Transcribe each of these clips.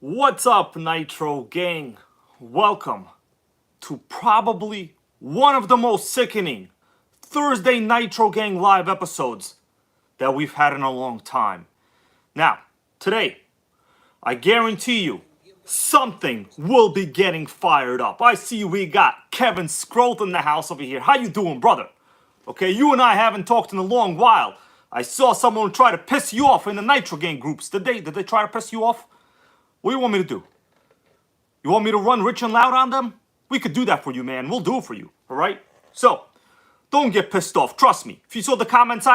What's up, Nitro Gang? Welcome to probably one of the most sickening Thursday Nitro Gang live episodes that we've had in a long time. Now, today, I guarantee you, something will be getting fired up. I see we got Kevin Scroth in the house over here. How you doing, brother? Okay, you and I haven't talked in a long while. I saw someone try to piss you off in the Nitro Gang groups. Did they try to piss you off? What do you want me to do? You want me to run rich and loud on them? We could do that for you, man. We'll do it for you, all right? So, don't get pissed off. Trust me. If you saw the comments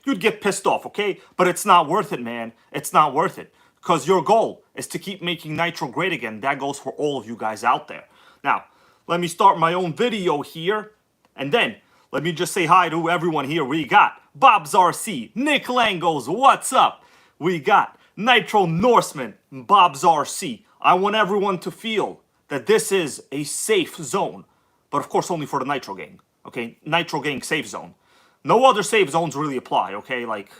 you'd get pissed off, okay? But it's not worth it, man. It's not worth it. Because your goal is to keep making Nitro great again. That goes for all of you guys out there. Now, let me start my own video here. And then, let me just say hi to everyone here. We got Bob's RC, Nick Langos, what's up? We got Nitro Norseman, Bob's RC. I want everyone to feel that this is a safe zone. But of course only for the Nitro Gang. Okay, Nitro Gang safe zone. No other safe zones really apply, okay? Like,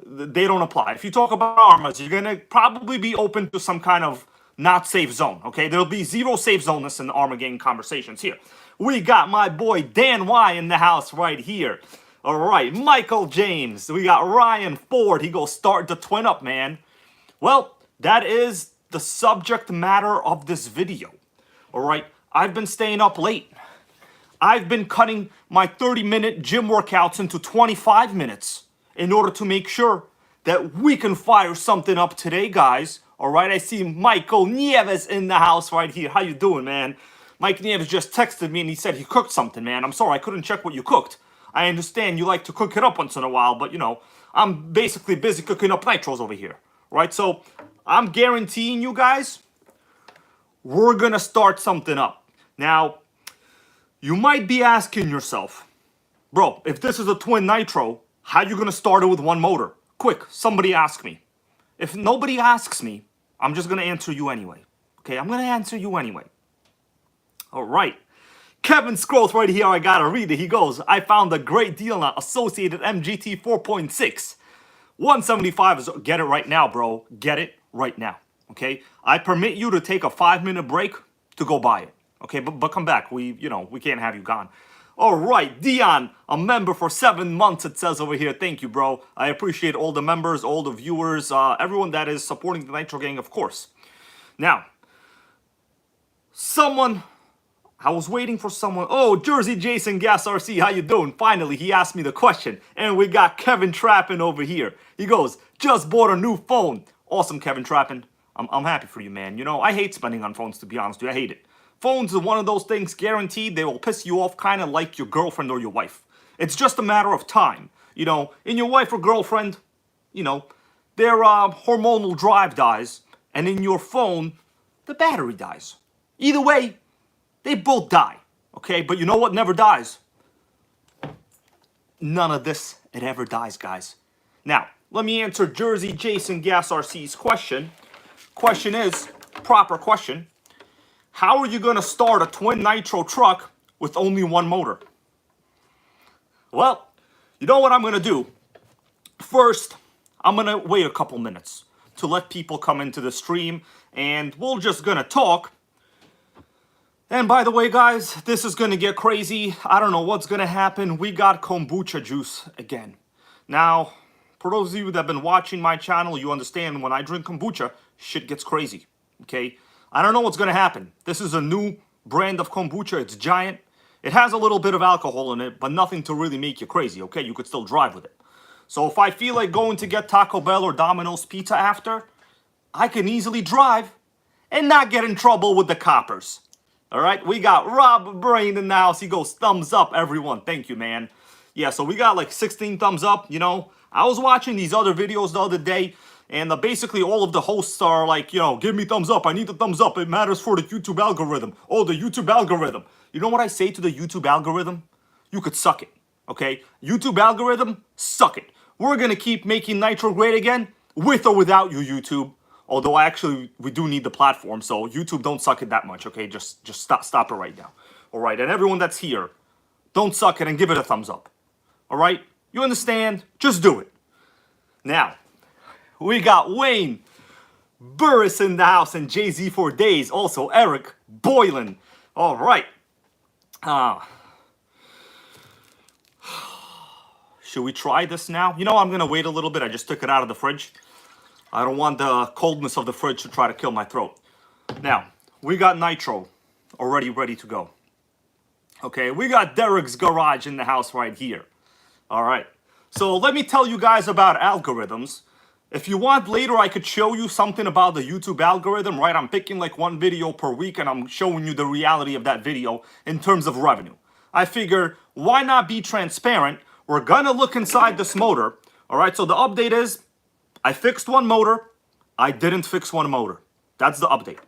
they don't apply. If you talk about armas, you're gonna probably be open to some kind of not safe zone, okay? There'll be zero safe zoneness in the Armor Gang conversations here. We got my boy Dan Y in the house right here. All right, Michael James. We got Ryan Ford. He goes, start the twin up, man. Well, that is the subject matter of this video. All right, I've been staying up late. I've been cutting my 30-minute gym workouts into 25 minutes in order to make sure that we can fire something up today, guys. All right, I see Michael Nieves in the house right here. How you doing, man? Mike Nieves just texted me and he said he cooked something, man. I'm sorry, I couldn't check what you cooked. I understand you like to cook it up once in a while, but, you know, I'm basically busy cooking up nitros over here. Right, so I'm guaranteeing you guys, we're going to start something up. Now, you might be asking yourself, bro, if this is a twin nitro, how are you going to start it with one motor? Quick, somebody ask me. If nobody asks me, I'm just going to answer you anyway. Okay, I'm going to answer you anyway. All right. Kevin Scroth right here, I got to read it. He goes, I found a great deal on Associated MGT 4.6. 175 is, get it right now, bro. Get it right now, okay? I permit you to take a 5-minute break to go buy it, okay? But come back. We can't have you gone. All right, Dion, a member for 7 months, it says over here. Thank you, bro. I appreciate all the members, all the viewers, everyone that is supporting the Nitro Gang, of course. Now, I was waiting for someone. Oh, Jersey Jason Gas RC, how you doing? Finally, he asked me the question. And we got Kevin Trappin over here. He goes, just bought a new phone. Awesome, Kevin Trappin. I'm happy for you, man. You know, I hate spending on phones, to be honest with you. I hate it. Phones are one of those things, guaranteed, they will piss you off kind of like your girlfriend or your wife. It's just a matter of time. You know, in your wife or girlfriend, you know, their hormonal drive dies. And in your phone, the battery dies. Either way, they both die, okay? But you know what never dies? None of this, it ever dies, guys. Now, let me answer Jersey Jason Gas RC's question. Question is, proper question, how are you going to start a twin nitro truck with only one motor? Well, you know what I'm going to do? First, I'm going to wait a couple minutes to let people come into the stream, and we're just going to talk. And by the way, guys, this is going to get crazy. I don't know what's going to happen. We got kombucha juice again. Now, for those of you that have been watching my channel, you understand when I drink kombucha, shit gets crazy, okay? I don't know what's going to happen. This is a new brand of kombucha. It's giant. It has a little bit of alcohol in it, but nothing to really make you crazy, okay? You could still drive with it. So if I feel like going to get Taco Bell or Domino's Pizza after, I can easily drive and not get in trouble with the coppers. All right, we got Rob Brain in the house. He goes, thumbs up, everyone. Thank you, man. Yeah, so we got like 16 thumbs up, you know. I was watching these other videos the other day, and basically all of the hosts are like, you know, give me thumbs up. I need the thumbs up. It matters for the YouTube algorithm. Oh, the YouTube algorithm. You know what I say to the YouTube algorithm? You could suck it, okay? YouTube algorithm, suck it. We're going to keep making Nitro great again, with or without you, YouTube. Although actually we do need the platform, so YouTube don't suck it that much, okay? Just stop it right now. All right, and everyone that's here, don't suck it and give it a thumbs up. All right? You understand? Just do it. Now, we got Wayne Burris in the house, and Jay-Z for days. Also, Eric Boylan. All right. Should we try this now? You know, I'm going to wait a little bit. I just took it out of the fridge. I don't want the coldness of the fridge to try to kill my throat. Now, we got Nitro already ready to go. Okay, we got Derek's garage in the house right here. All right. So let me tell you guys about algorithms. If you want, later I could show you something about the YouTube algorithm, right? I'm picking like one video per week and I'm showing you the reality of that video in terms of revenue. I figure, why not be transparent? We're gonna look inside this motor. All right, so the update is, I fixed one motor, I didn't fix one motor. That's the update.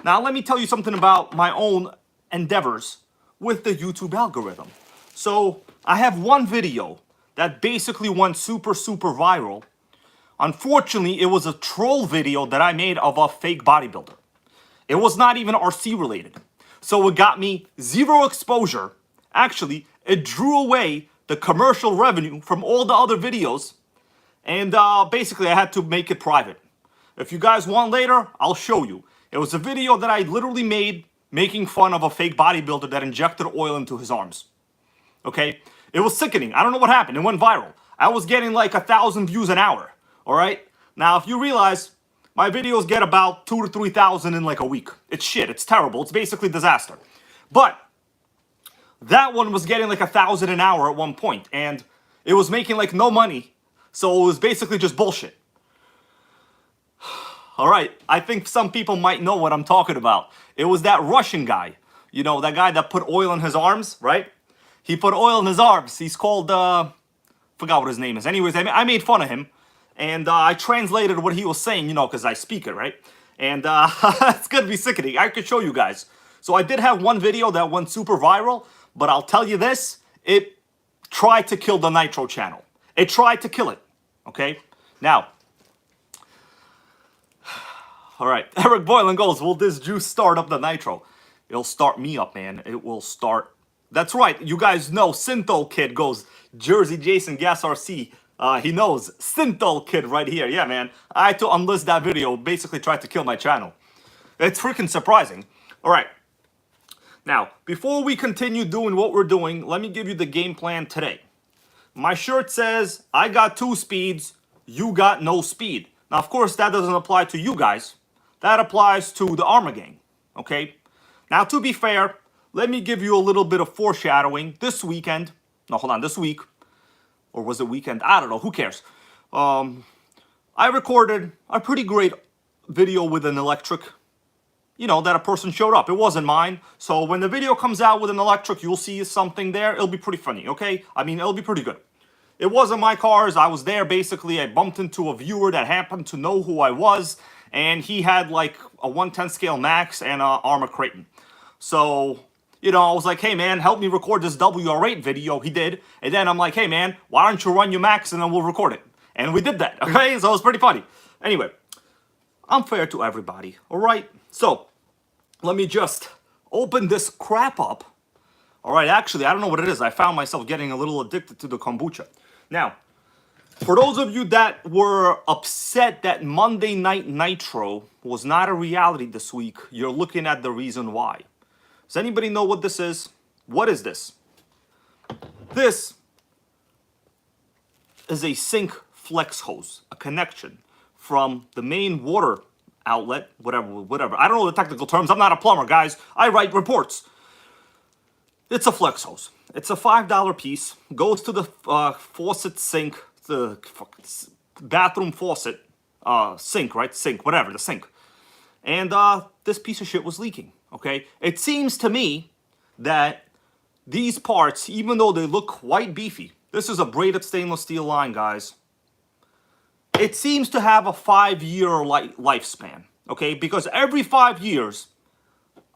Now let me tell you something about my own endeavors with the YouTube algorithm. So I have one video that basically went super viral. Unfortunately, it was a troll video that I made of a fake bodybuilder. It was not even RC related. So it got me 0 exposure. Actually, it drew away the commercial revenue from all the other videos. And basically, I had to make it private. If you guys want later, I'll show you. It was a video that I literally made making fun of a fake bodybuilder that injected oil into his arms. Okay? It was sickening. I don't know what happened. It went viral. I was getting like 1,000 views an hour. All right? Now, if you realize, my videos get about 2,000 to 3,000 in like a week. It's shit. It's terrible. It's basically disaster. But that one was getting like 1,000 an hour at one point, and it was making like no money. So it was basically just bullshit. All right, I think some people might know what I'm talking about. It was that Russian guy. You know, that guy that put oil in his arms, right? He put oil in his arms. He's called, forgot what his name is. Anyways, I made fun of him. And I translated what he was saying, you know, because I speak it, right? And it's going to be sickening. I could show you guys. So I did have one video that went super viral. But I'll tell you this. It tried to kill the Nitro channel. It tried to kill it. Okay? Now. All right. Eric Boylan goes, will this juice start up the Nitro? It'll start me up, man. It will start. That's right. You guys know Synthol Kid goes, Jersey Jason Gas RC. He knows. Synthol Kid right here. Yeah, man. I had to unlist that video. Basically tried to kill my channel. It's freaking surprising. All right. Now, before we continue doing what we're doing, let me give you the game plan today. My shirt says, I got 2 speeds, you got no speed. Now, of course, that doesn't apply to you guys. That applies to the Armor Gang, okay? Now, to be fair, let me give you a little bit of foreshadowing. This weekend, no, hold on, this week, or was it weekend? I don't know, who cares? I recorded a pretty great video with an electric, you know, that a person showed up. It wasn't mine. So when the video comes out with an electric, you'll see something there. It'll be pretty funny, okay? I mean, it'll be pretty good. It wasn't my cars. I was there, basically. I bumped into a viewer that happened to know who I was. And he had like a 110 scale Max and a Armor Creighton. So, you know, I was like, hey, man, help me record this WR8 video. He did. And then I'm like, hey, man, why don't you run your Max and then we'll record it. And we did that, okay? So it was pretty funny. Anyway, I'm fair to everybody, all right? So, let me just open this crap up. All right, actually, I don't know what it is. I found myself getting a little addicted to the kombucha. Now, for those of you that were upset that Monday Night Nitro was not a reality this week, you're looking at the reason why. Does anybody know what this is? What is this? This is a sink flex hose, a connection from the main water outlet, whatever. I don't know the technical terms. I'm not a plumber, guys. I write reports. It's a flex hose. It's a $5 piece. Goes to the faucet sink, the bathroom faucet sink, right? Sink, whatever, the sink. And this piece of shit was leaking, okay? It seems to me that these parts, even though they look quite beefy, this is a braided stainless steel line, guys. It seems to have a 5-year lifespan, okay? Because every 5 years,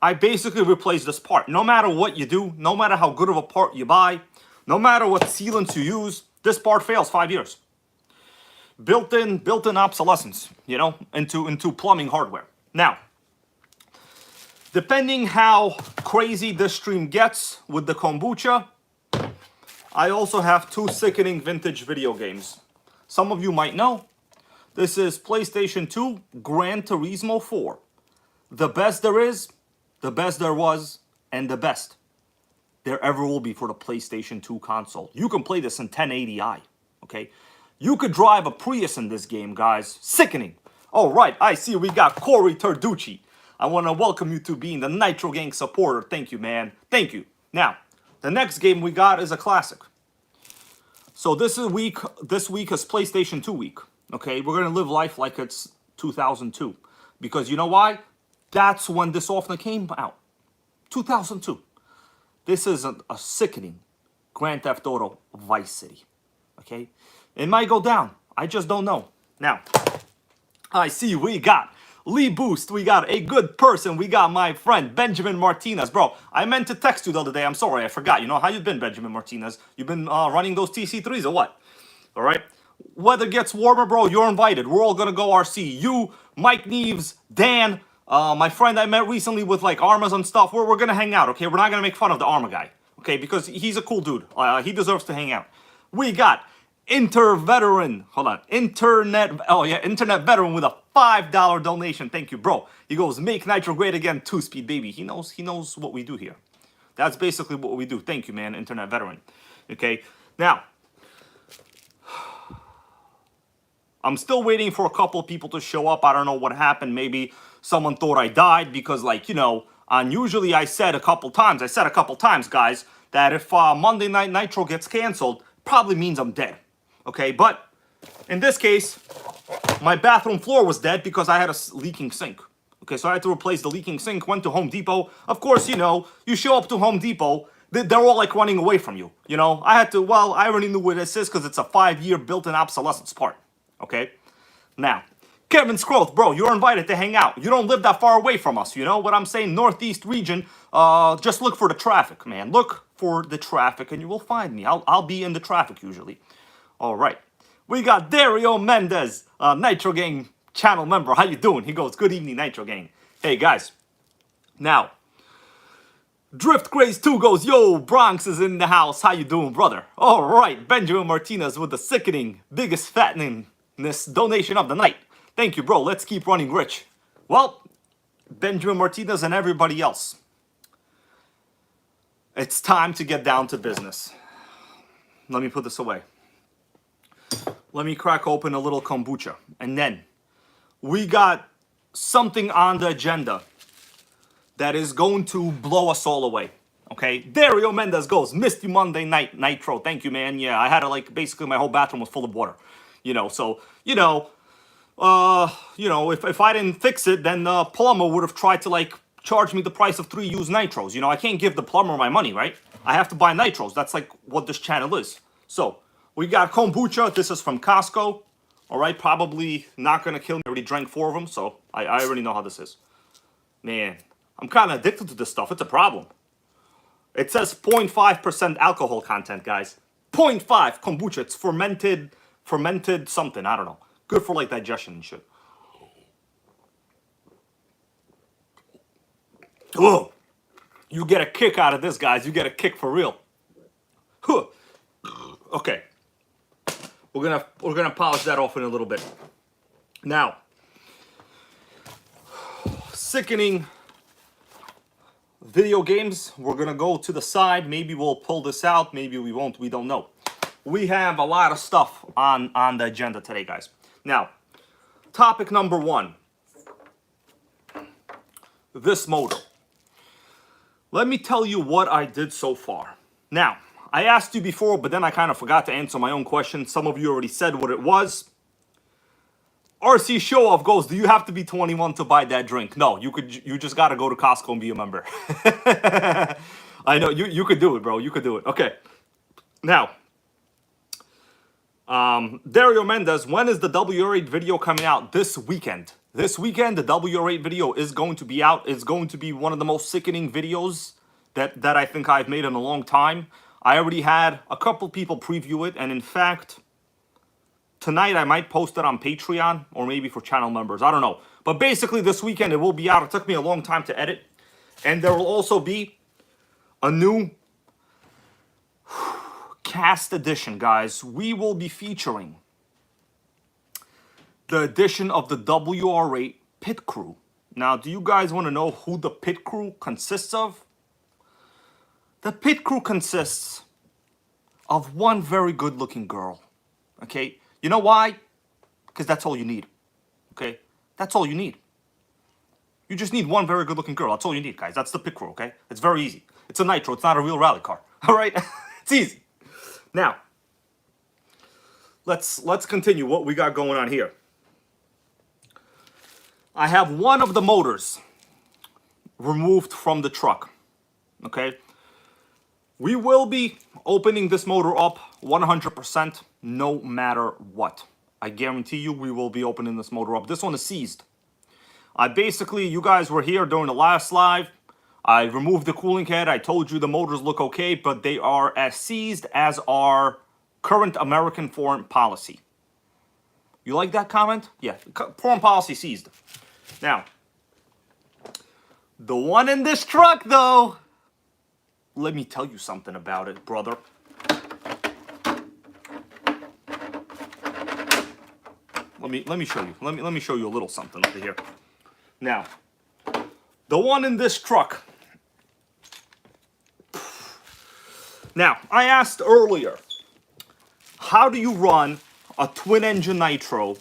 I basically replace this part. No matter what you do, no matter how good of a part you buy, no matter what sealants you use, this part fails 5 years. Built-in obsolescence, you know, into plumbing hardware. Now, depending how crazy this stream gets with the kombucha, I also have 2 sickening vintage video games. Some of you might know. This is PlayStation 2 Gran Turismo 4. The best there is, the best there was, and the best there ever will be for the PlayStation 2 console. You can play this in 1080i, okay? You could drive a Prius in this game, guys. Sickening. All right, I see we got Corey Terducci. I want to welcome you to being the Nitro Gang supporter. Thank you, man. Thank you. Now, the next game we got is a classic. So this week is PlayStation 2 week. Okay, we're gonna live life like it's 2002, because you know why? That's when this Ofna came out. 2002. This is a sickening Grand Theft Auto Vice City. Okay, it might go down. I just don't know. Now, I see we got Lee Boost. We got a good person. We got my friend Benjamin Martinez. Bro, I meant to text you the other day. I'm sorry, I forgot. You know how you been, Benjamin Martinez? You been running those TC3s or what? All right. Weather gets warmer, bro. You're invited. We're all gonna go RC. You, Mike Neves, Dan, my friend I met recently with like Armas and stuff. We're gonna hang out. Okay, we're not gonna make fun of the Arma guy. Okay, because he's a cool dude. He deserves to hang out. We got internet veteran with a $5 donation. Thank you, bro. He goes, make Nitro great again, 2-speed baby. He knows what we do here. That's basically what we do. Thank you, man, internet veteran. Okay, now I'm still waiting for a couple of people to show up. I don't know what happened. Maybe someone thought I died because, like, you know, unusually I said a couple times, guys, that if Monday Night Nitro gets canceled, probably means I'm dead. Okay, but in this case, my bathroom floor was dead because I had a leaking sink. Okay, so I had to replace the leaking sink, went to Home Depot. Of course, you know, you show up to Home Depot, they're all like running away from you. You know, I already knew what this is because it's a 5-year built-in obsolescence part. Okay, now, Kevin Scroth, bro, you're invited to hang out. You don't live that far away from us, you know what I'm saying? Northeast region, just look for the traffic, man. Look for the traffic and you will find me. I'll be in the traffic usually. All right, we got Dario Mendez, Nitro Gang channel member. How you doing? He goes, good evening, Nitro Gang. Hey, guys. Now, Drift Grace 2 goes, yo, Bronx is in the house. How you doing, brother? All right, Benjamin Martinez with the sickening, biggest fattening donation of the night. Thank you, bro. Let's keep running rich. Well, Benjamin Martinez and everybody else, it's time to get down to business. Let me put this away. Let me crack open a little kombucha. And then we got something on the agenda that is going to blow us all away. Okay, Dario Mendez goes, missed you Monday night, Nitro. Thank you, man. Yeah, I had to, like, basically my whole bathroom was full of water. You know, so, you know, if I didn't fix it, then the plumber would have tried to, like, charge me the price of 3 used Nitros. You know, I can't give the plumber my money, right? I have to buy Nitros. That's, like, what this channel is. So, we got Kombucha. This is from Costco. All right, probably not going to kill me. I already drank 4 of them, so I already know how this is. Man, I'm kind of addicted to this stuff. It's a problem. It says 0.5% alcohol content, guys. 0.5 kombucha. It's fermented something. I don't know. Good for, like, digestion and shit. Whoa. You get a kick out of this, guys. You get a kick for real. Huh. Okay. We're gonna polish that off in a little bit. Now, sickening video games. We're gonna go to the side. Maybe we'll pull this out. Maybe we won't. We don't know. We have a lot of stuff on the agenda today, guys. Now, topic number 1. This motor. Let me tell you what I did so far. Now, I asked you before, but then I kind of forgot to answer my own question. Some of you already said what it was. RC Show Off goes, do you have to be 21 to buy that drink? No, you just got to go to Costco and be a member. I know, you could do it, bro. You could do it. Okay. Now, Dario Mendez, when is the WR8 video coming out? This weekend. This weekend, the WR8 video is going to be out. It's going to be one of the most sickening videos that I think I've made in a long time. I already had a couple people preview it, and in fact, tonight I might post it on Patreon or maybe for channel members. I don't know. But basically this weekend it will be out. It took me a long time to edit. And there will also be a new cast edition, guys. We will be featuring the addition of the WR8 pit crew. Now, do you guys want to know who the pit crew consists of? The pit crew consists of one very good looking girl. Okay? You know why? Because that's all you need. Okay? That's all you need. You just need one very good looking girl. That's all you need, guys. That's the pit crew, okay? It's very easy. It's a Nitro. It's not a real rally car. All right? It's easy. Now, let's continue what we got going on here. I have one of the motors removed from the truck. Okay? We will be opening this motor up 100% no matter what. I guarantee you we will be opening this motor up. This one is seized. You guys were here during the last live. I removed the cooling head. I told you the motors look okay, but they are as seized as our current American foreign policy. You like that comment? Yeah, foreign policy seized. Now, the one in this truck, though, let me tell you something about it, brother. Let me show you. Let me show you a little something over here. Now, the one in this truck. Now, I asked earlier, how do you run a twin-engine Nitro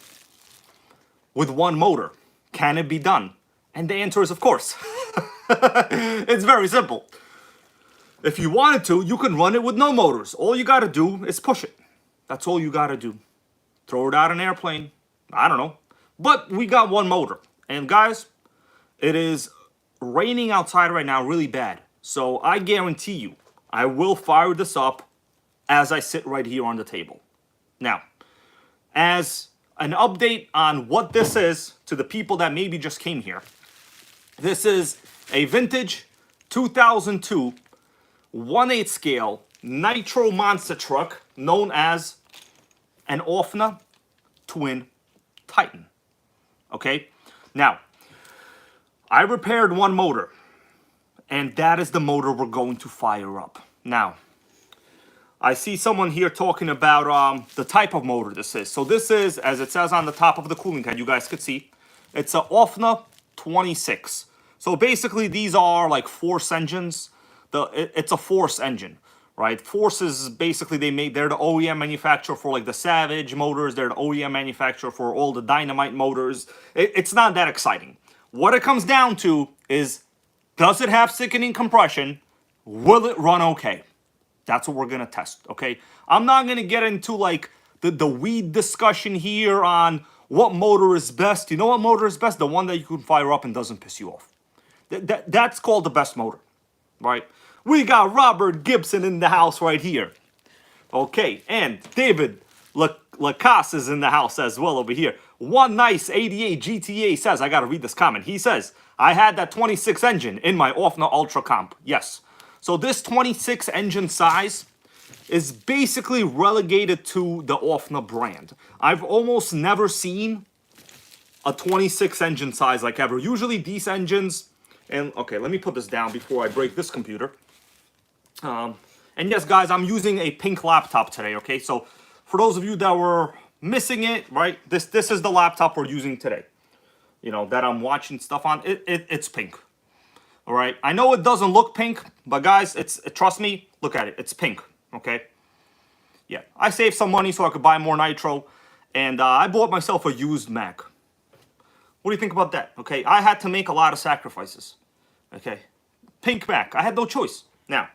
with one motor? Can it be done? And the answer is, of course. It's very simple. If you wanted to, you can run it with no motors. All you gotta do is push it. That's all you gotta do. Throw it out an airplane. I don't know. But we got one motor. And guys, it is raining outside right now really bad. So I guarantee you, I will fire this up as I sit right here on the table. Now, as an update on what this is to the people that maybe just came here. This is a vintage 2002 1/8 scale Nitro monster truck known as an Ofna Twin Titan. Okay? Now, I repaired one motor, and that is the motor we're going to fire up. Now, I see someone here talking about the type of motor this is. So this is, as it says on the top of the cooling head, you guys could see, it's a Ofna 26. So basically these are like force engines. It's a force engine, right? Force is basically they're the OEM manufacturer for like the Savage motors. They're the OEM manufacturer for all the Dynamite motors. It's not that exciting. What it comes down to is, does it have sickening compression? Will it run okay? That's what we're going to test, okay? I'm not going to get into like the weed discussion here on what motor is best. You know what motor is best? The one that you can fire up and doesn't piss you off. That's called the best motor, right? We got Robert Gibson in the house right here. Okay, and David Lacasse is in the house as well over here. One nice 88 GTA says, I got to read this comment. He says, I had that 26 engine in my Ofna Ultra Comp. Yes. So this 26 engine size is basically relegated to the Ofna brand. I've almost never seen a 26 engine size like ever. Usually these engines, and okay, let me put this down before I break this computer. And yes, guys, I'm using a pink laptop today, okay? So for those of you that were missing it, right, this is the laptop we're using today. You know, that I'm watching stuff on. It's pink. All right, I know it doesn't look pink, but guys, trust me, look at it. It's pink, okay? Yeah, I saved some money so I could buy more Nitro, and I bought myself a used Mac. What do you think about that? Okay, I had to make a lot of sacrifices. Okay, pink Mac. I had no choice. Now,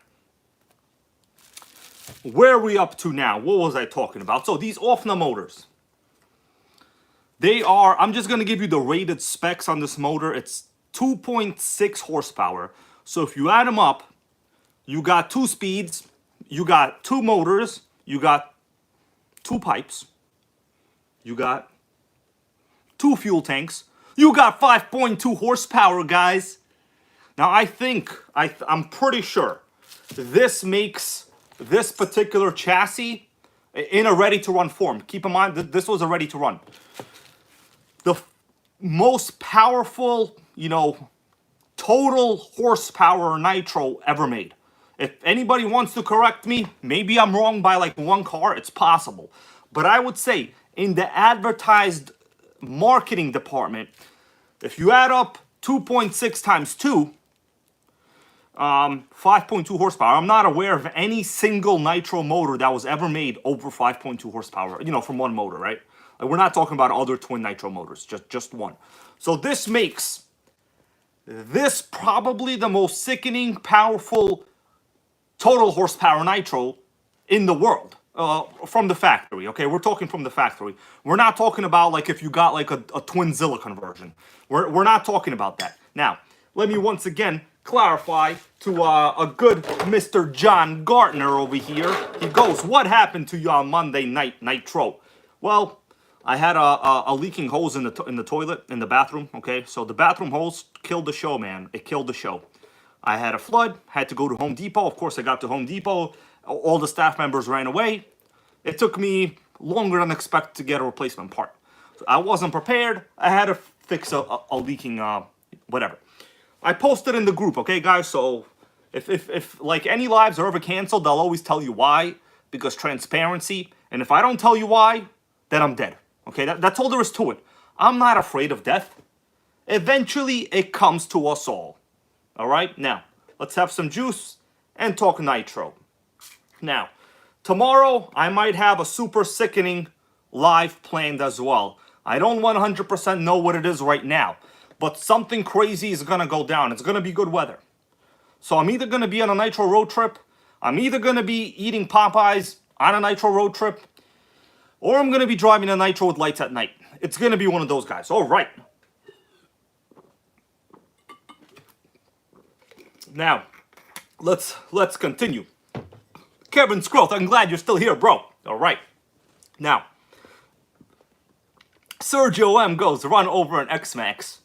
where are we up to now? What was I talking about? So these Ofna motors, they are, I'm just going to give you the rated specs on this motor. It's 2.6 horsepower. So if you add them up, you got 2 speeds, you got 2 motors, you got 2 pipes, you got 2 fuel tanks, you got 5.2 horsepower, guys. Now I'm pretty sure this makes this particular chassis in a ready-to-run form. Keep in mind that this was a ready-to-run. The most powerful, you know, total horsepower Nitro ever made. If anybody wants to correct me, maybe I'm wrong by like 1 car, it's possible. But I would say in the advertised marketing department, if you add up 2.6 times 2, 5.2 horsepower. I'm not aware of any single nitro motor that was ever made over 5.2 horsepower, you know, from one motor, right? Like, we're not talking about other twin nitro motors, just one. So this makes this probably the most sickening, powerful total horsepower nitro in the world. From the factory, okay? We're talking from the factory. We're not talking about like if you got like a Twinzilla conversion. We're not talking about that. Now, let me once again clarify to a good Mr. John Gartner over here. He goes, what happened to you on Monday night, Nitro? Well, I had a leaking hose in the toilet, in the bathroom, okay? So the bathroom hose killed the show, man. It killed the show. I had a flood, had to go to Home Depot. Of course, I got to Home Depot. All the staff members ran away. It took me longer than expected to get a replacement part. So I wasn't prepared. I had to fix a leaking, whatever. I posted in the group, okay, guys? So if like any lives are ever canceled, they'll always tell you why, because transparency. And if I don't tell you why, then I'm dead, okay? That's all there is to it. I'm not afraid of death. Eventually, it comes to us all. All right? Now, let's have some juice and talk nitro. Now, tomorrow, I might have a super sickening live planned as well. I don't 100% know what it is right now, but something crazy is going to go down. It's going to be good weather. So I'm either going to be on a nitro road trip, I'm either going to be eating Popeyes on a nitro road trip, or I'm going to be driving a nitro with lights at night. It's going to be one of those guys. All right. Now, let's continue. Kevin Scroth, I'm glad you're still here, bro. All right. Now, Sergio M goes, run over an X-Max.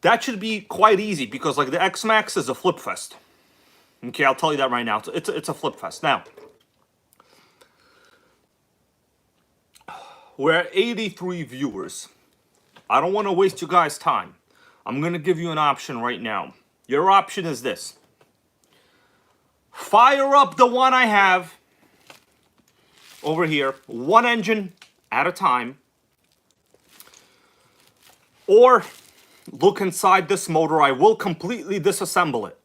That should be quite easy because, like, the X-Max is a flip fest. Okay, I'll tell you that right now. It's a flip fest. Now, we're at 83 viewers. I don't want to waste you guys' time. I'm going to give you an option right now. Your option is this. Fire up the one I have over here, one engine at a time, or look inside this motor. I will completely disassemble it.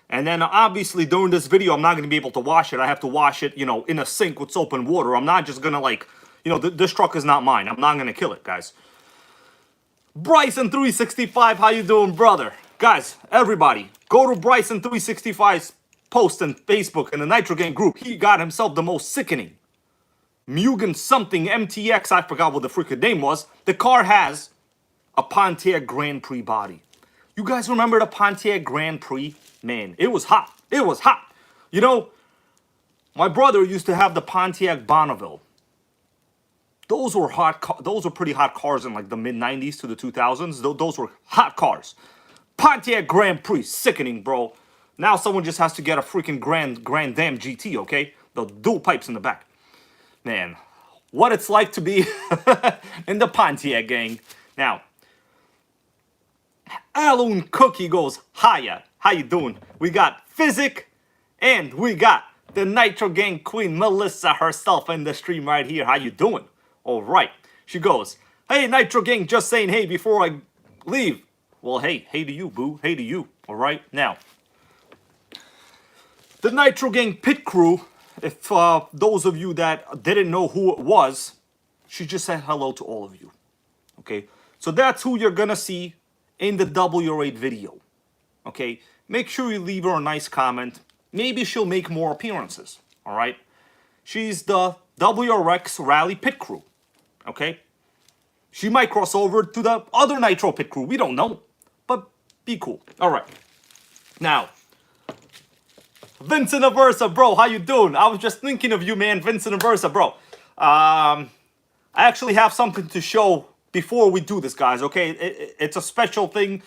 And then obviously during this video, I'm not going to be able to wash it. I have to wash it, you know, in a sink with soap and water. I'm not just going to, like, you know, this truck is not mine. I'm not going to kill it, guys. Bryson365, how you doing, brother? Guys, everybody, go to Bryson365's post on Facebook in the NitroGang group. He got himself the most sickening Mugen something MTX. I forgot what the freaking name was. The car has a Pontiac Grand Prix body. You guys remember the Pontiac Grand Prix? Man, it was hot. It was hot. You know, my brother used to have the Pontiac Bonneville. Those were hot. Those were pretty hot cars in like the mid 90s to the 2000s. Those were hot cars. Pontiac Grand Prix, sickening, bro. Now someone just has to get a freaking Grand Dam GT, okay? The dual pipes in the back. Man, what it's like to be in the Pontiac gang. Now, Alun Cookie goes, hiya. How you doing? We got Physic, and we got the Nitro Gang queen, Melissa herself, in the stream right here. How you doing? All right. She goes, hey, Nitro Gang, just saying hey before I leave. Well, hey to you, boo. Hey to you. All right. Now, the Nitro Gang pit crew, if those of you that didn't know who it was, she just said hello to all of you. Okay. So that's who you're going to see in the WR8 video. Okay. Make sure you leave her a nice comment. Maybe she'll make more appearances. All right. She's the WRX Rally pit crew. Okay. She might cross over to the other Nitro pit crew. We don't know. But be cool. All right. Now, Vincent Aversa, bro. How you doing? I was just thinking of you, man. Vincent Aversa, bro. I actually have something to show before we do this, guys. Okay. It's a special thing.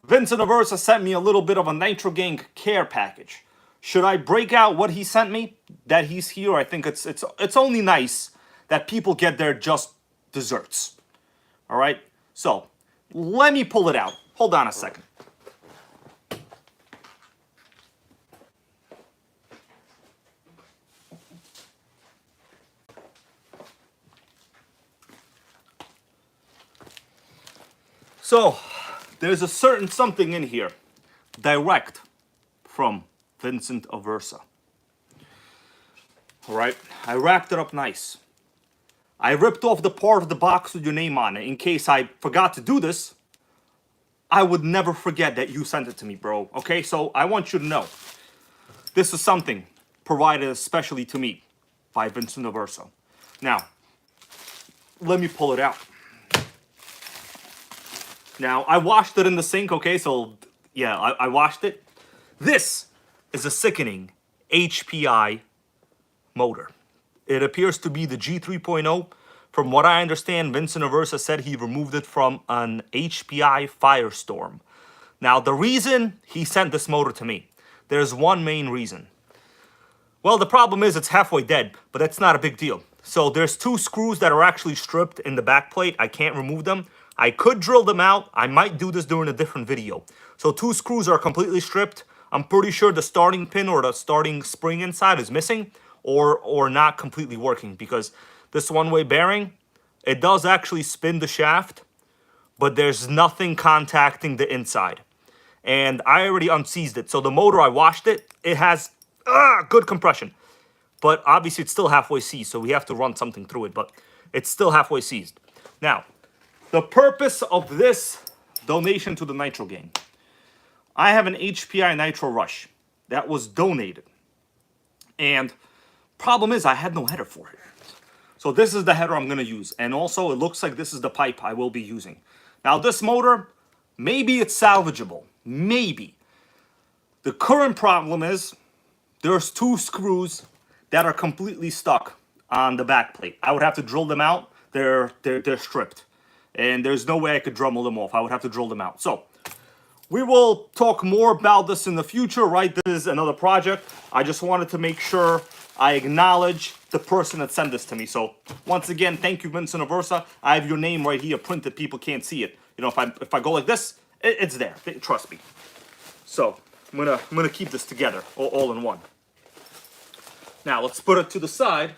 Vincent Aversa sent me a little bit of a Nitro Gang care package. Should I break out what he sent me? That he's here. I think it's only nice that people get their just desserts. All right. So let me pull it out. Hold on a second. So, there's a certain something in here, direct from Vincent Aversa. All right, I wrapped it up nice. I ripped off the part of the box with your name on it. In case I forgot to do this, I would never forget that you sent it to me, bro. Okay, so I want you to know, this is something provided especially to me by Vincent Aversa. Now, let me pull it out. Now, I washed it in the sink, okay? So, yeah, I washed it. This is a sickening HPI motor. It appears to be the G3.0. From what I understand, Vincent Aversa said he removed it from an HPI Firestorm. Now, the reason he sent this motor to me, there's one main reason. Well, the problem is it's halfway dead, but that's not a big deal. So there's two screws that are actually stripped in the back plate. I can't remove them. I could drill them out. I might do this during a different video. So two screws are completely stripped. I'm pretty sure the starting pin or the starting spring inside is missing or not completely working, because this one-way bearing, it does actually spin the shaft, but there's nothing contacting the inside. And I already unseized it. So the motor, I washed it. It has good compression. But obviously it's still halfway seized, so we have to run something through it. But it's still halfway seized. Now, the purpose of this donation to the Nitro Gang. I have an HPI Nitro Rush that was donated. And problem is I had no header for it. So this is the header I'm going to use. And also it looks like this is the pipe I will be using. Now this motor, maybe it's salvageable. Maybe. The current problem is there's two screws that are completely stuck on the back plate. I would have to drill them out. They're stripped. And there's no way I could Dremel them off. I would have to drill them out. So we will talk more about this in the future, right? This is another project. I just wanted to make sure I acknowledge the person that sent this to me. So once again, thank you, Vincent Aversa. I have your name right here printed. People can't see it. You know, if I go like this, it's there. Trust me. So I'm gonna keep this together all in one. Now let's put it to the side.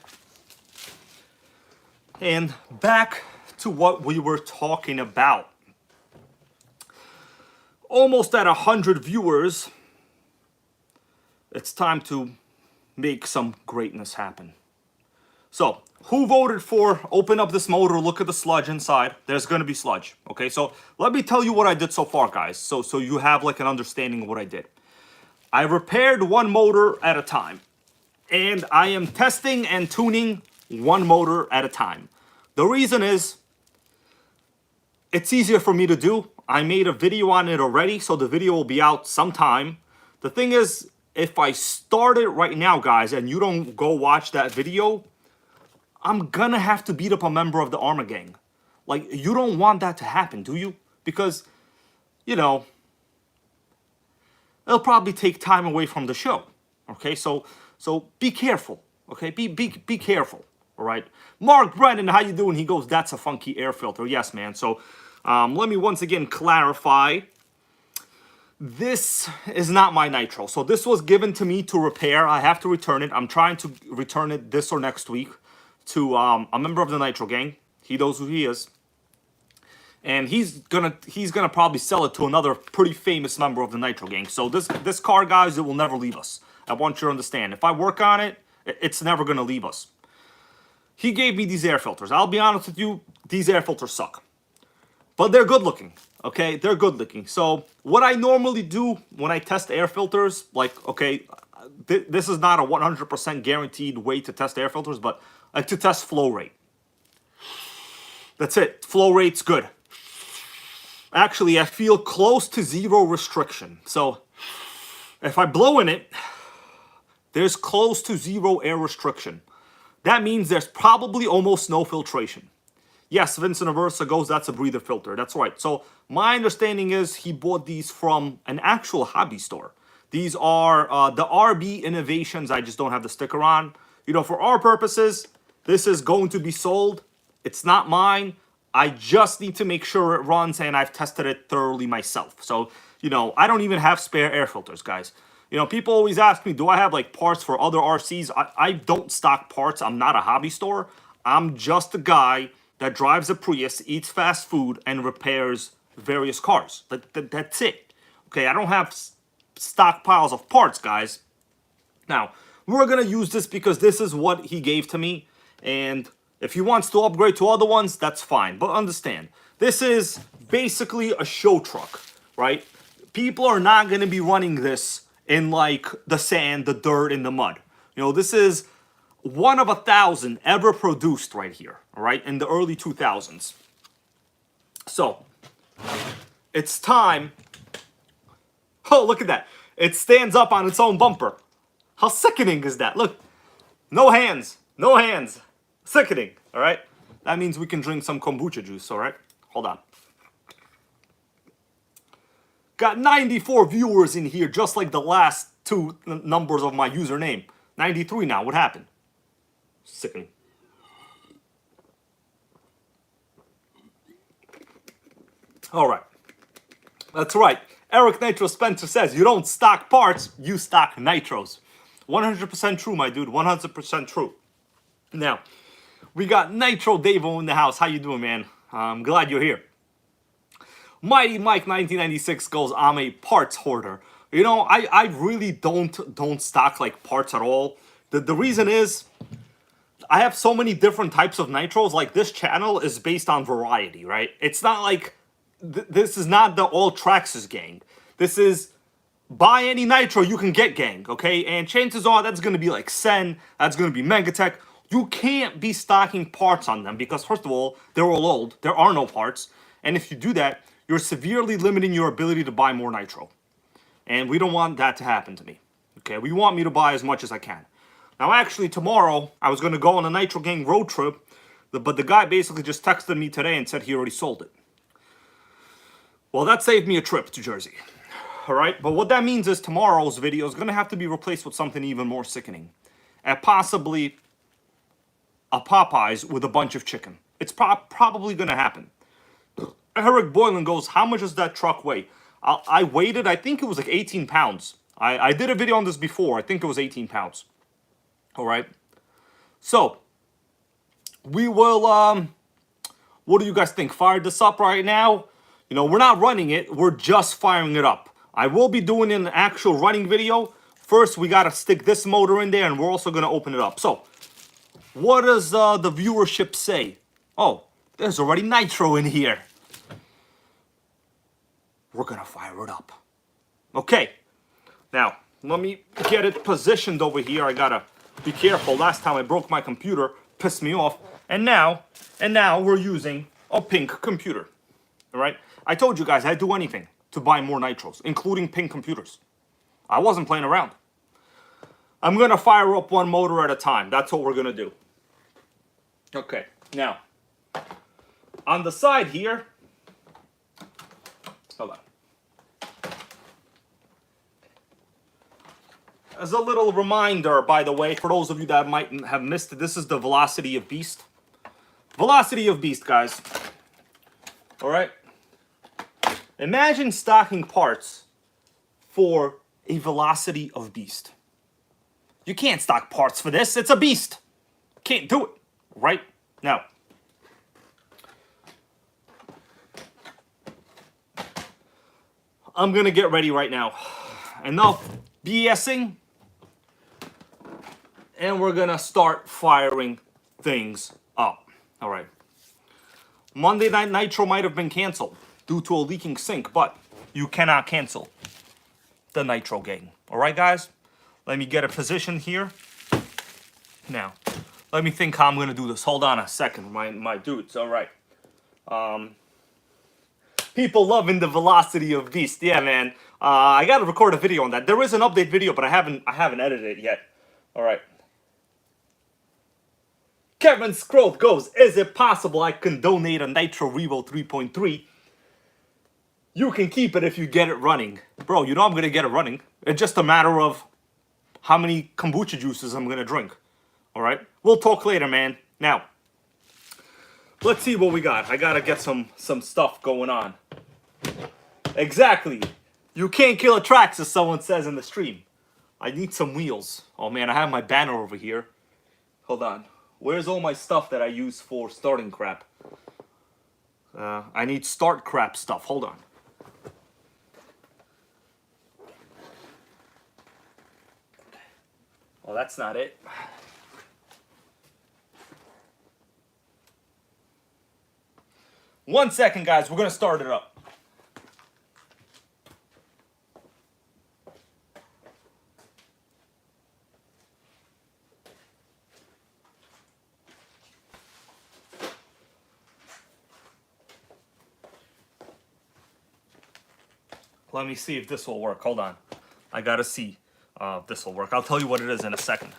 And back to what we were talking about. Almost at 100 viewers, it's time to make some greatness happen. So, who voted for open up this motor, look at the sludge inside? There's going to be sludge. Okay, so let me tell you what I did so far, guys, so you have like an understanding of what I did. I repaired one motor at a time, and I am testing and tuning one motor at a time. The reason is, it's easier for me to do. I made a video on it already, so the video will be out sometime. The thing is, if I start it right now, guys, and you don't go watch that video, I'm gonna have to beat up a member of the Armor Gang. Like, you don't want that to happen, do you? Because, you know, it'll probably take time away from the show. Okay, so be careful. Okay, be careful. All right, Mark Brennan, how you doing? He goes, that's a funky air filter. Yes, man. So let me once again clarify. This is not my Nitro. So this was given to me to repair. I have to return it. I'm trying to return it this or next week to a member of the Nitro Gang. He knows who he is. And he's gonna probably sell it to another pretty famous member of the Nitro Gang. So this car, guys, it will never leave us. I want you to understand. If I work on it, it's never gonna leave us. He gave me these air filters. I'll be honest with you, these air filters suck. But they're good looking, okay? They're good looking. So what I normally do when I test air filters, like, okay, this is not a 100% guaranteed way to test air filters, but I like to test flow rate. That's it. Flow rate's good. Actually, I feel close to zero restriction. So if I blow in it, there's close to zero air restriction. That means there's probably almost no filtration. Yes, Vincent Aversa goes, that's a breather filter. That's right. So my understanding is he bought these from an actual hobby store. These are the RB Innovations. I just don't have the sticker on. You know, for our purposes, this is going to be sold. It's not mine. I just need to make sure it runs, and I've tested it thoroughly myself. So, you know, I don't even have spare air filters, guys. You know, people always ask me, do I have like parts for other RCs? I don't stock parts. I'm not a hobby store. I'm just a guy that drives a Prius, eats fast food, and repairs various cars. That's it. Okay, I don't have stockpiles of parts, guys. Now, we're going to use this because this is what he gave to me. And if he wants to upgrade to other ones, that's fine. But understand, this is basically a show truck, right? People are not going to be running this in like the sand, the dirt, and the mud. You know, this is one of 1,000 ever produced right here, all right, in the early 2000s. So, it's time. Oh, look at that. It stands up on its own bumper. How sickening is that? Look, no hands, no hands. Sickening, all right? That means we can drink some kombucha juice, all right? Hold on. Got 94 viewers in here, just like the last two numbers of my username. 93 now, what happened? Sickening. All right. That's right. Eric Nitro Spencer says, you don't stock parts, you stock nitros. 100% true, my dude. 100% true. Now, we got Nitro Davo in the house. How you doing, man? I'm glad you're here. Mighty Mike 1996 goes, I'm a parts hoarder. You know, I really don't stock like parts at all. The reason is I have so many different types of nitros. Like, this channel is based on variety, right? It's not like this is not the all Traxxas gang. This is buy any nitro you can get gang, okay? And chances are that's going to be like Sen, that's going to be Megatech. You can't be stocking parts on them because, first of all, they're all old. There are no parts. And if you do that, you're severely limiting your ability to buy more nitro. And we don't want that to happen to me, okay? We want me to buy as much as I can. Now, actually, tomorrow, I was going to go on a NitroGang road trip, but the guy basically just texted me today and said he already sold it. Well, that saved me a trip to Jersey. All right, but what that means is tomorrow's video is going to have to be replaced with something even more sickening. And possibly a Popeyes with a bunch of chicken. It's probably going to happen. Eric Boylan goes, how much does that truck weigh? I weighed it, I think it was like 18 pounds. I did a video on this before. I think it was 18 pounds. All right. So, we will, what do you guys think? Fire this up right now? You know, we're not running it. We're just firing it up. I will be doing an actual running video. First, we got to stick this motor in there, and we're also going to open it up. So, what does the viewership say? Oh, there's already nitro in here. We're going to fire it up. Okay. Now, let me get it positioned over here. I got to be careful. Last time I broke my computer, pissed me off. And now we're using a pink computer. All right? I told you guys I'd do anything to buy more nitros, including pink computers. I wasn't playing around. I'm going to fire up one motor at a time. That's what we're going to do. Okay, now, on the side here, hold on. As a little reminder, by the way, for those of you that might have missed it, this is the velocity of beast. Velocity of beast, guys. All right? Imagine stocking parts for a velocity of beast. You can't stock parts for this. It's a beast. Can't do it. Right? Now, I'm going to get ready right now. Enough BSing. And we're going to start firing things up. All right. Monday Night Nitro might have been canceled due to a leaking sink, but you cannot cancel the Nitro gang. All right, guys? Let me get a position here. Now, let me think how I'm going to do this. Hold on a second, my dudes. All right. People loving the velocity of beast. Yeah, man. I got to record a video on that. There is an update video, but I haven't edited it yet. All right. Kevin Scroth goes, is it possible I can donate a Nitro Revo 3.3? You can keep it if you get it running. Bro, you know I'm going to get it running. It's just a matter of how many kombucha juices I'm going to drink. All right? We'll talk later, man. Now, let's see what we got. I got to get some stuff going on. Exactly. You can't kill a Trax, as someone says in the stream. I need some wheels. Oh, man, I have my banner over here. Hold on. Where's all my stuff that I use for starting crap? I need start crap stuff. Hold on. Well, that's not it. One second, guys. We're going to start it up. Let me see if this will work. Hold on. I gotta see if this will work. I'll tell you what it is in a second.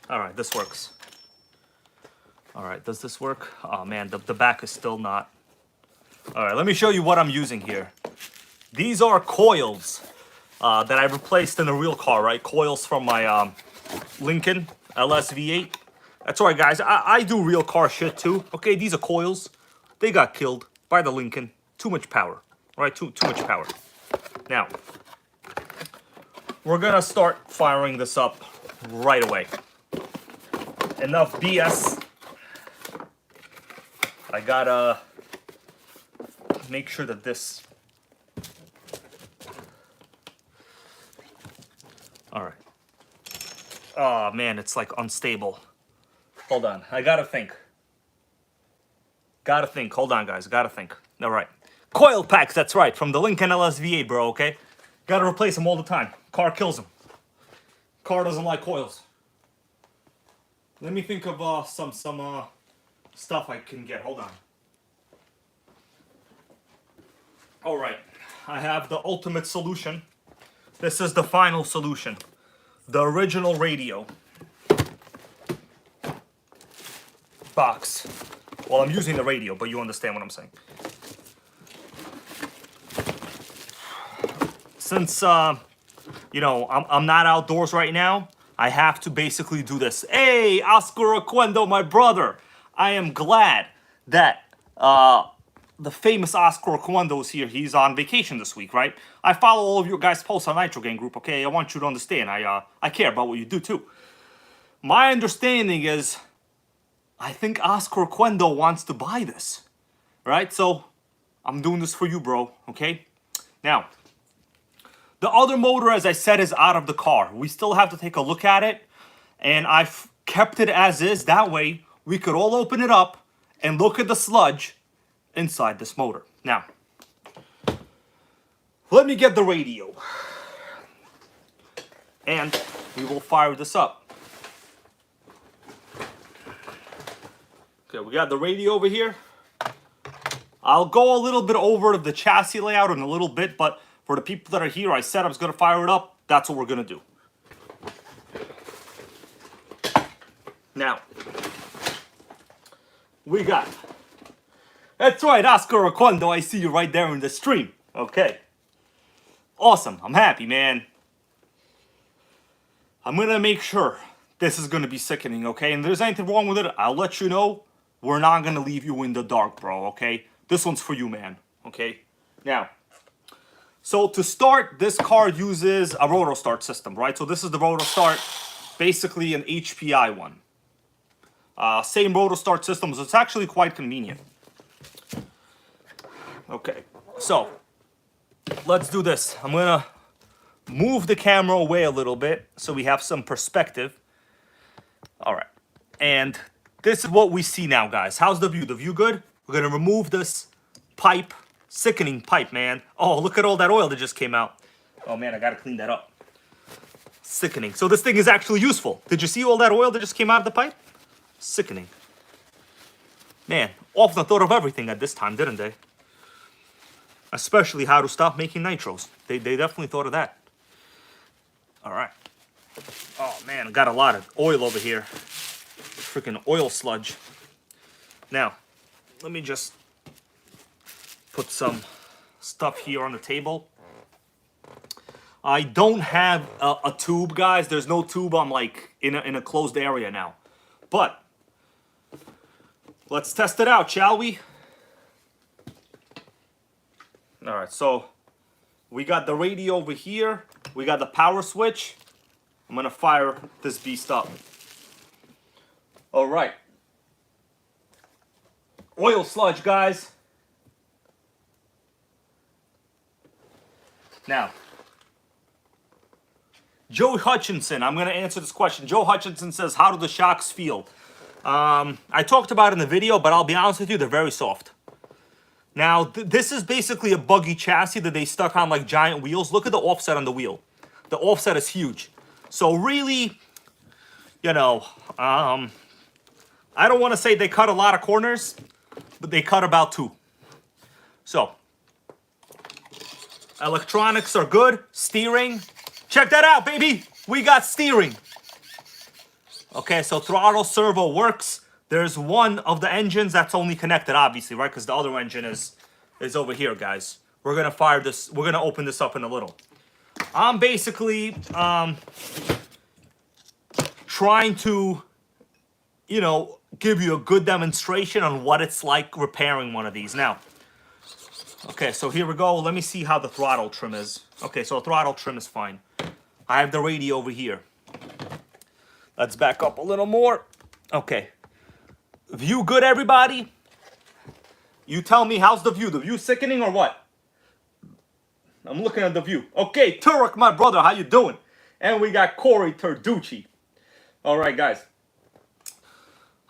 All right, this works. All right, does this work? Oh man, the back is still not. All right, let me show you what I'm using here. These are coils that I replaced in the real car, right? Coils from my Lincoln LSV8. That's right, guys. I do real car shit too. Okay, these are coils. They got killed by the Lincoln. Too much power. Right, too much power. Now, we're gonna start firing this up right away. Enough BS. I gotta make sure that this... Alright. Oh man, it's like unstable. Hold on, I gotta think. Hold on, guys, gotta think. Alright. Coil packs, that's right, from the Lincoln LSV8, bro, okay? Gotta replace them all the time. Car kills them. Car doesn't like coils. Let me think of some stuff I can get. Hold on. Alright, I have the ultimate solution. This is the final solution. The original radio. Box. Well, I'm using the radio, but you understand what I'm saying. Since, you know, I'm not outdoors right now, I have to basically do this. Hey, Oscar Oquendo, my brother. I am glad that the famous Oscar Oquendo is here. He's on vacation this week, right? I follow all of your guys' posts on NitroGang group, okay? I want you to understand. I care about what you do, too. My understanding is, I think Oscar Oquendo wants to buy this, right? So, I'm doing this for you, bro, okay? Now... the other motor, as I said, is out of the car. We still have to take a look at it. And I've kept it as is. That way, we could all open it up and look at the sludge inside this motor. Now, let me get the radio. And we will fire this up. Okay, we got the radio over here. I'll go a little bit over the chassis layout in a little bit, but... for the people that are here, I said I was going to fire it up. That's what we're going to do. Now, we got... that's right, Oscar Oquendo. I see you right there in the stream. Okay. Awesome. I'm happy, man. I'm going to make sure this is going to be sickening, okay? And if there's anything wrong with it, I'll let you know. We're not going to leave you in the dark, bro, okay? This one's for you, man. Okay? Now... so to start, this car uses a rotor start system, right? So this is the rotor start, basically an HPI one. Same rotor start system, so it's actually quite convenient. Okay, so let's do this. I'm gonna move the camera away a little bit so we have some perspective. All right, and this is what we see now, guys. How's the view? The view good? We're gonna remove this pipe. Sickening pipe, man. Oh, look at all that oil that just came out. Oh, man, I gotta clean that up. Sickening. So this thing is actually useful. Did you see all that oil that just came out of the pipe? Sickening. Man, Ofna thought of everything at this time, didn't they? Especially how to stop making nitros. They definitely thought of that. All right. Oh, man, I got a lot of oil over here. Freaking oil sludge. Now, let me just... put some stuff here on the table. I don't have a tube, guys. There's no tube. I'm like in a closed area now. But let's test it out, shall we? All right, so we got the radio over here. We got the power switch. I'm gonna fire this beast up. All right. Oil sludge, guys. Now, Joe Hutchinson, I'm going to answer this question. Joe Hutchinson says, how do the shocks feel? I talked about it in the video, but I'll be honest with you, they're very soft. Now, this is basically a buggy chassis that they stuck on like giant wheels. Look at the offset on the wheel. The offset is huge. So really, you know, I don't want to say they cut a lot of corners, but they cut about 2. So, electronics are good. Steering. Check that out, baby. We got steering. Okay, so throttle servo works. There's one of the engines that's only connected, obviously, right? Because the other engine is over here, guys. We're going to fire this. We're going to open this up in a little. I'm basically trying to, you know, give you a good demonstration on what it's like repairing one of these. Now, okay, so here we go. Let me see how the throttle trim is. Okay, so throttle trim is fine. I have the radio over here. Let's back up a little more. Okay. View good, everybody? You tell me, how's the view? The view sickening or what? I'm looking at the view. Okay, Turek, my brother, how you doing? And we got Corey Turducci. All right, guys.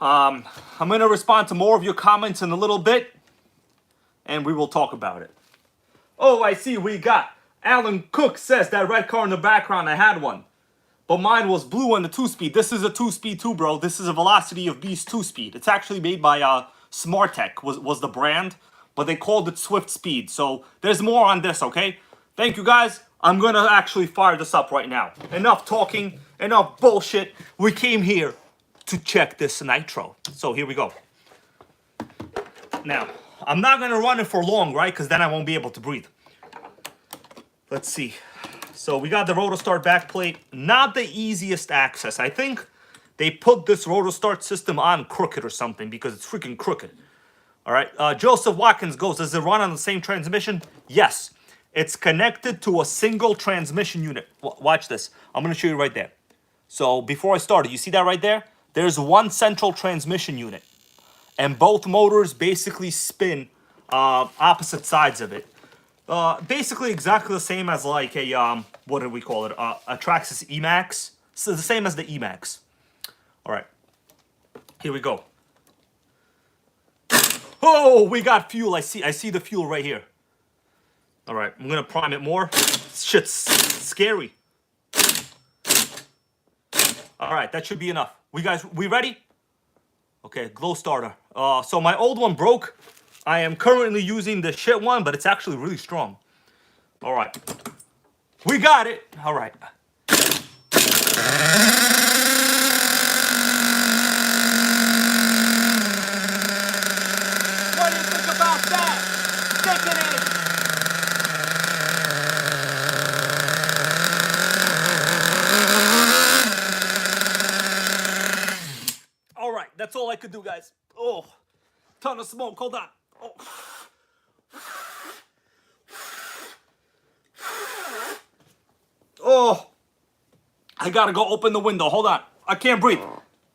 I'm going to respond to more of your comments in a little bit, and we will talk about it. Oh, I see we got Alan Cook says that red car in the background, I had one. But mine was blue on the 2-speed. This is a 2-speed too, bro. This is a Velocity of Beast 2-speed. It's actually made by Smartech was the brand, but they called it Swift Speed. So there's more on this, okay? Thank you, guys. I'm going to actually fire this up right now. Enough talking, enough bullshit. We came here to check this Nitro. So here we go. Now, I'm not going to run it for long, right? Because then I won't be able to breathe. Let's see. So we got the Rotostart backplate. Not the easiest access. I think they put this Rotostart system on crooked or something because it's freaking crooked. All right. Joseph Watkins goes, does it run on the same transmission? Yes. It's connected to a single transmission unit. Watch this. I'm going to show you right there. So before I started, you see that right there? There's one central transmission unit. And both motors basically spin opposite sides of it. Basically exactly the same as like a, what do we call it? A Traxxas Emax. So the same as the Emax. All right. Here we go. Oh, we got fuel. I see the fuel right here. All right. I'm going to prime it more. Shit's scary. All right. That should be enough. We ready? Okay. Glow starter. So my old one broke. I am currently using the shit one, but it's actually really strong. All right. We got it. All right. What do you think about that? Stick it in. All right. That's all I could do, guys. Oh, ton of smoke. Hold on. Oh. Oh, I gotta go open the window. Hold on. I can't breathe.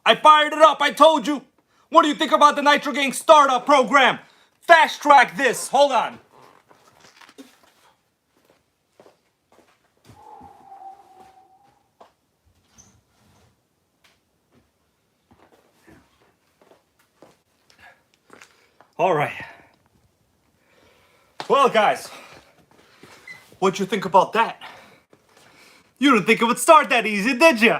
I fired it up. I told you. What do you think about the NitroGang startup program? Fast track this. Hold on. All right. Well, guys, what'd you think about that? You didn't think it would start that easy, did you?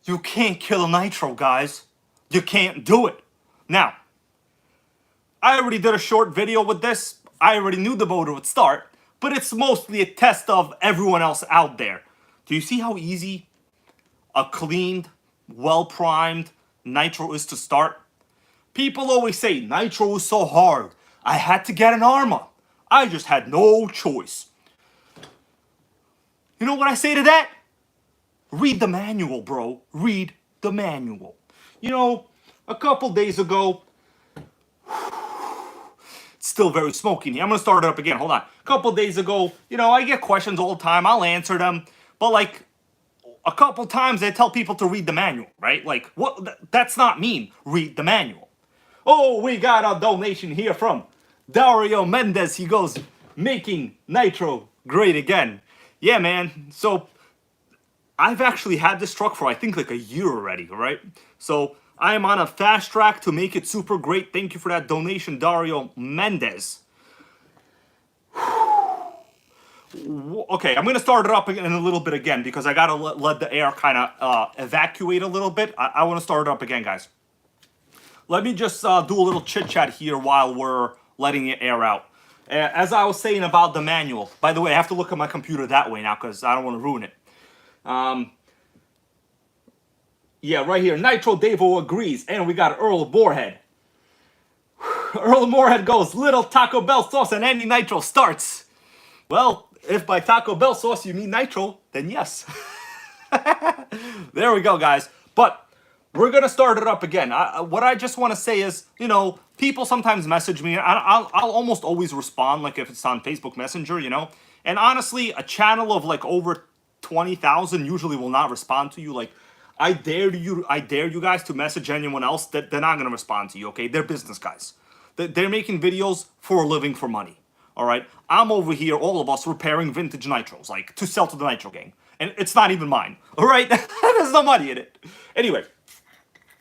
You can't kill a Nitro, guys. You can't do it. Now, I already did a short video with this. I already knew the motor would start, but it's mostly a test of everyone else out there. Do you see how easy a cleaned, well-primed Nitro is to start? People always say, Nitro is so hard. I had to get an Arma. I just had no choice. You know what I say to that? Read the manual, bro. Read the manual. You know, a couple days ago, it's still very smoky in here. I'm going to start it up again. Hold on. A couple days ago, you know, I get questions all the time. I'll answer them. But like, a couple times I tell people to read the manual, right? Like, what? That's not mean. Read the manual. Oh, we got a donation here from Dario Mendez. He goes, making Nitro great again. Yeah, man. So I've actually had this truck for I think like a year already, right? So I am on a fast track to make it super great. Thank you for that donation, Dario Mendez. Okay, I'm gonna start it up in a little bit again because I gotta let the air kind of evacuate a little bit. I want to start it up again, guys. Let me just do a little chit chat here while we're letting it air out. As I was saying about the manual. By the way, I have to look at my computer that way now because I don't want to ruin it. Yeah, right here. Nitro Davo agrees, and we got Earl Moorhead. Earl Moorhead goes, little Taco Bell sauce and any Nitro starts. Well, if by Taco Bell sauce you mean Nitro, then yes. There we go, guys. But we're going to start it up again. What I just want to say is, you know, people sometimes message me. I'll almost always respond, like if it's on Facebook Messenger, you know. And honestly, a channel of like over 20,000 usually will not respond to you. Like, I dare you guys to message anyone else that they're not going to respond to you, okay? They're business guys. They're making videos for a living for money. All right, I'm over here, all of us repairing vintage nitros, like to sell to the Nitro Gang, and it's not even mine. All right, there's no money in it. Anyway,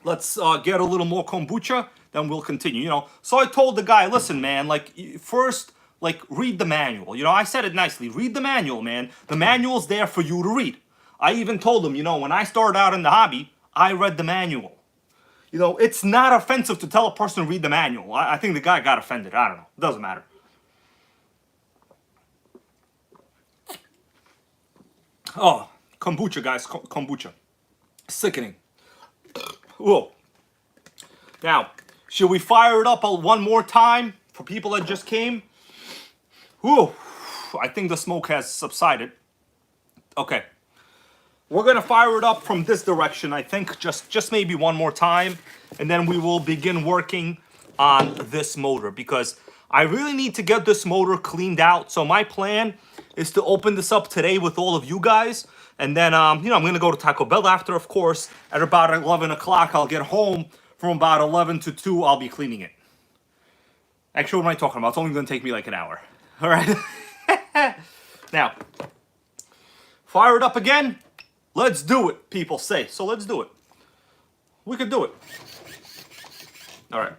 let's get a little more kombucha, then we'll continue. You know, so I told the guy, listen, man, like first, like read the manual. You know, I said it nicely. Read the manual, man. The manual's there for you to read. I even told him, you know, when I started out in the hobby, I read the manual. You know, it's not offensive to tell a person to read the manual. I think the guy got offended. I don't know. It doesn't matter. Oh, kombucha, guys. Kombucha. Sickening. Whoa. Now, should we fire it up one more time for people that just came? Whoa. I think the smoke has subsided. Okay. We're going to fire it up from this direction, I think. Just maybe one more time. And then we will begin working on this motor. Because I really need to get this motor cleaned out. So my plan is to open this up today with all of you guys. And then, you know, I'm going to go to Taco Bell after, of course. At about 11 o'clock, I'll get home. From about 11 to 2, I'll be cleaning it. Actually, what am I talking about? It's only going to take me like an hour. All right? Now, fire it up again. Let's do it, people say. So let's do it. We could do it. All right.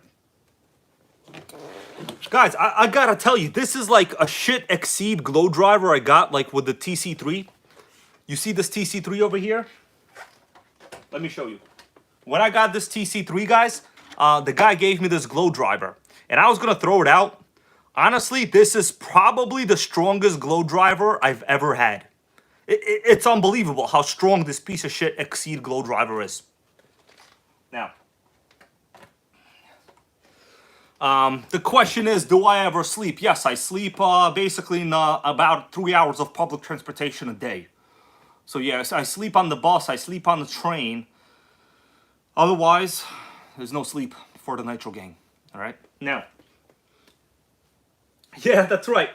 Guys, I gotta tell you, this is like a shit Exceed glow driver I got like with the TC3. You see this TC3 over here? Let me show you. When I got this TC3, guys, the guy gave me this glow driver. And I was gonna throw it out. Honestly, this is probably the strongest glow driver I've ever had. It's unbelievable how strong this piece of shit Exceed glow driver is. Now, the question is, do I ever sleep? Yes, I sleep basically in about 3 hours of public transportation a day. So yes, I sleep on the bus, I sleep on the train. Otherwise, there's no sleep for the Nitro Gang. All right? Now, yeah, that's right.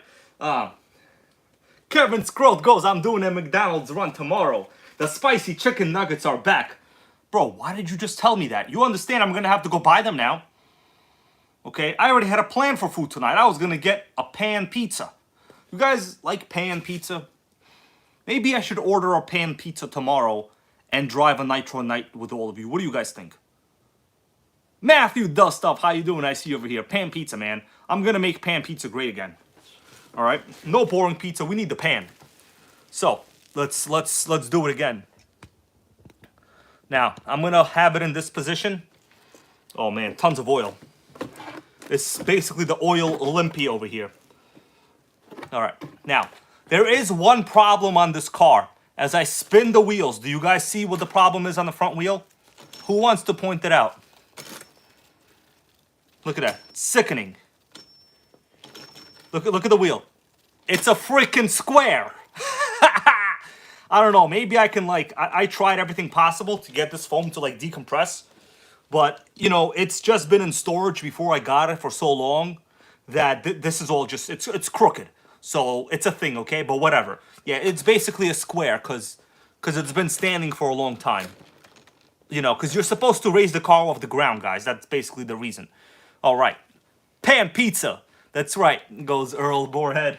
Kevin Scroat goes, I'm doing a McDonald's run tomorrow. The spicy chicken nuggets are back. Bro, why did you just tell me that? You understand I'm going to have to go buy them now. Okay, I already had a plan for food tonight. I was going to get a pan pizza. You guys like pan pizza? Maybe I should order a pan pizza tomorrow and drive a Nitro night with all of you. What do you guys think? Matthew does stuff. How you doing? I see you over here. Pan pizza, man. I'm going to make pan pizza great again. All right? No boring pizza. We need the pan. So, let's do it again. Now, I'm going to have it in this position. Oh, man. Tons of oil. It's basically the oil Olympia over here. All right. Now, there is one problem on this car. As I spin the wheels, do you guys see what the problem is on the front wheel? Who wants to point it out? Look at that. Sickening. Look at the wheel. It's a freaking square. I don't know. Maybe I can like, I tried everything possible to get this foam to like decompress. But, you know, it's just been in storage before I got it for so long that this is all just, it's crooked. So it's a thing, okay? But whatever. Yeah, it's basically a square because it's been standing for a long time. You know, because you're supposed to raise the car off the ground, guys. That's basically the reason. All right. Pan pizza. That's right, goes Earl Boarhead.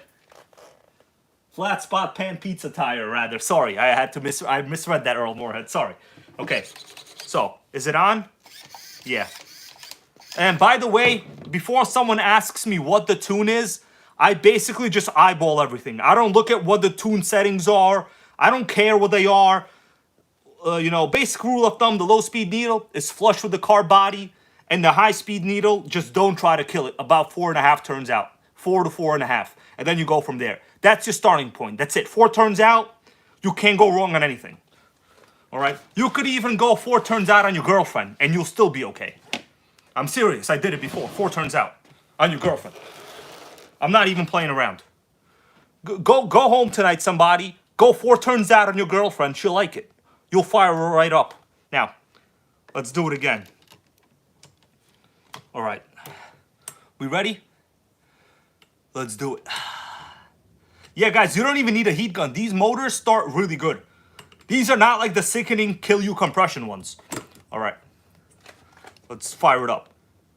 Flat spot pan pizza tire, rather. Sorry, I misread that, Earl Moorhead. Sorry. Okay, so is it on? Yeah. And by the way, before someone asks me what the tune is, I basically just eyeball everything. I don't look at what the tune settings are. I don't care what they are. Basic rule of thumb, the low-speed needle is flush with the car body, and the high-speed needle, just don't try to kill it. About 4.5 turns out. 4 to 4.5. And then you go from there. That's your starting point. That's it. 4 turns out, you can't go wrong on anything. All right? You could even go 4 turns out on your girlfriend, and you'll still be okay. I'm serious. I did it before. 4 turns out on your girlfriend. I'm not even playing around. Go home tonight, somebody. Go 4 turns out on your girlfriend. She'll like it. You'll fire her right up. Now, let's do it again. All right. We ready? Let's do it. Yeah, guys, you don't even need a heat gun. These motors start really good. These are not like the sickening kill you compression ones. All right. Let's fire it up.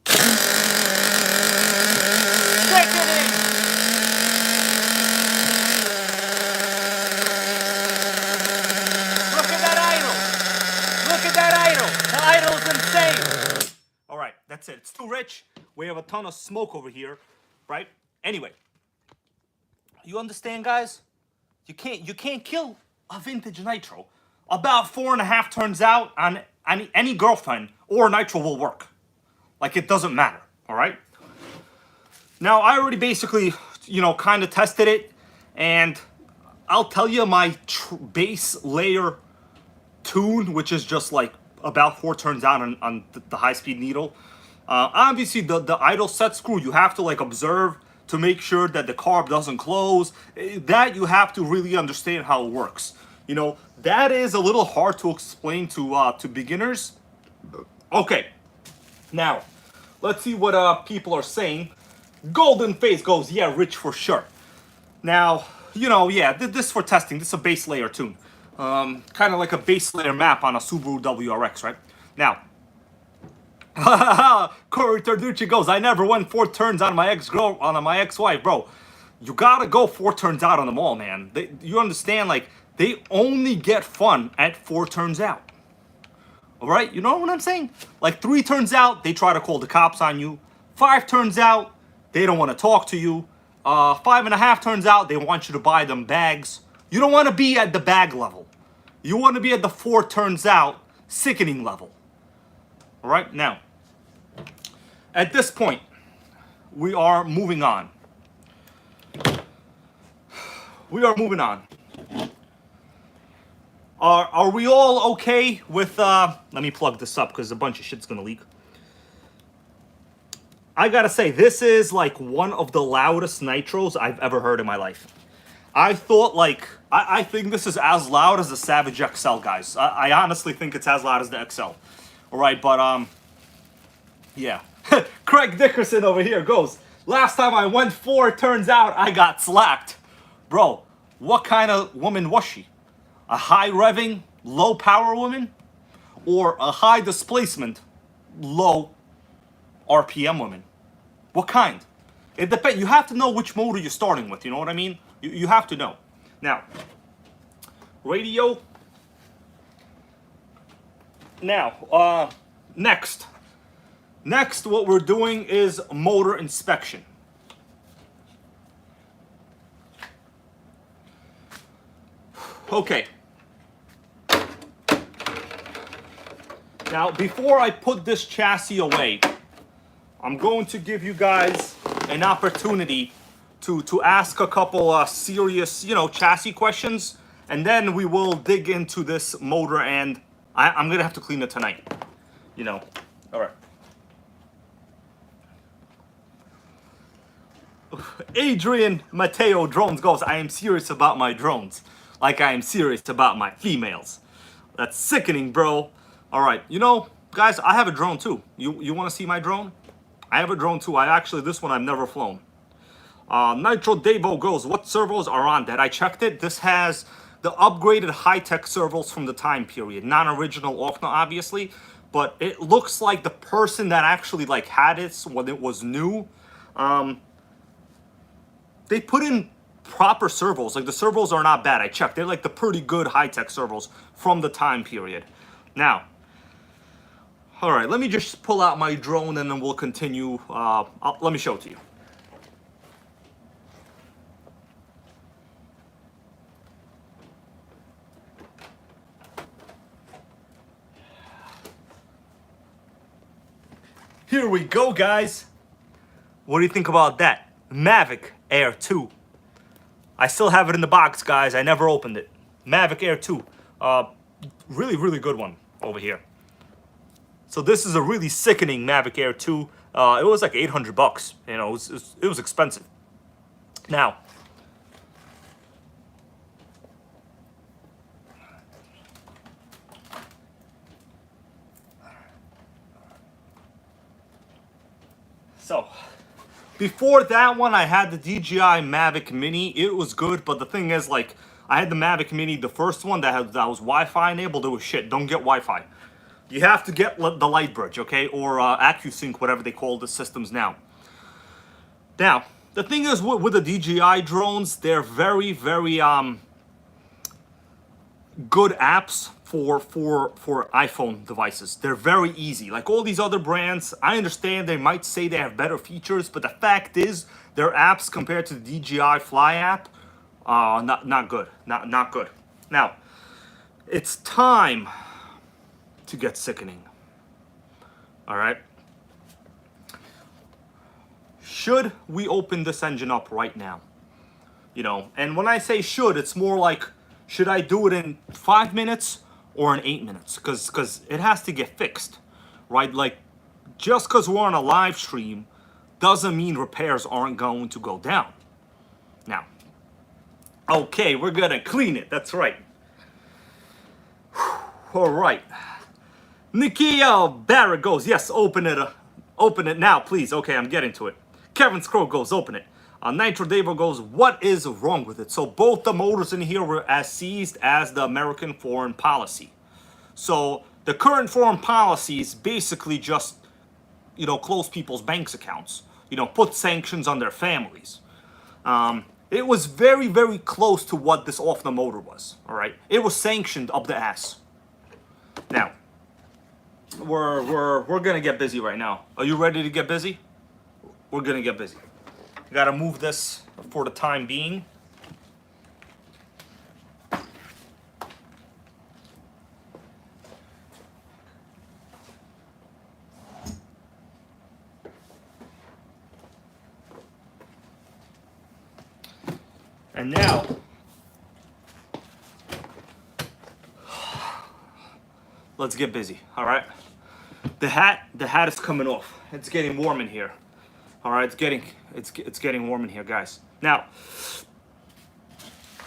Sickening! Look at that idle. Look at that idle. The idle's insane. All right, that's it. It's too rich. We have a ton of smoke over here, right? Anyway. You understand, guys? You can't kill a vintage Nitro. About 4.5 turns out on any girlfriend or Nitro will work. Like, it doesn't matter, all right? Now, I already basically, kind of tested it, and I'll tell you my base layer tune, which is just like about 4 turns out on the high-speed needle. Obviously, the idle set screw, you have to like observe to make sure that the carb doesn't close. That you have to really understand how it works. That is a little hard to explain to beginners. Okay, now let's see what people are saying. Golden Face goes, yeah, rich for sure. Now, yeah, this is for testing. This is a base layer tune. Kind of like a base layer map on a Subaru WRX, right? Now, Corey Tarducci goes, I never went 4 turns on my ex-wife, bro. You gotta go 4 turns out on them all, man. You understand, like, they only get fun at 4 turns out. All right, you know what I'm saying? Like 3 turns out, they try to call the cops on you. 5 turns out, they don't want to talk to you. 5.5 turns out, they want you to buy them bags. You don't want to be at the bag level. You want to be at the 4 turns out sickening level. All right, now, at this point, we are moving on. We are moving on. Are we all okay with, let me plug this up because a bunch of shit's gonna leak. I gotta say, this is like one of the loudest Nitros I've ever heard in my life. I thought like, I think this is as loud as the Savage XL, guys. I honestly think it's as loud as the XL. All right, but yeah. Craig Dickerson over here goes, last time I went 4 turns out, I got slacked. Bro, what kind of woman was she? A high revving, low power woman? Or a high displacement, low RPM woman? What kind? It depends. You have to know which motor you're starting with, you know what I mean? You have to know. Now, radio. Now, next. Next, what we're doing is motor inspection. Okay. Now, before I put this chassis away, I'm going to give you guys an opportunity to ask a couple serious, chassis questions, and then we will dig into this motor, and I'm gonna have to clean it tonight. All right. Adrian Mateo Drones goes, I am serious about my drones, like I am serious about my females. That's sickening, bro. All right, guys, I have a drone too. You want to see my drone? I have a drone too. This one I've never flown. Nitro Devo goes, what servos are on that? I checked it. This has the upgraded high-tech servos from the time period. Non-original Ofna, obviously. but it looks like the person that actually like had it when it was new, they put in proper servos. Like the servos are not bad. I checked. They're like the pretty good high-tech servos from the time period. Now, all right, let me just pull out my drone and then we'll continue. Let me show it to you. Here we go, guys. What do you think about that? Mavic Air 2. I still have it in the box, guys. I never opened it. Mavic Air 2. Really, really good one over here. So this is a really sickening Mavic Air 2. It was like 800 bucks. You know, it was expensive. Now, so before that one, I had the DJI Mavic Mini. It was good, but the thing is, like, I had the Mavic Mini, the first one that was Wi-Fi enabled. It was shit. Don't get Wi-Fi. You have to get the Light Bridge, okay, or AccuSync, whatever they call the systems now. Now, the thing is with the DJI drones, they're very, very good apps for iPhone devices. They're very easy. Like all these other brands, I understand they might say they have better features, but the fact is, their apps compared to the DJI Fly app, not good. Not good. Now, it's time to get sickening. All right. Should we open this engine up right now? You know, and when I say should, it's more like, should I do it in 5 minutes or in 8 minutes? Because it has to get fixed, right? Like, just because we're on a live stream doesn't mean repairs aren't going to go down. Now, okay, we're gonna clean it. That's right. All right. Nikia Barrett goes, yes, open it now, please. Okay, I'm getting to it. Kevin Scroll goes, open it. Nitro Davo goes, what is wrong with it? So both the motors in here were as seized as the American foreign policy. So the current foreign policy is basically just, you know, close people's banks accounts. You know, put sanctions on their families. It was very, very close to what this Ofna motor was, all right? It was sanctioned up the ass. Now, we're gonna get busy right now. Are you ready to get busy? We're gonna get busy. Gotta move this for the time being. And now, let's get busy, all right? The hat is coming off. It's getting warm in here. All right, it's getting warm in here, guys. Now,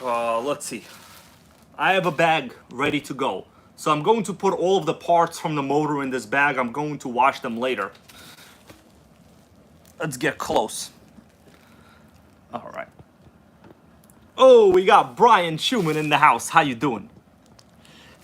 let's see. I have a bag ready to go. So I'm going to put all of the parts from the motor in this bag. I'm going to wash them later. Let's get close. All right. Oh, we got Brian Schumann in the house. How you doing?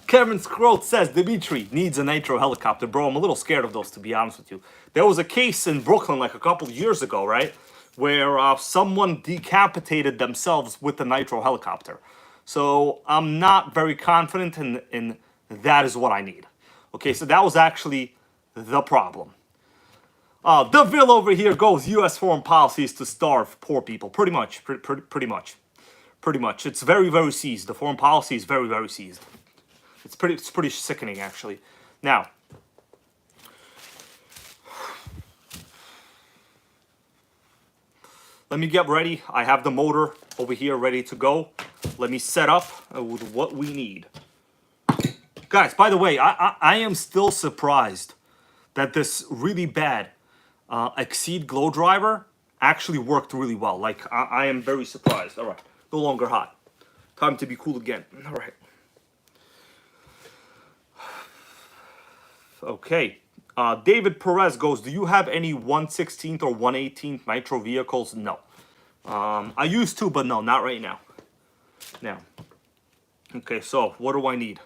Kevin Scroat says, Dimitri needs a Nitro helicopter. Bro, I'm a little scared of those, to be honest with you. There was a case in Brooklyn like a couple of years ago, right? Where someone decapitated themselves with the Nitro helicopter. So I'm not very confident in that is what I need. Okay, so that was actually the problem. DeVille over here goes, U.S. foreign policy is to starve poor people. Pretty much, pretty much. Pretty much. It's very, very seized. The foreign policy is very, very seized. It's pretty sickening, actually. Now, let me get ready. I have the motor over here ready to go. Let me set up with what we need. Guys, by the way, I am still surprised that this really bad Exceed glow driver actually worked really well. Like, I am very surprised. All right, no longer hot. Time to be cool again. All right. Okay, David Perez goes, do you have any 1/16 or 1/18 Nitro vehicles? No. I used to, but no, not right now. Now, okay, so what do I need?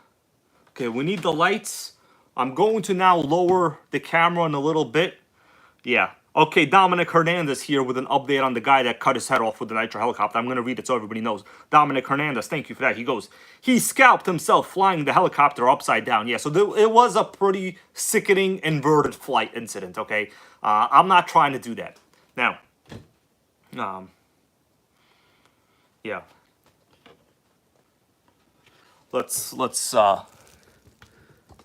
Okay, we need the lights. I'm going to now lower the camera in a little bit. Yeah. Okay, Dominic Hernandez here with an update on the guy that cut his head off with the Nitro helicopter. I'm going to read it so everybody knows. Dominic Hernandez, thank you for that. He goes, he scalped himself flying the helicopter upside down. Yeah, so it was a pretty sickening inverted flight incident, okay? I'm not trying to do that. Now, yeah. Let's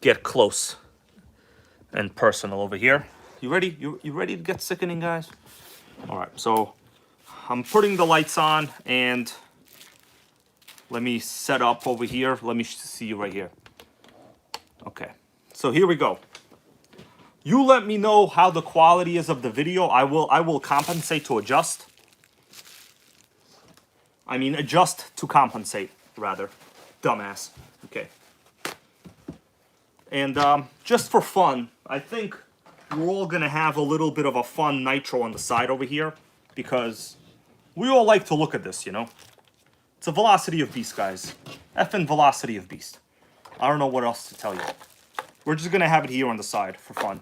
get close and personal over here. You ready? You ready to get sickening, guys? All right, so I'm putting the lights on, and let me set up over here. Let me see you right here. Okay, so here we go. You let me know how the quality is of the video. I will compensate to adjust. I mean, adjust to compensate, rather. Dumbass. Okay. And just for fun, I think we're all going to have a little bit of a fun nitro on the side over here, because we all like to look at this, you know? It's a velocity of beast, guys. Effing velocity of beast. I don't know what else to tell you. We're just going to have it here on the side for fun.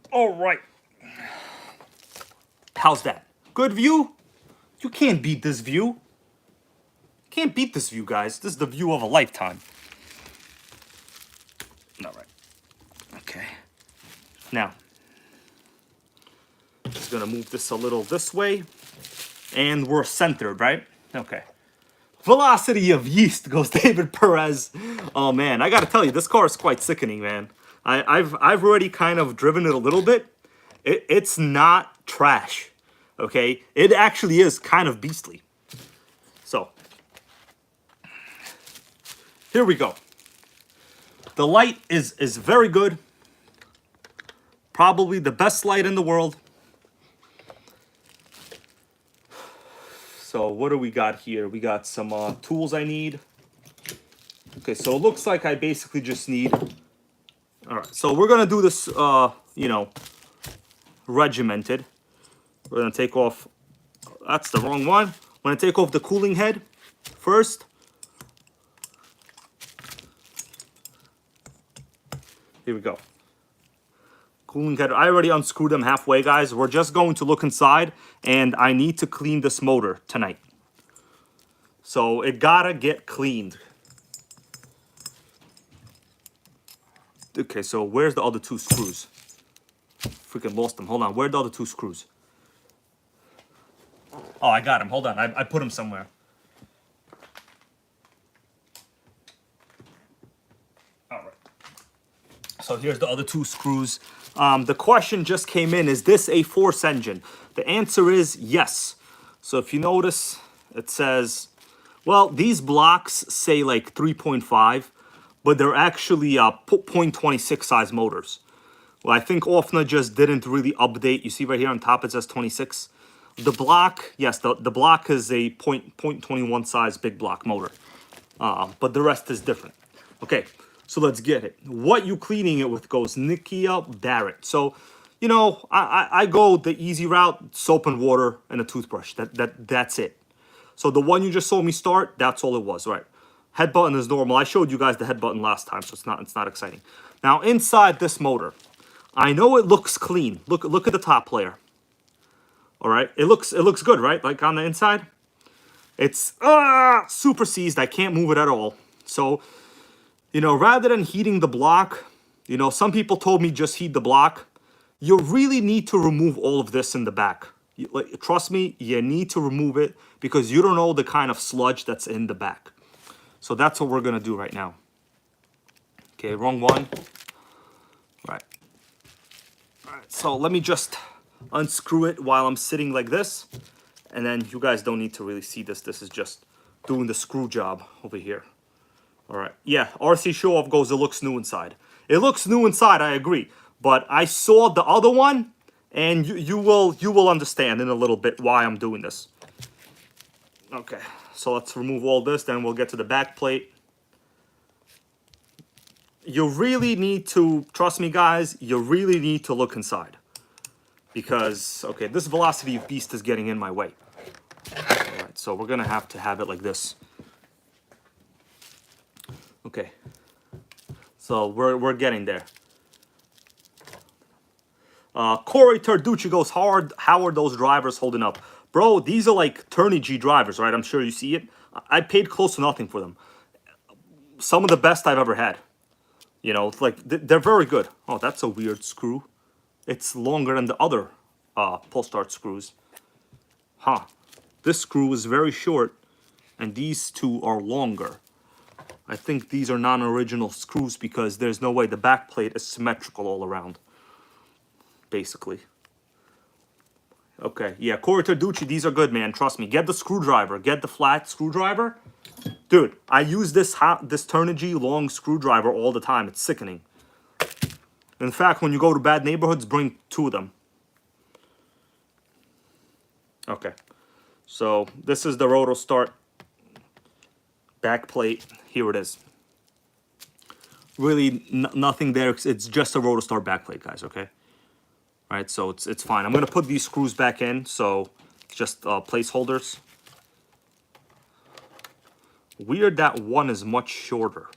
All right. How's that? Good view? You can't beat this view. Can't beat this view, guys. This is the view of a lifetime. All right. Okay. Now, just gonna move this a little this way, and we're centered, right? Okay. Velocity of yeast, goes David Perez. Oh man, I gotta tell you, this car is quite sickening, man. I've already kind of driven it a little bit. It's not trash. Okay, it actually is kind of beastly. So, here we go. The light is very good. Probably the best light in the world. So what do we got here? We got some tools I need. Okay, so it looks like I basically just need... All right, so we're going to do this, you know, regimented. We're going to take off... That's the wrong one. I'm going to take off the cooling head first. Here we go. Cooling head. I already unscrewed them halfway, guys. We're just going to look inside, and I need to clean this motor tonight. So it gotta get cleaned. Okay, so where's the other two screws? Freaking lost them. Hold on. Where are the other two screws? Oh, I got them. Hold on. I put them somewhere. All right. So here's the other two screws. The question just came in, is this a force engine? The answer is yes. So if you notice, it says, well, these blocks say like 3.5, but they're actually 0.26 size motors. Well, I think Ofna just didn't really update. You see right here on top it says 26. The block, yes, the block is a 0.21 size big block motor. But the rest is different. Okay, so let's get it. What you cleaning it with goes Nikia Barrett. So, you know, I go the easy route, soap and water and a toothbrush. That's it. So the one you just saw me start, that's all it was, right? Head button is normal. I showed you guys the head button last time, so it's not exciting. Now inside this motor, I know it looks clean. Look at the top layer. All right, it looks good, right? Like on the inside, it's super seized. I can't move it at all. So, you know, rather than heating the block, you know, some people told me just heat the block. You really need to remove all of this in the back. Trust me, you need to remove it because you don't know the kind of sludge that's in the back. So that's what we're gonna do right now. Okay, wrong one. All right, so let me just unscrew it while I'm sitting like this. And then you guys don't need to really see this. This is just doing the screw job over here. All right, yeah, RC Show Off goes, it looks new inside. It looks new inside, I agree. But I saw the other one, and you will understand in a little bit why I'm doing this. Okay, so let's remove all this, then we'll get to the back plate. You really need to, trust me guys, you really need to look inside. Because, okay, this velocity of beast is getting in my way. All right, so we're gonna have to have it like this. Okay. So we're getting there. Corey Tarducci goes, how are those drivers holding up? Bro, these are like Turnigy drivers, right? I'm sure you see it. I paid close to nothing for them. Some of the best I've ever had. You know, it's like, they're very good. Oh, that's a weird screw. It's longer than the other pull start screws. Huh. This screw is very short, and these two are longer. I think these are non-original screws because there's no way the back plate is symmetrical all around. Basically. Okay, yeah, Corey Tarducci, these are good, man. Trust me. Get the screwdriver. Get the flat screwdriver. Dude, I use this Turnigy long screwdriver all the time. It's sickening. In fact, when you go to bad neighborhoods, bring 2 of them. Okay. So, this is the Roto Start back plate. Here it is. Really, nothing there. It's just a Roto Start back plate, guys, okay? All right, so it's fine. I'm going to put these screws back in, so just placeholders. Weird that one is much shorter.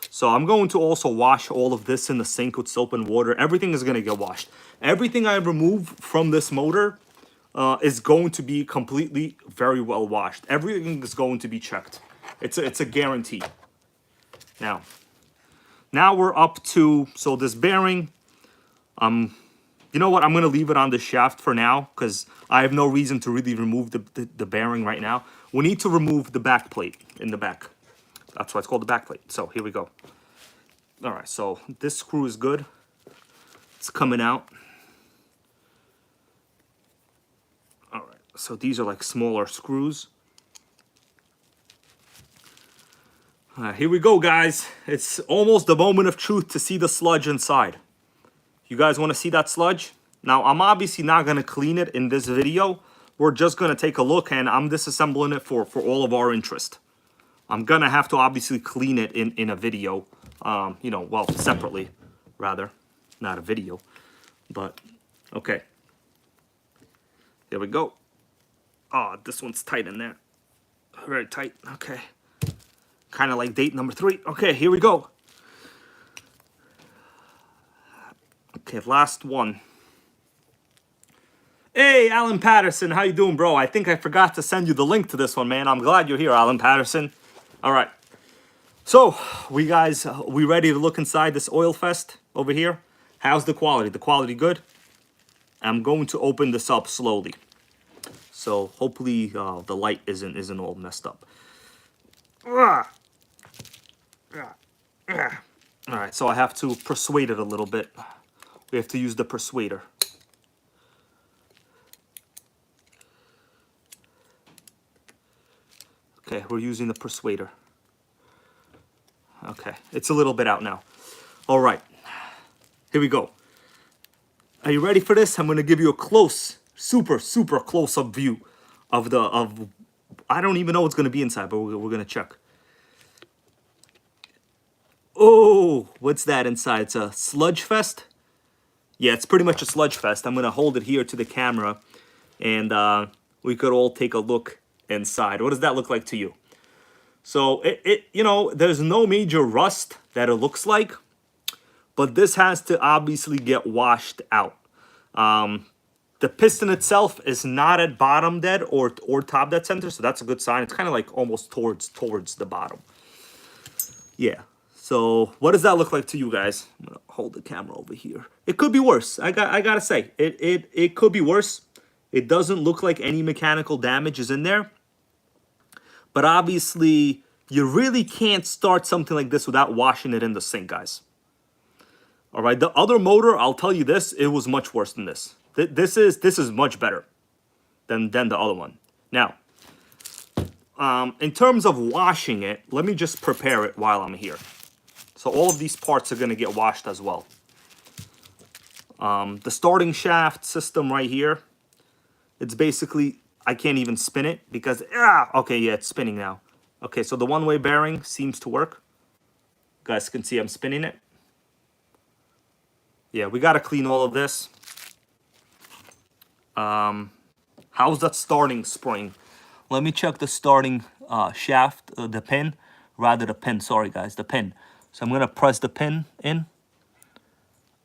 So I'm going to also wash all of this in the sink with soap and water. Everything is going to get washed. Everything I remove from this motor is going to be completely very well washed. Everything is going to be checked. It's a guarantee. Now we're up to, so this bearing, you know what? I'm going to leave it on the shaft for now because I have no reason to really remove the bearing right now. We need to remove the back plate in the back. That's why it's called the back plate. So here we go. All right, so this screw is good. It's coming out. All right, so these are like smaller screws. All right, here we go, guys. It's almost the moment of truth to see the sludge inside. You guys want to see that sludge? Now, I'm obviously not going to clean it in this video. We're just going to take a look, and I'm disassembling it for all of our interest. I'm going to have to obviously clean it in a video, you know, well, separately, rather. Not a video, but, okay. There we go. Oh, this one's tight in there. Very tight, okay. Kind of like date number 3. Okay, here we go. Okay, last one. Hey, Alan Patterson, how you doing, bro? I think I forgot to send you the link to this one, man. I'm glad you're here, Alan Patterson. All right. So, we ready to look inside this oil fest over here? How's the quality? The quality good? I'm going to open this up slowly. So, hopefully the light isn't all messed up. All right, so I have to persuade it a little bit. We have to use the persuader. Okay, we're using the persuader. Okay, it's a little bit out now. All right, here we go. Are you ready for this? I'm going to give you a close, super close-up view of I don't even know what's going to be inside, but we're going to check. Oh, what's that inside? It's a sludge fest? Yeah, it's pretty much a sludge fest. I'm going to hold it here to the camera, and we could all take a look inside. What does that look like to you? So, you know, there's no major rust that it looks like, but this has to obviously get washed out. The piston itself is not at bottom dead or top dead center, so that's a good sign. It's kind of like almost towards the bottom. Yeah. So what does that look like to you guys? I'm gonna hold the camera over here. It could be worse. I gotta say, it could be worse. It doesn't look like any mechanical damage is in there. But obviously, you really can't start something like this without washing it in the sink, guys. All right, the other motor, I'll tell you this, it was much worse than this. This is much better than the other one. Now, in terms of washing it, let me just prepare it while I'm here. So all of these parts are going to get washed as well. The starting shaft system right here, it's basically, I can't even spin it because, okay, yeah, it's spinning now. Okay, so the one-way bearing seems to work. You guys can see I'm spinning it. Yeah, we got to clean all of this. How's that starting spring? Let me check the starting shaft, the pin. rather the pin. Sorry, guys, the pin. So I'm going to press the pin in.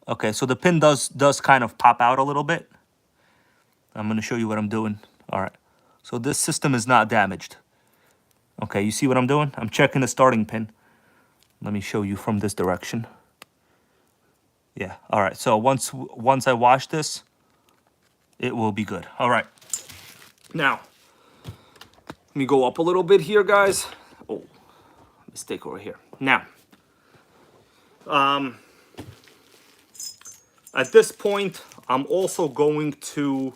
Okay, so the pin does kind of pop out a little bit. I'm going to show you what I'm doing. All right, so this system is not damaged. Okay, you see what I'm doing? I'm checking the starting pin. Let me show you from this direction. Yeah, all right, so once I wash this, it will be good. All right, now, let me go up a little bit here, guys. Oh, mistake over here. Now, at this point, I'm also going to,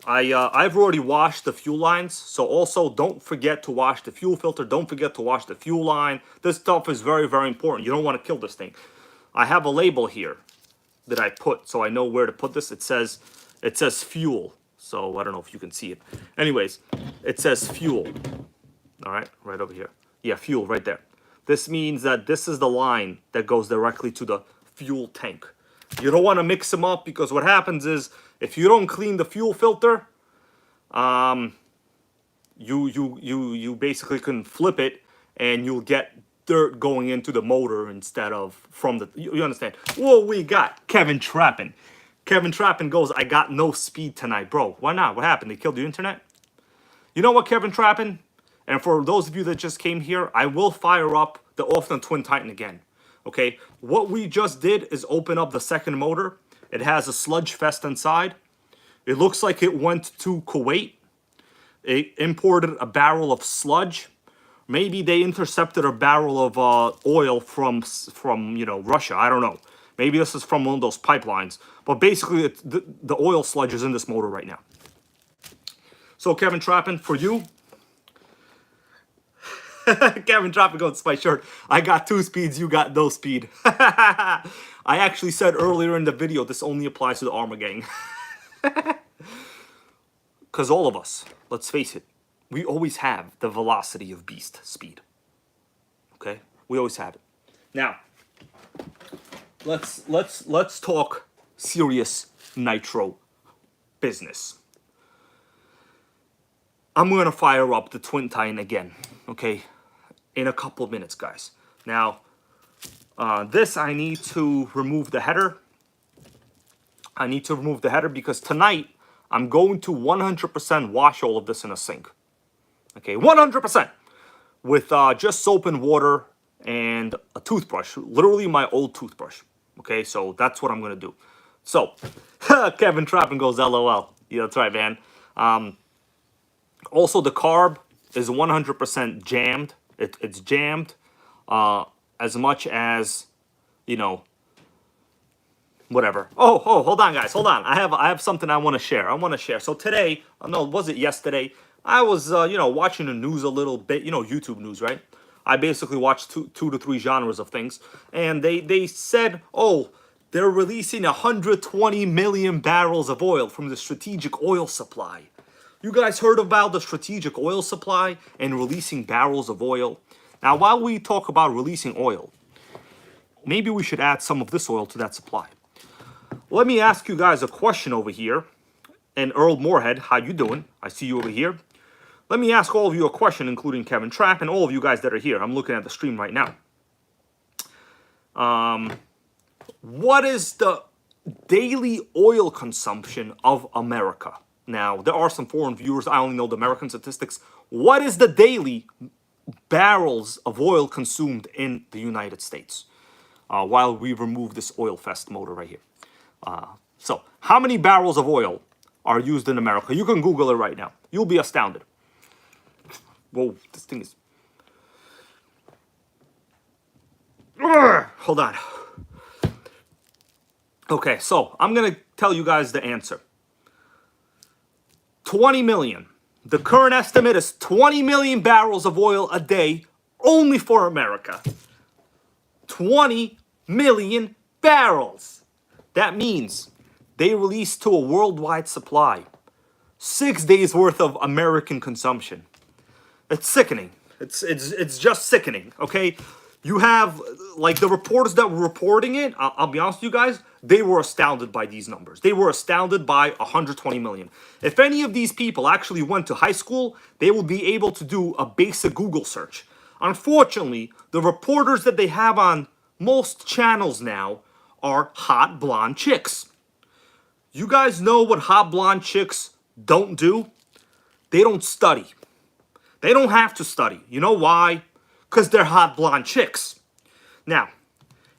I've already washed the fuel lines, so also don't forget to wash the fuel filter. Don't forget to wash the fuel line. This stuff is very, very important. You don't want to kill this thing. I have a label here that I put, so I know where to put this. It says fuel, so I don't know if you can see it. Anyways, it says fuel. All right, right over here. Yeah, fuel right there. This means that this is the line that goes directly to the fuel tank. You don't want to mix them up, because what happens is if you don't clean the fuel filter, you basically can flip it and you'll get dirt going into the motor instead of from the, you understand? Whoa, we got Kevin Trappin. Kevin Trappin goes, I got no speed tonight. Bro, why not? What happened? They killed the internet? You know what, Kevin Trappin? And for those of you that just came here, I will fire up the Ofna Twin Titan again. Okay, what we just did is open up the second motor. It has a sludge fest inside. It looks like it went to Kuwait. It imported a barrel of sludge. Maybe they intercepted a barrel of oil from Russia. I don't know. Maybe this is from one of those pipelines. But basically, the oil sludge is in this motor right now. So Kevin Trappin, for you, Kevin Trappin goes, it's my shirt. I got 2 speeds, you got no speed. I actually said earlier in the video, this only applies to the Armor Gang. Because all of us, let's face it, we always have the velocity of beast speed. Okay? We always have it. Now, let's talk serious nitro business. I'm going to fire up the Twin Titan again, okay, in a couple of minutes, guys. Now, this I need to remove the header. I need to remove the header because tonight I'm going to 100% wash all of this in a sink. Okay, 100%. With just soap and water and a toothbrush. Literally my old toothbrush. Okay, so that's what I'm going to do. So, Kevin Trappin goes, LOL. Yeah, that's right, man. Also, the carb is 100% jammed. It's jammed as much as, you know, whatever. Oh, hold on, guys. Hold on. I have something I want to share. So today, no, was it yesterday? I was, watching the news a little bit. YouTube news, right? I basically watched two to three genres of things. And they said, oh, they're releasing 120 million barrels of oil from the strategic oil supply. You guys heard about the strategic oil supply and releasing barrels of oil? Now, while we talk about releasing oil, maybe we should add some of this oil to that supply. Let me ask you guys a question over here. And Earl Moorhead, how you doing? I see you over here. Let me ask all of you a question, including Kevin Trapp and all of you guys that are here. I'm looking at the stream right now. What is the daily oil consumption of America? Now, there are some foreign viewers. I only know the American statistics. What is the daily barrels of oil consumed in the United States? While we remove this oil fest motor right here. So, how many barrels of oil are used in America? You can Google it right now. You'll be astounded. Whoa, this thing is... Hold on. Okay, so I'm going to tell you guys the answer. 20 million. The current estimate is 20 million barrels of oil a day only for America. 20 million barrels. That means they release to a worldwide supply 6 days worth of American consumption. It's sickening. It's just sickening, okay? You have, like, the reporters that were reporting it, I'll be honest with you guys, they were astounded by these numbers. They were astounded by 120 million. If any of these people actually went to high school, they would be able to do a basic Google search. Unfortunately, the reporters that they have on most channels now are hot blonde chicks. You guys know what hot blonde chicks don't do? They don't study. They don't have to study. You know why? Because they're hot blonde chicks. Now,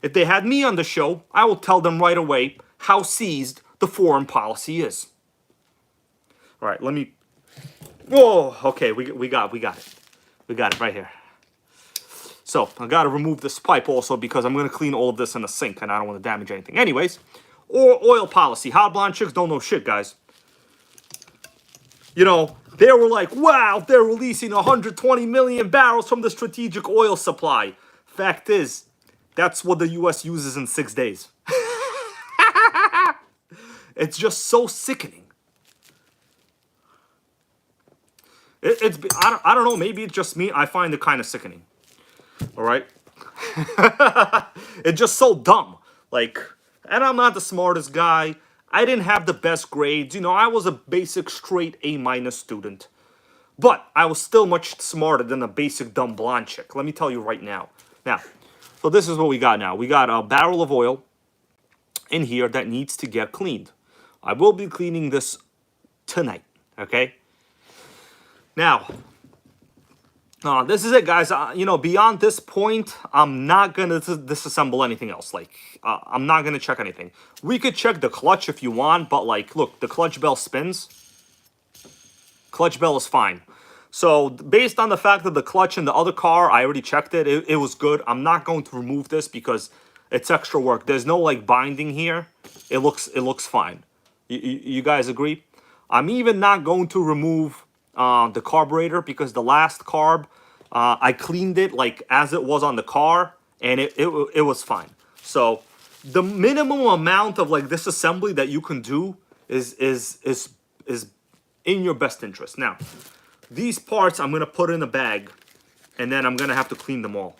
if they had me on the show, I will tell them right away how seized the foreign policy is. All right, let me... Oh, okay, we got it. We got it right here. So, I got to remove this pipe also because I'm going to clean all of this in the sink and I don't want to damage anything. Anyways, oil policy. Hot blonde chicks don't know shit, guys. You know, they were like, wow, they're releasing 120 million barrels from the strategic oil supply. Fact is, that's what the U.S. uses in 6 days. It's just so sickening. I don't know, maybe it's just me. I find it kind of sickening. All right? It's just so dumb. Like, and I'm not the smartest guy. I didn't have the best grades. You know, I was a basic straight A- student. But I was still much smarter than a basic dumb blonde chick. Let me tell you right now. Now, so this is what we got now. We got a barrel of oil in here that needs to get cleaned. I will be cleaning this tonight, okay? Now, this is it, guys. You know, beyond this point, I'm not going to disassemble anything else. Like, I'm not going to check anything. We could check the clutch if you want, but, like, look, the clutch bell spins. Clutch bell is fine. So, based on the fact that the clutch in the other car, I already checked it. It was good. I'm not going to remove this because it's extra work. There's no, like, binding here. It looks fine. You guys agree? I'm even not going to remove the carburetor because the last carb, I cleaned it like as it was on the car, and it was fine. So the minimum amount of like disassembly that you can do is in your best interest. Now, these parts I'm gonna put in a bag, and then I'm gonna have to clean them all.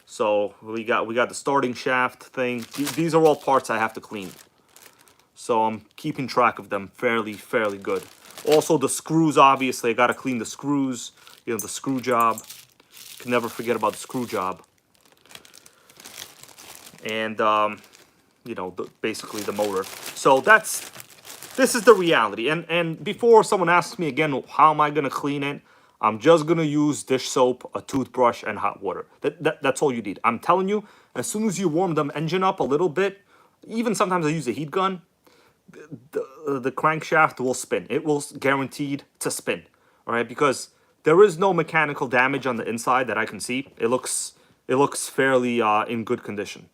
So we got the starting shaft thing. These are all parts I have to clean. So I'm keeping track of them fairly good. Also the screws, obviously, I gotta clean the screws. You know, the screw job. Can never forget about the screw job. And you know, basically the motor. So this is the reality. And before someone asks me again, how am I gonna clean it? I'm just gonna use dish soap, a toothbrush, and hot water. That's all you need. I'm telling you, as soon as you warm the engine up a little bit, even sometimes I use a heat gun, the crankshaft will spin. It will guaranteed to spin. All right, because there is no mechanical damage on the inside that I can see. It looks fairly in good condition.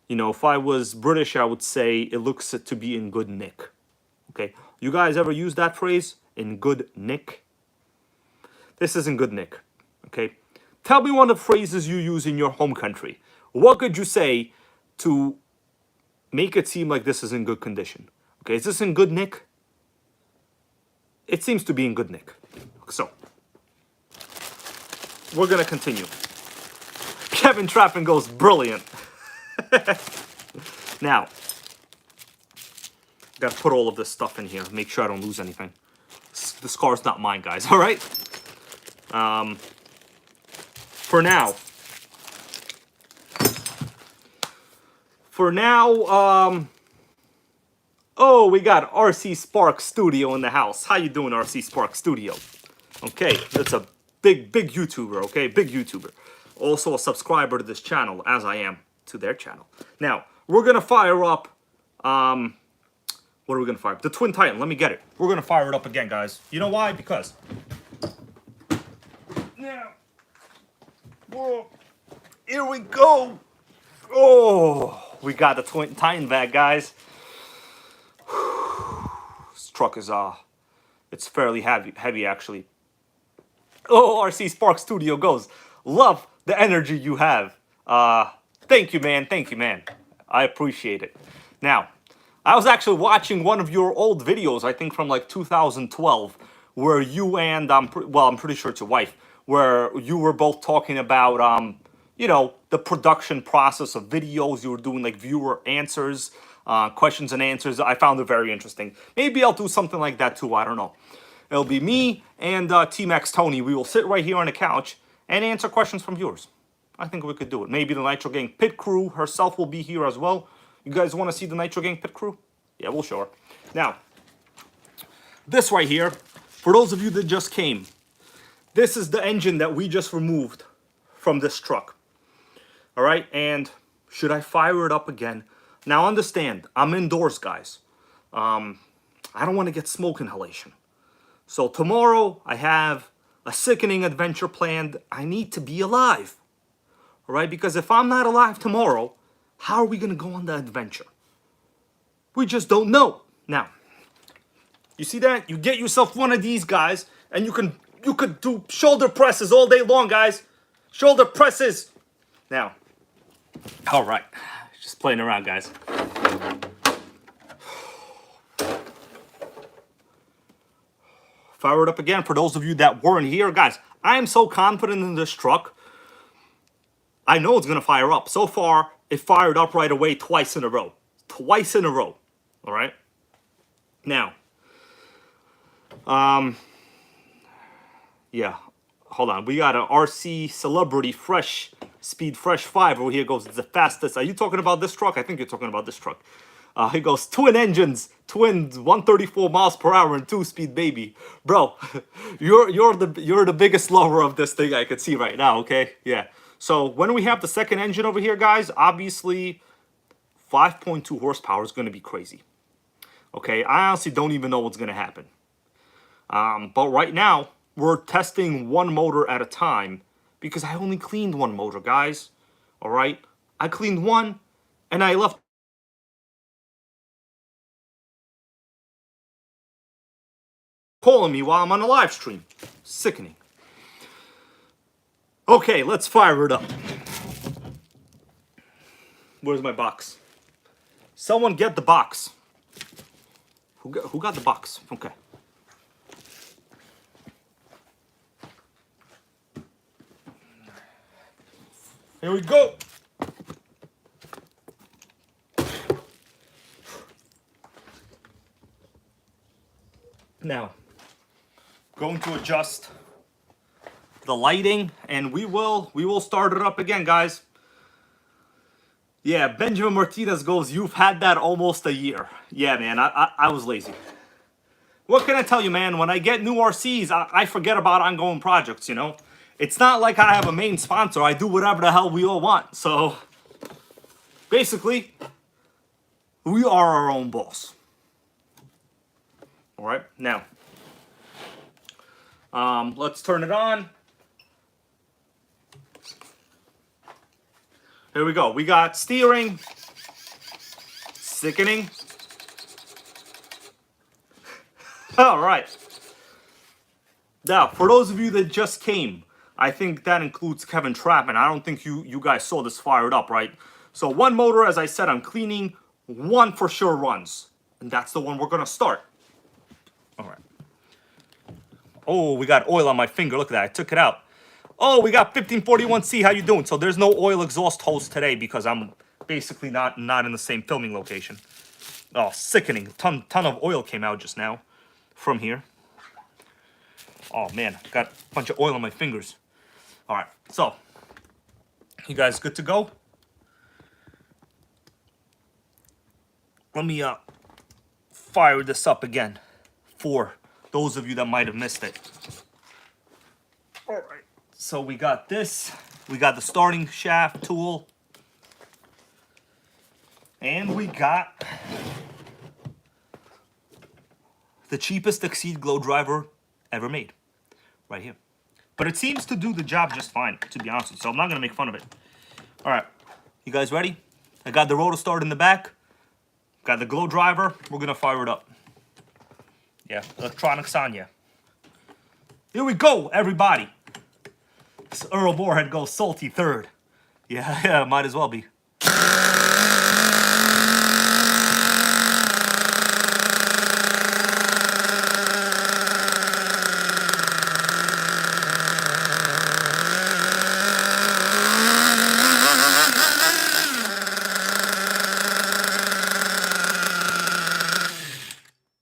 You know, if I was British, I would say it looks to be in good nick. Okay, you guys ever use that phrase? In good nick? This is in good nick. Okay, tell me one of the phrases you use in your home country. What could you say to make it seem like this is in good condition? Okay, is this in good nick? It seems to be in good nick. So, we're going to continue. Kevin Trappin goes, brilliant. Now, got to put all of this stuff in here. Make sure I don't lose anything. This car's not mine, guys, all right? For now, oh, we got RC Spark Studio in the house. How you doing, RC Spark Studio? Okay, that's a big YouTuber, okay? Big YouTuber. Also a subscriber to this channel, as I am to their channel. Now, we're going to fire up, what are we going to fire up? The Twin Titan, let me get it. We're going to fire it up again, guys. You know why? Because, now, whoa, here we go. Oh, we got the Twin Titan back, guys. This truck is it's fairly heavy actually. Oh, RC Spark Studio goes, love the energy you have. Thank you, man. I appreciate it. Now, I was actually watching one of your old videos, I think from like 2012, where you and I'm pretty sure it's your wife, where you were both talking about you know, the production process of videos. You were doing like viewer answers, questions and answers. I found it very interesting. Maybe I'll do something like that too. I don't know. It'll be me and T-Max Tony. We will sit right here on the couch and answer questions from viewers. I think we could do it. Maybe the Nitro Gang pit crew herself will be here as well. You guys want to see the Nitro Gang pit crew? Yeah, we'll show her. Now, this right here, for those of you that just came, this is the engine that we just removed from this truck. All right, and should I fire it up again? Now understand, I'm indoors, guys. I don't want to get smoke inhalation. So tomorrow I have a sickening adventure planned. I need to be alive. All right, because if I'm not alive tomorrow, how are we going to go on the adventure? We just don't know. Now, you see that? You get yourself one of these guys, and you could do shoulder presses all day long, guys. Shoulder presses. Now, all right, just playing around, guys. Fire it up again for those of you that weren't here, guys. I am so confident in this truck. I know it's gonna fire up. So far, it fired up right away twice in a row. Twice in a row. All right. Now, yeah, hold on. We got an RC Celebrity Fresh Speed Fresh 5 over here. Goes, it's the fastest. Are you talking about this truck? I think you're talking about this truck. He goes, twin engines, twins, 134 miles per hour and 2-speed, baby. Bro, you're the biggest lover of this thing I could see right now, okay? Yeah. So when we have the second engine over here, guys, obviously 5.2 horsepower is going to be crazy. Okay, I honestly don't even know what's going to happen. But right now, we're testing one motor at a time because I only cleaned one motor, guys. All right? I cleaned one and I left calling me while I'm on a live stream. Sickening. Okay, let's fire it up. Where's my box? Someone get the box. Who got the box? Okay. Here we go. Now, going to adjust the lighting, and we will start it up again, guys. Yeah, Benjamin Martinez goes, you've had that almost a year. Yeah, man, I was lazy. What can I tell you, man? When I get new RCs, I forget about ongoing projects, you know? It's not like I have a main sponsor. I do whatever the hell we all want. So, basically, we are our own boss. All right, now, let's turn it on. Here we go. We got steering, sickening. All right. Now, for those of you that just came, I think that includes Kevin Trapp, and I don't think you guys saw this fired up, right? So one motor, as I said, I'm cleaning. One for sure runs, and that's the one we're gonna start. All right. Oh, we got oil on my finger. Look at that. I took it out. Oh, we got 1541C. How you doing? So there's no oil exhaust hose today because I'm basically not in the same filming location. Oh, sickening. Ton of oil came out just now from here. Oh, man. Got a bunch of oil on my fingers. All right. So, you guys good to go? Let me fire this up again for those of you that might have missed it. All right. So we got this. We got the starting shaft tool. And we got the cheapest Exceed glow driver ever made. Right here. But it seems to do the job just fine, to be honest with you. So I'm not going to make fun of it. All right. You guys ready? I got the rotor start in the back. Got the glow driver. We're going to fire it up. Yeah, electronics on ya. Here we go, everybody. This Earl Moorhead goes salty third. Yeah, might as well be.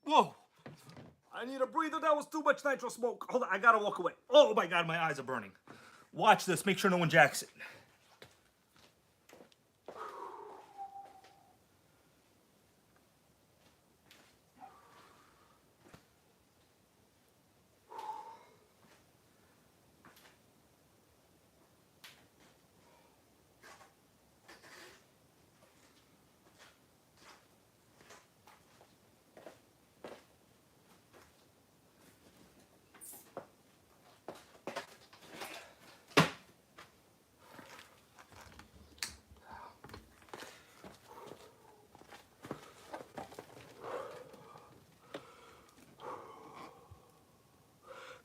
Whoa. I need a breather. That was too much nitro smoke. Hold on, I gotta walk away. Oh my God, my eyes are burning. Watch this. Make sure no one jacks it.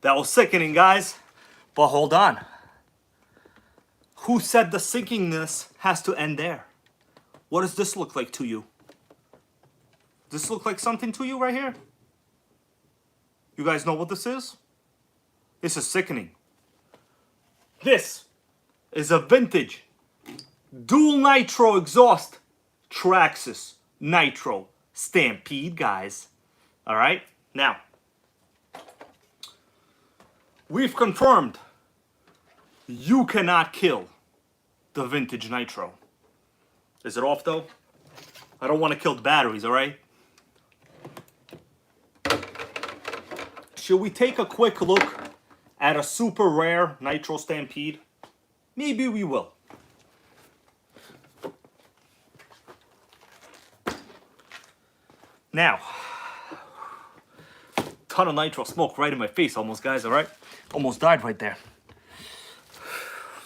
That was sickening, guys. But hold on. Who said the sinkingness has to end there? What does this look like to you? Does this look like something to you right here? You guys know what this is? This is sickening. This is a vintage dual nitro exhaust Traxxas Nitro Stampede, guys. All right? Now, we've confirmed you cannot kill the vintage Nitro. Is it off though? I don't want to kill the batteries, all right? Should we take a quick look at a super rare Nitro Stampede? Maybe we will. Now, ton of nitro smoke right in my face almost, guys, all right? Almost died right there.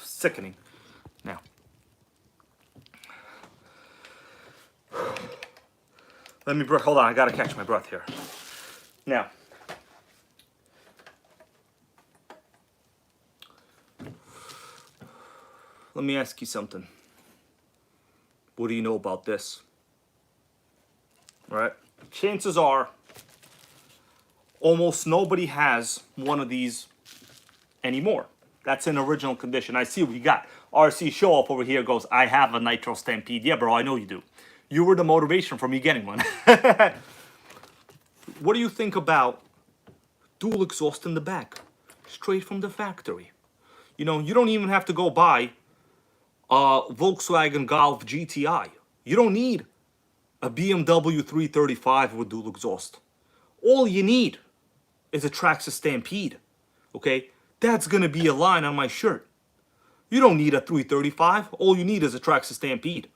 Sickening. Now. Let me, hold on, I gotta catch my breath here. Now. Let me ask you something. What do you know about this? All right? Chances are, almost nobody has one of these anymore. That's in original condition. I see what you got. RC Show Up over here goes, I have a Nitro Stampede. Yeah, bro, I know you do. You were the motivation for me getting one. What do you think about dual exhaust in the back? Straight from the factory. You know, you don't even have to go buy a Volkswagen Golf GTI. You don't need a BMW 335 with dual exhaust. All you need is a Traxxas Stampede, okay? That's gonna be a line on my shirt. You don't need a 335. All you need is a Traxxas Stampede.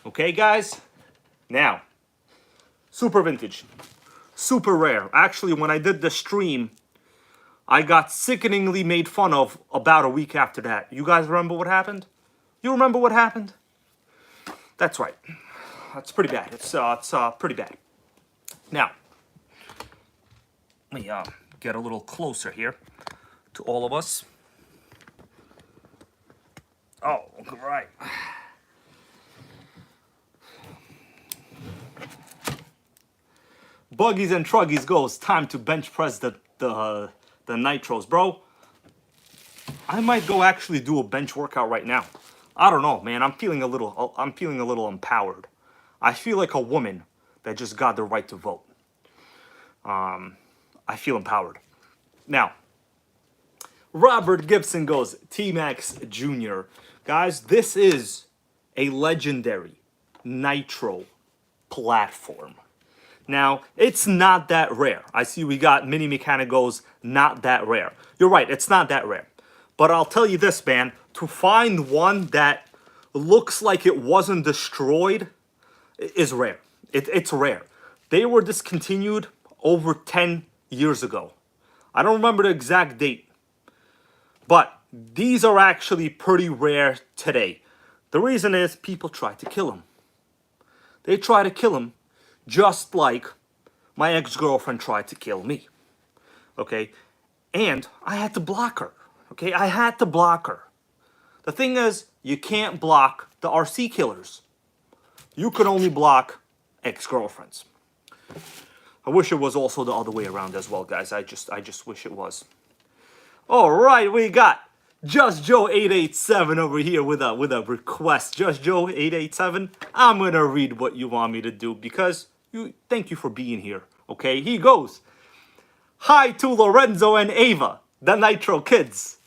Okay, guys? Now, super vintage, super rare. Actually, when I did the stream, I got sickeningly made fun of about a week after that. You guys remember what happened? You remember what happened? That's right. That's pretty bad. It's pretty bad. Now, let me get a little closer here to all of us. Oh, right. Buggies and Truggies goes, time to bench press the nitros, bro. I might go actually do a bench workout right now. I don't know, man. I'm feeling a little empowered. I feel like a woman that just got the right to vote. I feel empowered. Now, Robert Gibson goes, T-Max Jr. Guys, this is a legendary Nitro platform. Now, it's not that rare. I see we got Mini Mechanic goes, not that rare. You're right, it's not that rare. But I'll tell you this, man. To find one that looks like it wasn't destroyed is rare. It's rare. They were discontinued over 10 years ago. I don't remember the exact date. But these are actually pretty rare today. The reason is people try to kill them. They try to kill him just like my ex-girlfriend tried to kill me. Okay? And I had to block her. Okay? I had to block her. The thing is, you can't block the RC killers. You can only block ex-girlfriends. I wish it was also the other way around as well, guys. I just wish it was. All right, we got Just Joe 887 over here with a request. Just Joe 887. I'm gonna read what you want me to do because thank you for being here. Okay, he goes. Hi to Lorenzo and Ava, the Nitro kids.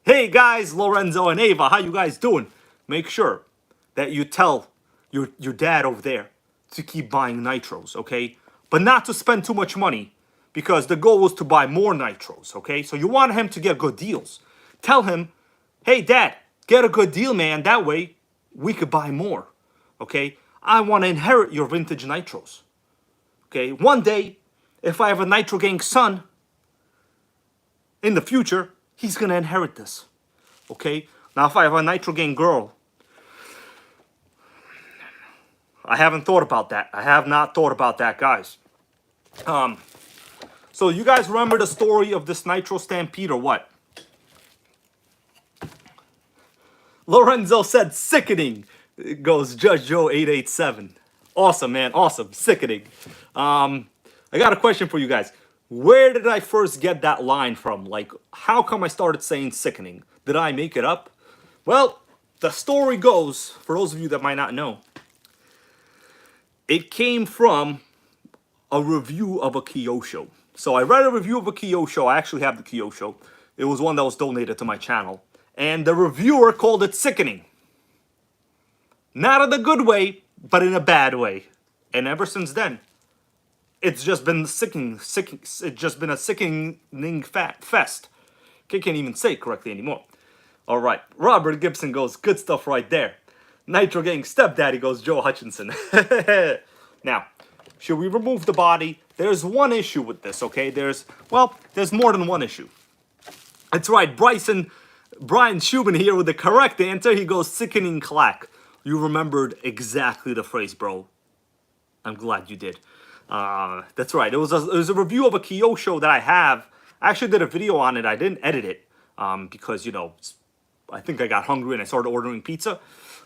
Hey guys, Lorenzo and Ava, how you guys doing? Make sure that you tell your dad over there to keep buying nitros, okay? But not to spend too much money because the goal was to buy more nitros, okay? So you want him to get good deals. Tell him, hey dad, get a good deal, man. That way we could buy more, okay? I want to inherit your vintage nitros, okay? One day, if I have a NitroGang son in the future, he's gonna inherit this, okay? Now, if I have a NitroGang girl, I haven't thought about that. I have not thought about that, guys. So you guys remember the story of this Nitro Stampede or what? Lorenzo said sickening. It goes Judge Joe 887. Awesome, man. Awesome. Sickening. I got a question for you guys. Where did I first get that line from? Like, how come I started saying sickening? Did I make it up? Well, the story goes, for those of you that might not know, it came from a review of a Kyosho. So I read a review of a Kyosho. I actually have the Kyosho. It was one that was donated to my channel. And the reviewer called it sickening. Not in a good way, but in a bad way. And ever since then, it's just been it's just been a sickening fest. I can't even say it correctly anymore. All right, Robert Gibson goes, good stuff right there. NitroGang stepdaddy goes, Joe Hutchinson. Now, should we remove the body? There's one issue with this, okay? There's more than one issue. That's right, Brian Shubin here with the correct answer. He goes, sickening clack. You remembered exactly the phrase, bro. I'm glad you did. That's right. It was a review of a Kyosho that I have. I actually did a video on it. I didn't edit it because, you know, I think I got hungry and I started ordering pizza.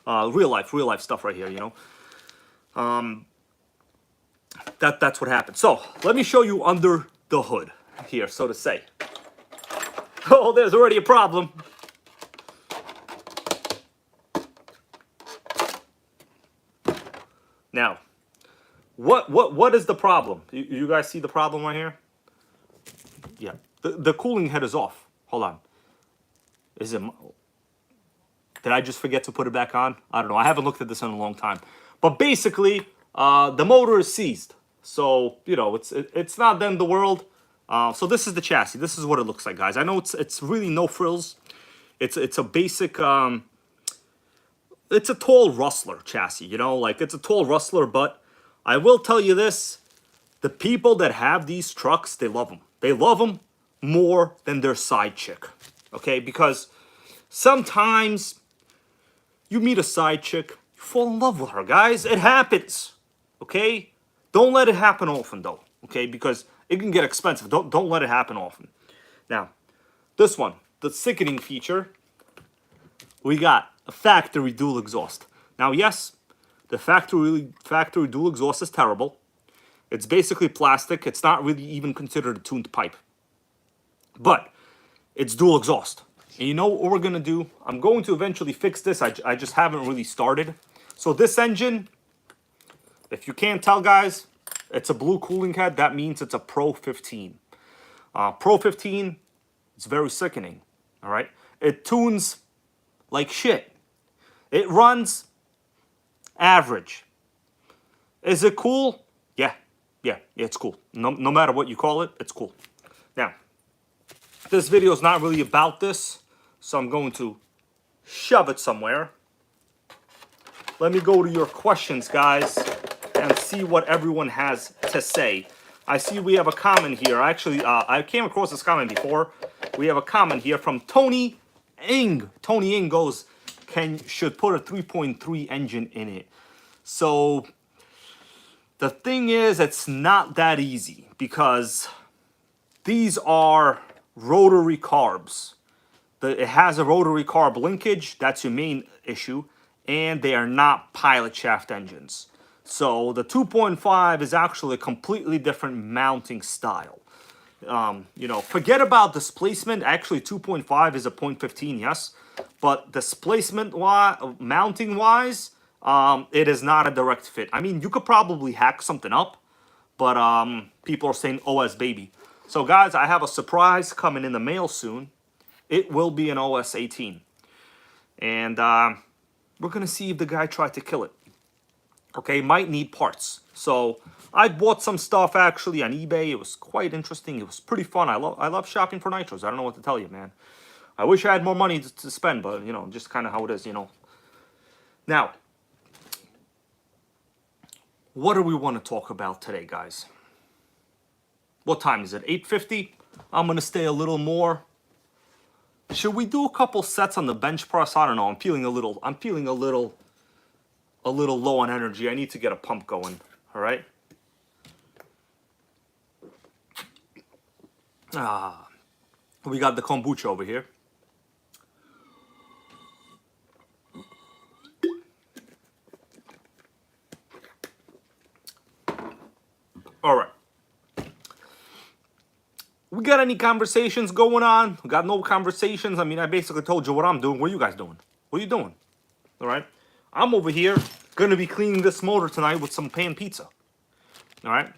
Real life stuff right here, you know. That's what happened. So let me show you under the hood here, so to say. Oh, there's already a problem. Now, what is the problem? You guys see the problem right here? Yeah, the cooling head is off. Hold on. Is it? Did I just forget to put it back on? I don't know. I haven't looked at this in a long time. But basically, the motor is seized. So, you know, it's not the end of the world. So this is the chassis. This is what it looks like, guys. I know it's really no frills. It's a basic, it's a tall rustler chassis, you know? Like, it's a tall rustler, but I will tell you this. The people that have these trucks, they love them. They love them more than their side chick, okay? Because sometimes you meet a side chick, you fall in love with her, guys. It happens, okay? Don't let it happen often, though, okay? Because it can get expensive. Don't let it happen often. Now, this one, the sickening feature, we got a factory dual exhaust. Now, yes, the factory dual exhaust is terrible. It's basically plastic. It's not really even considered a tuned pipe. But it's dual exhaust. And you know what we're going to do? I'm going to eventually fix this. I just haven't really started. So this engine, if you can't tell, guys, it's a blue cooling head. That means it's a Pro 15. Pro 15, it's very sickening, all right? It tunes like shit. It runs average. Is it cool? Yeah, it's cool. No matter what you call it, it's cool. Now, this video is not really about this, so I'm going to shove it somewhere. Let me go to your questions, guys, and see what everyone has to say. I see we have a comment here. Actually, I came across this comment before. We have a comment here from Tony Ing. Tony Ing goes, should put a 3.3 engine in it. So the thing is, it's not that easy because these are rotary carbs. It has a rotary carb linkage. That's your main issue. And they are not pilot shaft engines. So the 2.5 is actually a completely different mounting style. You know, forget about displacement. Actually, 2.5 is a 0.15, yes. But displacement mounting wise, it is not a direct fit. I mean, you could probably hack something up, but people are saying OS baby. So guys, I have a surprise coming in the mail soon. it will be an OS 18. And we're going to see if the guy tried to kill it. Okay, might need parts. So I bought some stuff actually on eBay. It was quite interesting. It was pretty fun. I love shopping for nitros. I don't know what to tell you, man. I wish I had more money to spend, but, you know, just kind of how it is, you know. Now, what do we want to talk about today, guys? What time is it? 8:50? I'm going to stay a little more. Should we do a couple sets on the bench press? I don't know. I'm feeling a little low on energy. I need to get a pump going, all right? We got the kombucha over here. All right. We got any conversations going on? We got no conversations. I mean, I basically told you what I'm doing. What are you guys doing? What are you doing? All right. I'm over here going to be cleaning this motor tonight with some pan pizza. All right.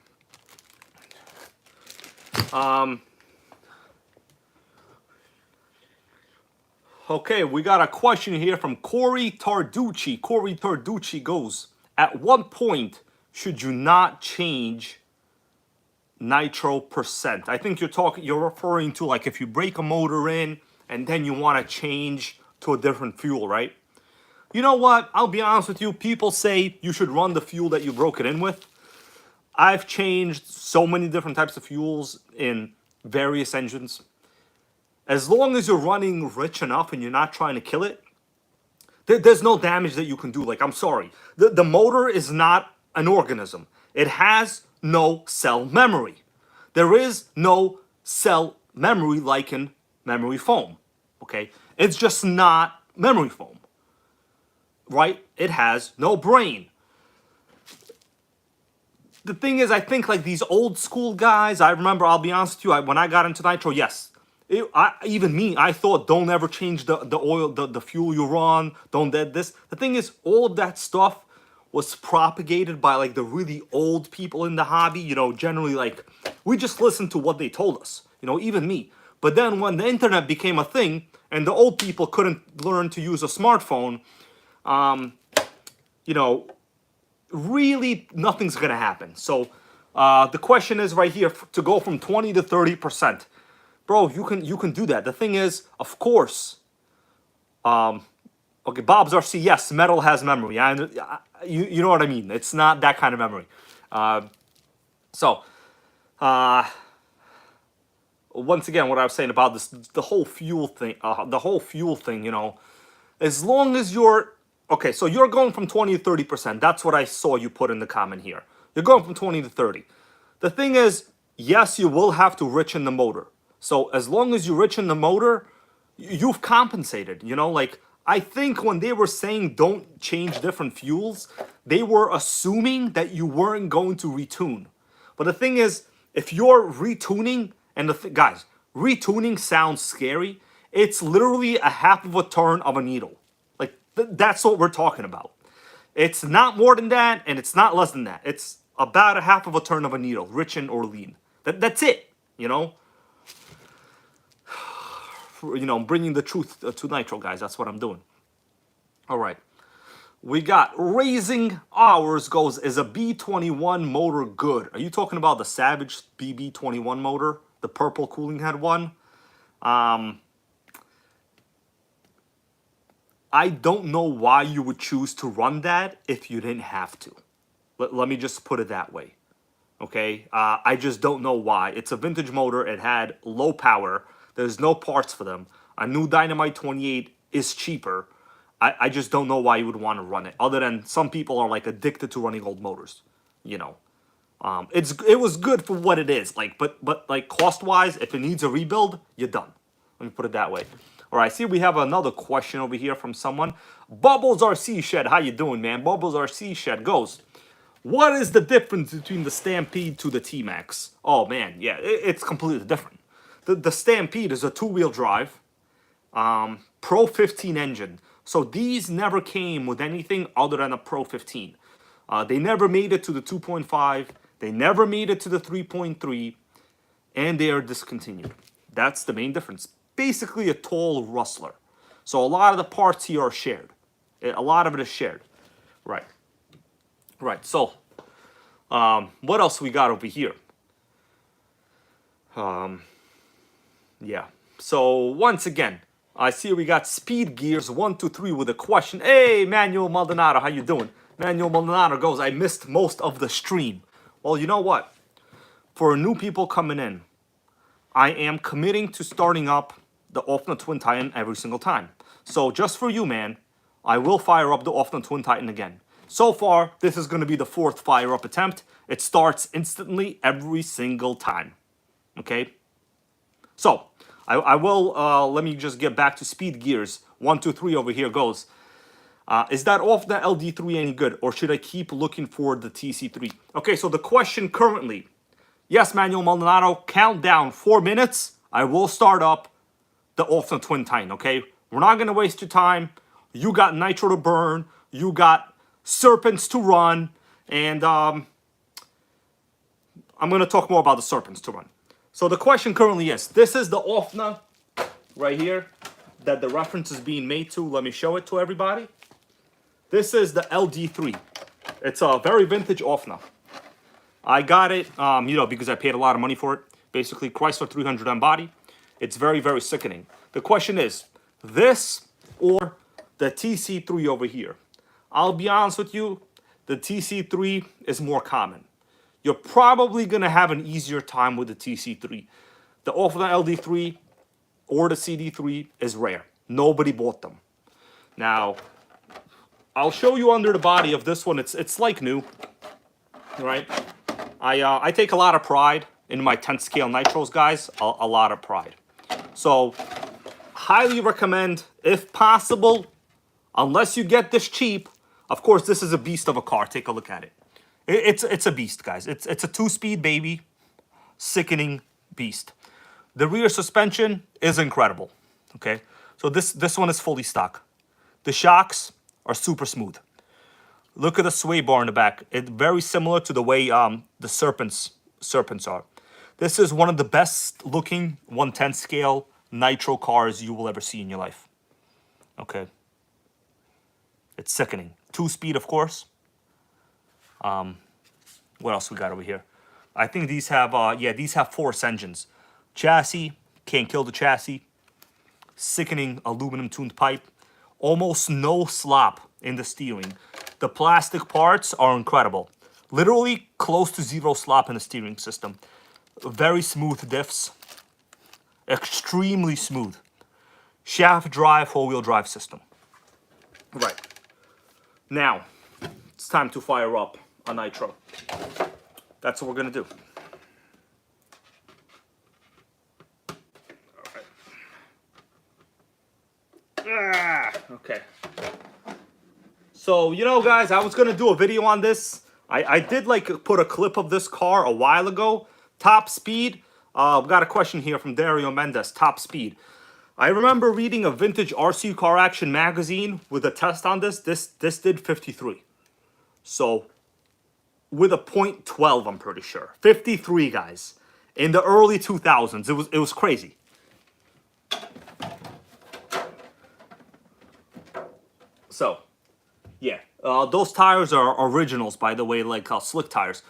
Okay, we got a question here from Corey Tarducci. Corey Tarducci goes, at what point should you not change nitro percent? I think you're referring to like if you break a motor in and then you want to change to a different fuel, right? You know what? I'll be honest with you. People say you should run the fuel that you broke it in with. I've changed so many different types of fuels in various engines. As long as you're running rich enough and you're not trying to kill it, there's no damage that you can do. Like, I'm sorry. The motor is not an organism. It has no cell memory. There is no cell memory like in memory foam. Okay? It's just not memory foam. Right? It has no brain. The thing is, I think like these old school guys, I remember, I'll be honest with you, when I got into nitro, yes, even me, I thought don't ever change the oil, the fuel you run, don't dead this. The thing is, all of that stuff was propagated by like the really old people in the hobby, you know, generally like, we just listened to what they told us, you know, even me. But then when the internet became a thing and the old people couldn't learn to use a smartphone, you know, really nothing's gonna happen. So the question is right here, to go from 20 to 30%. Bro, you can do that. The thing is, of course, okay, Bob's RC, yes, metal has memory. You know what I mean. It's not that kind of memory. Once again, what I was saying about this, the whole fuel thing, you know, as long as you're, okay, so you're going from 20 to 30%. That's what I saw you put in the comment here. You're going from 20 to 30. The thing is, yes, you will have to richen the motor. So as long as you richen the motor, you've compensated, you know, like I think when they were saying don't change different fuels, they were assuming that you weren't going to retune. But the thing is, if you're retuning, and guys, retuning sounds scary. It's literally a half of a turn of a needle. Like that's what we're talking about. It's not more than that, and it's not less than that. It's about a half of a turn of a needle, richen or lean. That's it, you know. You know, I'm bringing the truth to nitro, guys. That's what I'm doing. All right. We got Raising Hours goes, is a B21 motor good? Are you talking about the Savage BB21 motor? The purple cooling head one? I don't know why you would choose to run that if you didn't have to. Let me just put it that way. Okay? I just don't know why. It's a vintage motor. It had low power. There's no parts for them. A new Dynamite 28 is cheaper. I just don't know why you would want to run it. Other than some people are like addicted to running old motors. You know. It was good for what it is. Like, but like cost wise, if it needs a rebuild, you're done. Let me put it that way. All right, see, we have another question over here from someone. Bubbles RC Shed, how you doing, man? Bubbles RC Shed goes, what is the difference between the Stampede to the T-Max? Oh man, yeah, it's completely different. The Stampede is a two-wheel drive, Pro 15 engine. So these never came with anything other than a Pro 15. They never made it to the 2.5. They never made it to the 3.3. And they are discontinued. That's the main difference. basically a tall rustler. So a lot of the parts here are shared. A lot of it is shared. Right. Right. So what else we got over here? Yeah. So once again, I see we got Speed Gears 123 with a question. Hey, Manuel Maldonado, how you doing? Manuel Maldonado goes, I missed most of the stream. Well, you know what? For new people coming in, I am committing to starting up the Ofna Twin Titan every single time. So just for you, man, I will fire up the Ofna Twin Titan again. So far, this is going to be the 4th fire-up attempt. It starts instantly every single time. Okay? So, I will, let me just get back to Speed Gears. 123 over here goes. Is that Ofna LD3 any good, or should I keep looking for the TC3? Okay, so the question currently, yes, Manuel Maldonado, countdown 4 minutes. I will start up the Ofna Twin Titan, okay? We're not going to waste your time. You got Nitro to burn. You got Serpents to run. And I'm going to talk more about the Serpents to run. So the question currently is, this is the Ofna right here that the reference is being made to. Let me show it to everybody. This is the LD3. It's a very vintage Ofna. I got it, you know, because I paid a lot of money for it. Basically, Chrysler 300M body. It's very, very sickening. The question is, this or the TC3 over here? I'll be honest with you, the TC3 is more common. You're probably going to have an easier time with the TC3. The Ofna LD3 or the CD3 is rare. Nobody bought them. Now, I'll show you under the body of this one. It's like new, right? I take a lot of pride in my 10th scale nitros, guys. A lot of pride. So, highly recommend, if possible, unless you get this cheap. Of course, this is a beast of a car. Take a look at it. It's a beast, guys. It's a 2-speed baby, sickening beast. The rear suspension is incredible. Okay, so this one is fully stock. The shocks are super smooth. Look at the sway bar in the back. It's very similar to the way the Serpents are. This is one of the best looking 110 scale nitro cars you will ever see in your life. Okay. It's sickening. 2-speed, of course. What else we got over here? I think these have, yeah, these have force engines. Chassis, can't kill the chassis. Sickening aluminum tuned pipe. Almost no slop in the steering. The plastic parts are incredible. Literally close to 0 slop in the steering system. Very smooth diffs. Extremely smooth. Shaft drive, 4-wheel drive system. Right. Now, it's time to fire up a Nitro. That's what we're going to do. Okay. So, you know, guys, I was going to do a video on this. I did, like, put a clip of this car a while ago. Top speed. I've got a question here from Dario Mendez. Top speed. I remember reading a vintage RC Car Action magazine with a test on this. This did 53. So, with a .12, I'm pretty sure. 53, guys. In the early 2000s. It was crazy. So, yeah. Those tires are originals, by the way, like slick tires.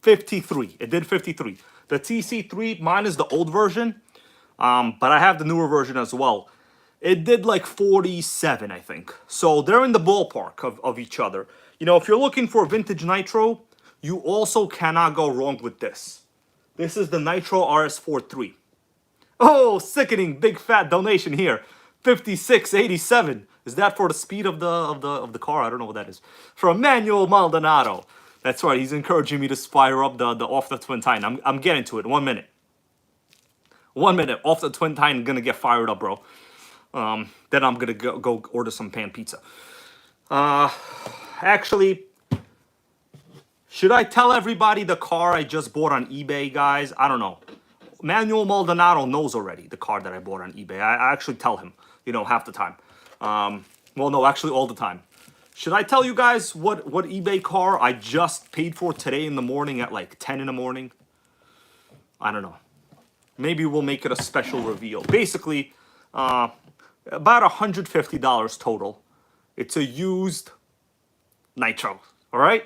53. It did 53. The TC3, mine is the old version. But I have the newer version as well. It did like 47, I think. So they're in the ballpark of each other. You know, if you're looking for a vintage Nitro, you also cannot go wrong with this. This is the Nitro RS43. Oh, sickening big fat donation here. 56.87. Is that for the speed of the car? I don't know what that is. From Manuel Maldonado. That's right. He's encouraging me to fire up the Ofna Twin Titan. I'm getting to it. 1 minute. 1 minute. Ofna Twin Titan gonna get fired up, bro. Then I'm gonna go order some pan pizza. Actually, should I tell everybody the car I just bought on eBay, guys? I don't know. Manuel Maldonado knows already the car that I bought on eBay. I actually tell him, you know, half the time. Well, no, actually all the time. Should I tell you guys what eBay car I just paid for today in the morning at like 10 in the morning? I don't know. Maybe we'll make it a special reveal. Basically, about $150 total. It's a used Nitro, all right?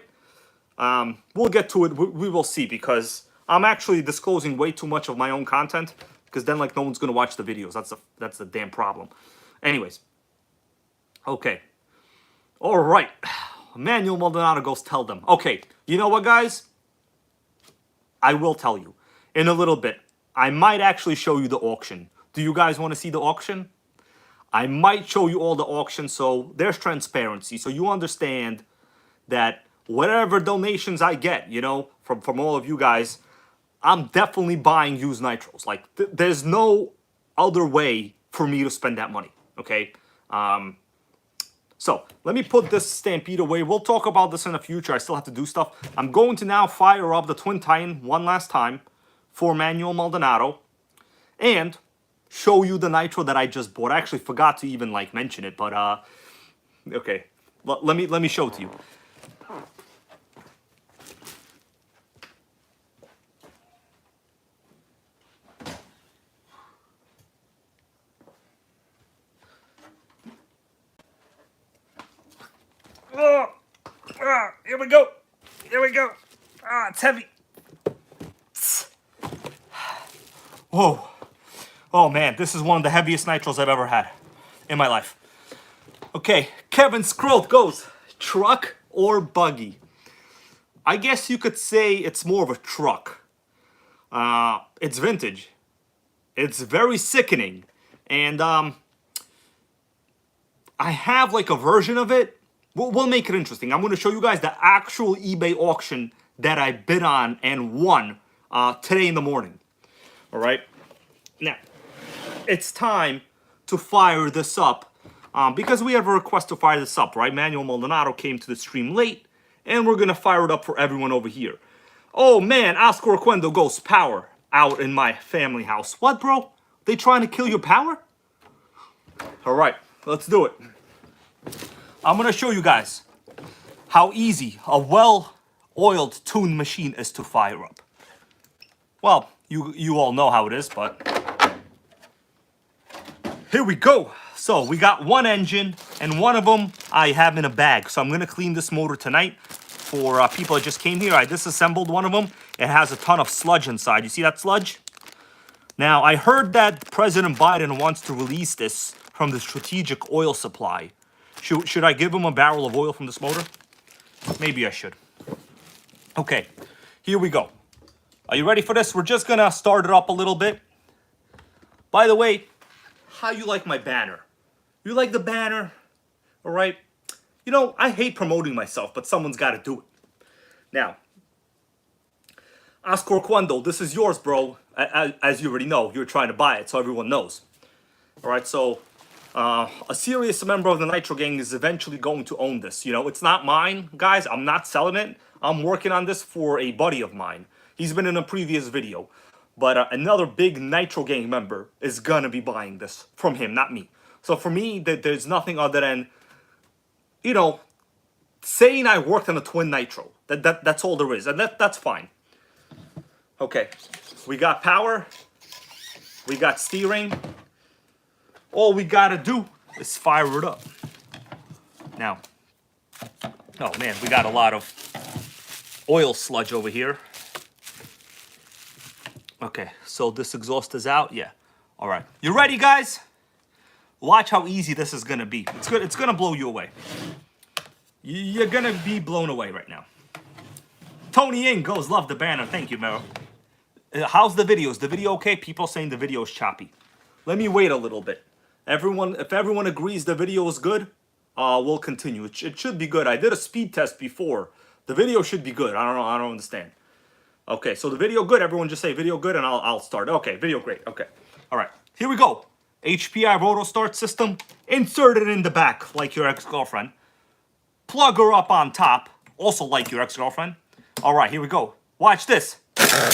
We'll get to it. We will see, because I'm actually disclosing way too much of my own content, because then like no one's gonna watch the videos. That's the damn problem. Anyways, okay, all right. Manuel Maldonado goes tell them. Okay, you know what, guys? I will tell you in a little bit. I might actually show you the auction. Do you guys want to see the auction? I might show you all the auctions, so there's transparency, so you understand that whatever donations I get, you know, from all of you guys, I'm definitely buying used nitros. Like, there's no other way for me to spend that money, okay? So, let me put this Stampede away. We'll talk about this in the future. I still have to do stuff. I'm going to now fire up the Twin Titan one last time for Manuel Maldonado and show you the Nitro that I just bought. I actually forgot to even, like, mention it, but, okay. Let me show it to you. Here we go. Here we go. It's heavy. Whoa. Oh man, this is one of the heaviest nitros I've ever had in my life. Okay, Kevin Scroll goes, truck or buggy? I guess you could say it's more of a truck. It's vintage. It's very sickening. And I have like a version of it. We'll make it interesting. I'm going to show you guys the actual eBay auction that I bid on and won today in the morning. All right. Now, it's time to fire this up because we have a request to fire this up, right? Manuel Maldonado came to the stream late, and we're going to fire it up for everyone over here. Oh, man, Oscar Oquendo goes power out in my family house. What, bro? They trying to kill your power? All right, let's do it. I'm going to show you guys how easy a well-oiled tuned machine is to fire up. Well, you all know how it is, but here we go. So we got one engine, and one of them I have in a bag. So I'm going to clean this motor tonight for people that just came here. I disassembled one of them. It has a ton of sludge inside. You see that sludge? Now, I heard that President Biden wants to release this from the strategic oil supply. Should I give him a barrel of oil from this motor? Maybe I should. Okay, here we go. Are you ready for this? We're just gonna start it up a little bit. By the way, how you like my banner? You like the banner? All right. You know, I hate promoting myself, but someone's got to do it. Now, Oscar Quando, this is yours, bro. As you already know, you're trying to buy it, so everyone knows. All right, so a serious member of the Nitro Gang is eventually going to own this. You know, it's not mine, guys. I'm not selling it. I'm working on this for a buddy of mine. He's been in a previous video. But another big Nitro Gang member is going to be buying this from him, not me. So for me, there's nothing other than, you know, saying I worked on a twin Nitro. That's all there is. And that's fine. Okay, we got power. We got steering. All we gotta do is fire it up. Now, oh man, we got a lot of oil sludge over here. Okay, so this exhaust is out. Yeah. All right. You ready, guys? Watch how easy this is gonna be. It's gonna blow you away. You're gonna be blown away right now. Tony Ing goes, love the banner. Thank you, Meryl. How's the video? Is the video okay? People saying the video is choppy. Let me wait a little bit. If everyone agrees the video is good, we'll continue. It should be good. I did a speed test before. The video should be good. I don't know. I don't understand. Okay, so the video good. Everyone just say video good, and I'll start. Okay, video great. Okay, all right. Here we go. HPI roto start system. Insert it in the back like your ex-girlfriend. Plug her up on top, also like your ex-girlfriend. All right, here we go. Watch this. Sickening.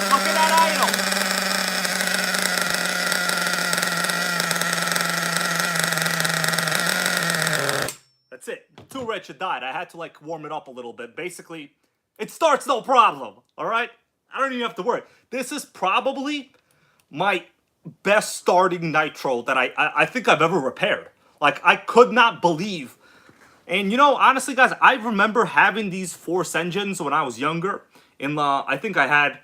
Look at that idle. That's it. Too wretched died. I had to like warm it up a little bit. Basically, it starts no problem. All right? I don't even have to worry. This is probably my best starting Nitro that I think I've ever repaired. Like, I could not believe. And you know, honestly, guys, I remember having these Force engines when I was younger. I think I had,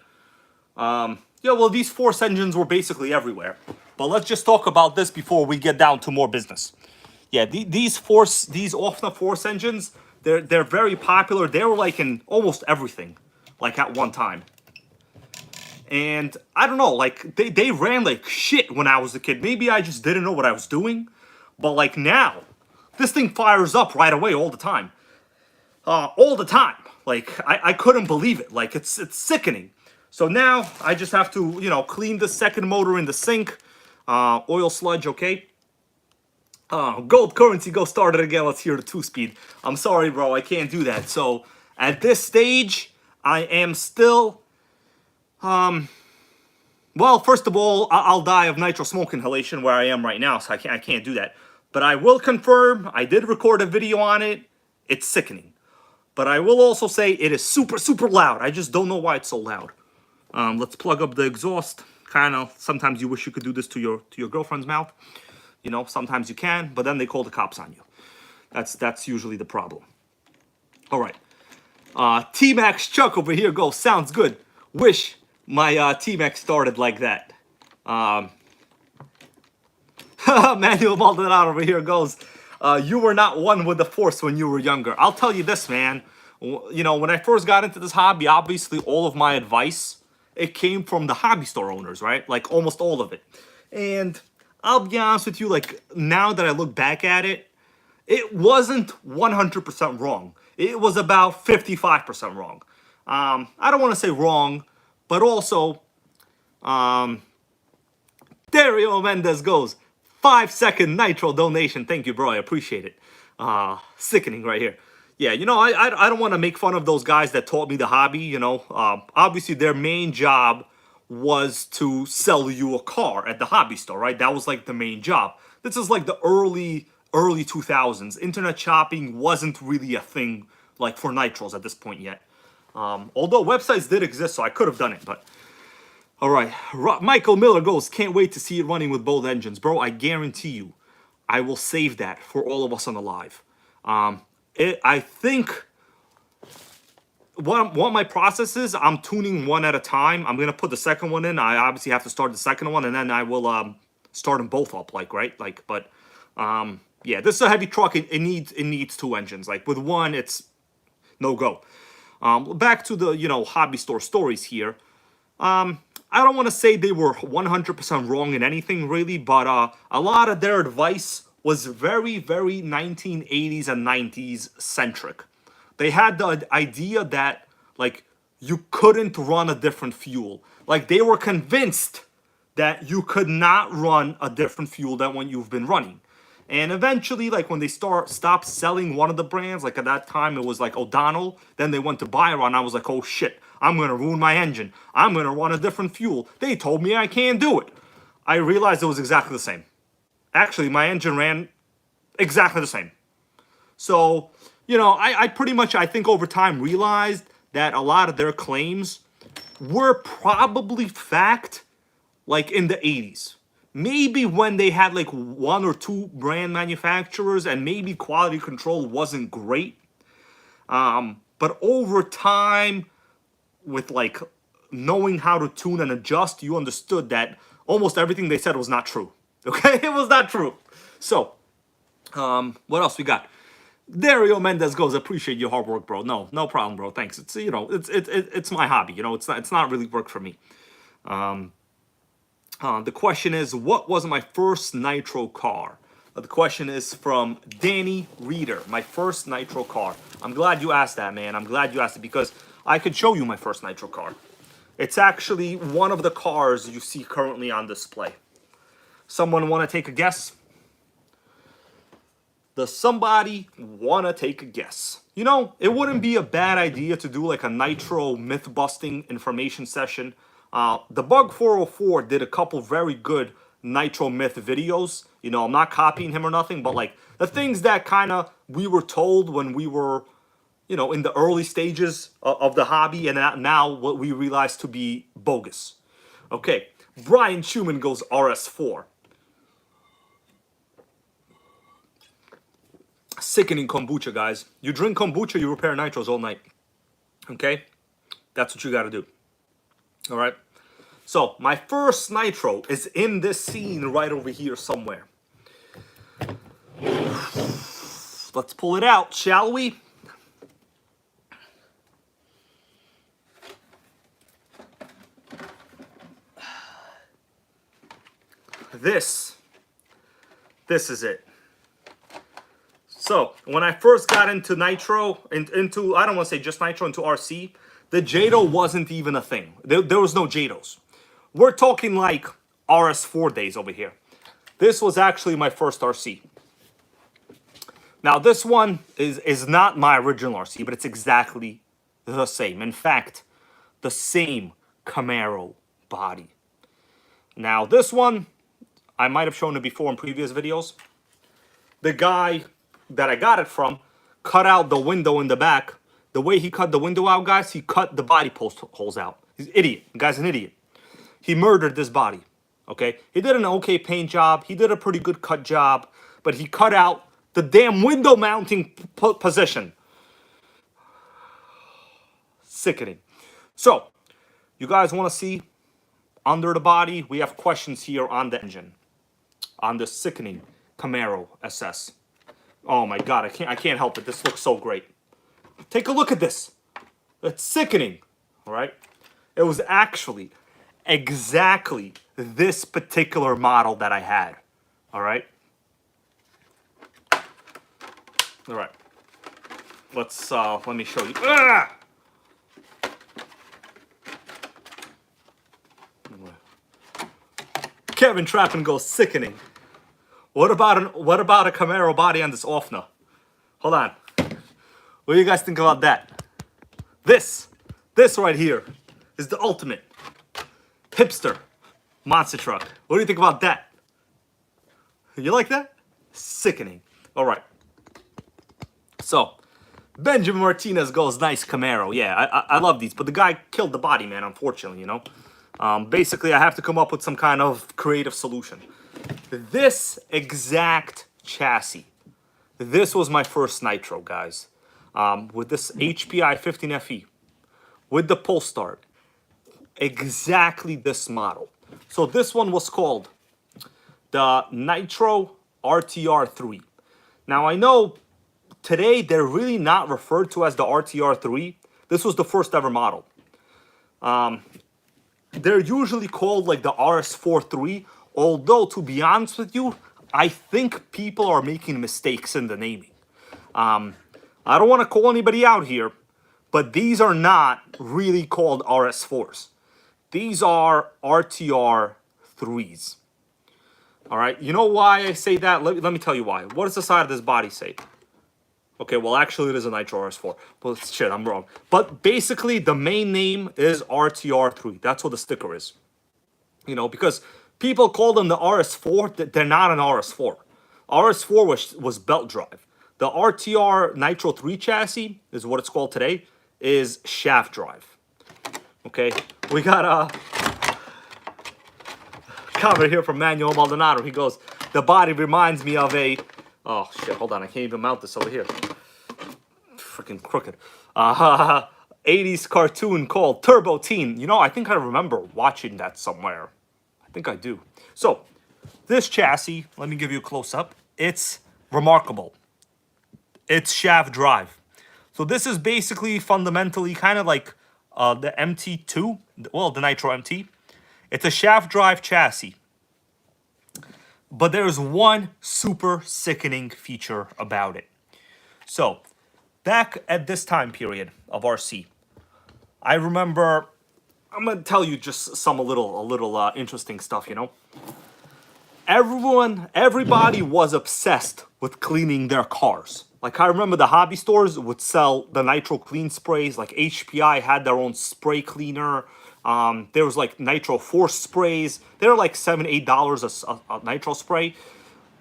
yeah, well, these Force engines were basically everywhere. But let's just talk about this before we get down to more business. Yeah, these Ofna Force engines, they're very popular. They were like in almost everything, like at one time. And I don't know, like they ran like shit when I was a kid. Maybe I just didn't know what I was doing. But like now, this thing fires up right away all the time. All the time. Like I couldn't believe it. Like it's sickening. So now I just have to, you know, clean the second motor in the sink. Oil sludge, okay? Gold currency, go start it again. Let's hear the 2-speed. I'm sorry, bro, I can't do that. So at this stage, I am still, well, first of all, I'll die of nitro smoke inhalation where I am right now, so I can't do that. But I will confirm, I did record a video on it. It's sickening. But I will also say it is super, super loud. I just don't know why it's so loud. Let's plug up the exhaust. Kind of, sometimes you wish you could do this to your girlfriend's mouth. You know, sometimes you can, but then they call the cops on you. That's usually the problem. All right. T-Max Chuck over here goes, sounds good. Wish my T-Max started like that. Manuel Maldonado over here goes, you were not one with the Force when you were younger. I'll tell you this, man. You know, when I first got into this hobby, obviously all of my advice, it came from the hobby store owners, right? Like almost all of it. And I'll be honest with you, like now that I look back at it, it wasn't 100% wrong. It was about 55% wrong. I don't want to say wrong, but also, Dario Mendez goes, 5-second Nitro donation. Thank you, bro. I appreciate it. Sickening right here. Yeah, you know, I don't want to make fun of those guys that taught me the hobby, you know. Obviously, their main job was to sell you a car at the hobby store, right? That was like the main job. This is like the early 2000s. Internet shopping wasn't really a thing like for nitros at this point yet. Although websites did exist, so I could have done it, but all right. Michael Miller goes, can't wait to see it running with both engines. Bro, I guarantee you, I will save that for all of us on the live. I think what my process is, I'm tuning one at a time. I'm going to put the second one in. I obviously have to start the second one, and then I will start them both up, like, right? Like, but, yeah, this is a heavy truck. It needs two engines. Like, with one, it's no go. Back to the, you know, hobby store stories here. I don't want to say they were 100% wrong in anything, really, but a lot of their advice was very, very 1980s and 90s centric. They had the idea that, like, you couldn't run a different fuel. Like, they were convinced that you could not run a different fuel than what you've been running. And eventually, like, when they stopped selling one of the brands, like, at that time, it was, like, O'Donnell. Then they went to Byron. I was like, oh, shit. I'm going to ruin my engine. I'm going to run a different fuel. They told me I can't do it. I realized it was exactly the same. Actually, my engine ran exactly the same. So, you know, I pretty much, I think over time realized that a lot of their claims were probably fact, like in the 80s. Maybe when they had like one or two brand manufacturers and maybe quality control wasn't great. But over time, with like knowing how to tune and adjust, you understood that almost everything they said was not true. Okay, it was not true. So, what else we got? Dario Mendez goes, appreciate your hard work, bro. No problem, bro. Thanks. It's, you know, it's my hobby. You know, it's not really work for me. The question is, what was my first Nitro car? The question is from Danny Reeder, my first Nitro car. I'm glad you asked that, man. I'm glad you asked it because I could show you my first Nitro car. It's actually one of the cars you see currently on display. Someone want to take a guess? Does somebody want to take a guess? You know, it wouldn't be a bad idea to do like a Nitro myth-busting information session. The Bug 404 did a couple very good Nitro Myth videos. You know, I'm not copying him or nothing, but like the things that kind of we were told when we were, you know, in the early stages of the hobby, and now what we realize to be bogus. Okay, Brian Schumann goes RS4. Sickening kombucha, guys. You drink kombucha, you repair nitros all night. Okay? That's what you gotta do. Alright? So, my first nitro is in this scene right over here somewhere. Let's pull it out, shall we? This is it. So, when I first got into Nitro, into I don't want to say just Nitro, into RC, the Jado wasn't even a thing. There was no Jados. We're talking like RS4 days over here. This was actually my first RC. Now, this one is not my original RC, but it's exactly the same. In fact, the same Camaro body. Now, this one, I might have shown it before in previous videos. The guy that I got it from cut out the window in the back. The way he cut the window out, guys, he cut the body post holes out. He's an idiot. The guy's an idiot. He murdered this body, okay? He did an okay paint job. He did a pretty good cut job, but he cut out the damn window mounting position. Sickening. So, you guys want to see under the body? We have questions here on the engine, on the sickening Camaro SS. Oh my God, I can't help it. This looks so great. Take a look at this. It's sickening, all right? It was actually exactly this particular model that I had, all right? All right. Let me show you. Ah! Kevin Trappin goes sickening. What about a Camaro body on this Ofna? Hold on. What do you guys think about that? This right here is the ultimate hipster monster truck. What do you think about that? You like that? Sickening. All right. So, Benjamin Martinez goes, nice Camaro. Yeah, I love these, but the guy killed the body, man, unfortunately, you know. Basically, I have to come up with some kind of creative solution. This exact chassis, this was my first Nitro, guys. With this HPI 15FE, with the pull start, exactly this model. So this one was called the Nitro RTR3. Now I know today they're really not referred to as the RTR3. This was the first ever model. They're usually called like the RS43, although to be honest with you, I think people are making mistakes in the naming. I don't want to call anybody out here, but these are not really called RS4s. These are RTR3s. All right, you know why I say that? Let me tell you why. What does the side of this body say? Okay, well, actually, it is a Nitro RS4. Well, shit, I'm wrong. But basically, the main name is RTR3. That's what the sticker is. You know, because people call them the RS4. They're not an RS4. RS4 was belt drive. The RTR Nitro 3 chassis is what it's called today, is shaft drive. Okay, we got a comment here from Manuel Maldonado. He goes, the body reminds me of a... Oh, shit, hold on. I can't even mount this over here. Freaking crooked. 80s cartoon called Turbo Teen. You know, I think I remember watching that somewhere. I think I do. So, this chassis, let me give you a close-up. It's remarkable. It's shaft drive. So this is basically fundamentally kind of like the MT2. Well, the Nitro MT. It's a shaft drive chassis. But there's one super sickening feature about it. So, back at this time period of RC, I remember, I'm going to tell you just some a little interesting stuff, you know. Everybody was obsessed with cleaning their cars. Like, I remember the hobby stores would sell the Nitro clean sprays. Like, HPI had their own spray cleaner. There was like Nitro Force sprays. They were like $7, $8 a Nitro spray.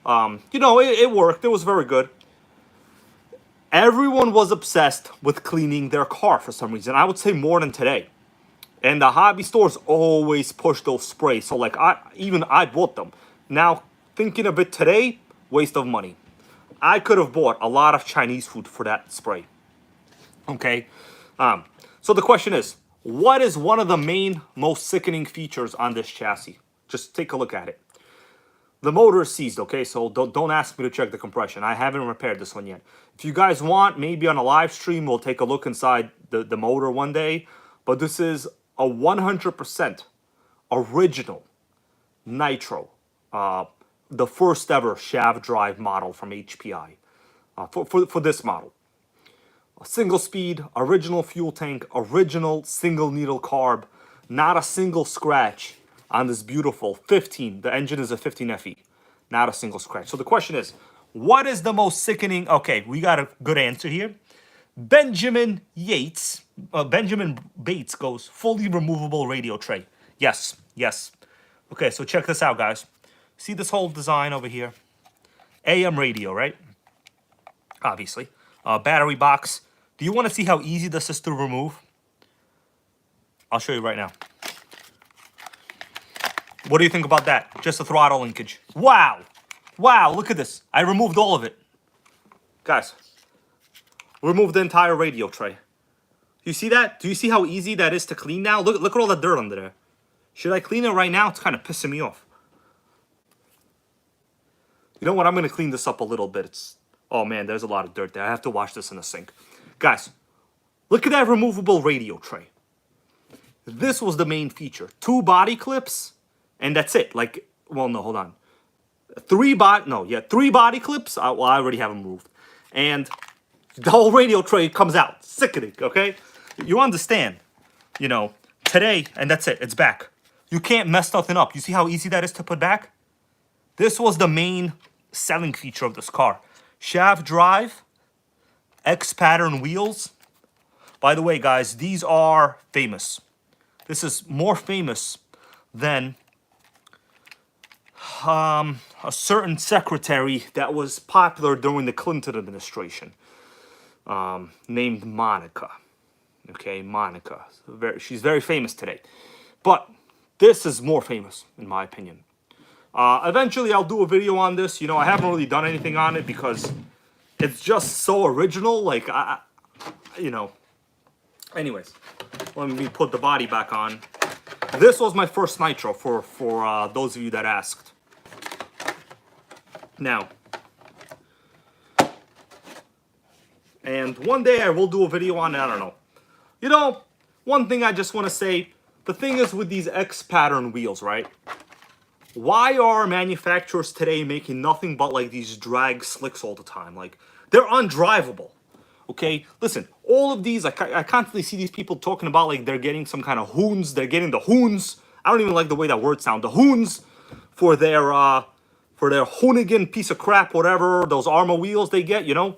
You know, it worked. It was very good. Everyone was obsessed with cleaning their car for some reason. I would say more than today. And the hobby stores always push those sprays. So like I bought them. Now thinking of it today, waste of money. I could have bought a lot of Chinese food for that spray. Okay. So the question is, what is one of the main, most sickening features on this chassis? Just take a look at it. The motor is seized, okay? So don't ask me to check the compression. I haven't repaired this one yet. If you guys want, maybe on a live stream, we'll take a look inside the motor one day. But this is a 100% original Nitro. The first ever shaft drive model from HPI. For this model. A single speed, original fuel tank, original single needle carb. Not a single scratch on this beautiful 15. The engine is a 15 FE. Not a single scratch. So the question is, what is the most sickening? Okay, we got a good answer here. Benjamin Bates goes, fully removable radio tray. Yes, yes. Okay, so check this out, guys. See this whole design over here? AM radio, right? Obviously. Battery box. Do you want to see how easy this is to remove? I'll show you right now. What do you think about that? Just a throttle linkage. Wow. Wow, look at this. I removed all of it. Guys, remove the entire radio tray. You see that? Do you see how easy that is to clean now? Look at all the dirt under there. Should I clean it right now? It's kind of pissing me off. You know what? I'm going to clean this up a little bit. Oh man, there's a lot of dirt there. I have to wash this in the sink. Guys, look at that removable radio tray. This was the main feature. 2 body clips, and that's it. Like, well, no, hold on. 3 body clips. Well, I already have them removed. And the whole radio tray comes out. Sickening, okay? You understand, you know, today, and that's it. It's back. You can't mess nothing up. You see how easy that is to put back? This was the main selling feature of this car. Shaft drive, X pattern wheels. By the way, guys, these are famous. This is more famous than a certain secretary that was popular during the Clinton administration, named Monica. Okay, Monica. She's very famous today. But this is more famous, in my opinion. Eventually, I'll do a video on this. You know, I haven't really done anything on it because it's just so original. Like, you know. Anyways, let me put the body back on. This was my first Nitro for those of you that asked. Now, and one day I will do a video on it. I don't know. You know, one thing I just want to say, the thing is with these X pattern wheels, right? Why are manufacturers today making nothing but like these drag slicks all the time? Like, they're undrivable. Okay, listen, all of these, I constantly see these people talking about like they're getting some kind of hoons. They're getting the hoons. I don't even like the way that word sounds. The hoons for their Hoonigan piece of crap, whatever, those Arma wheels they get, you know?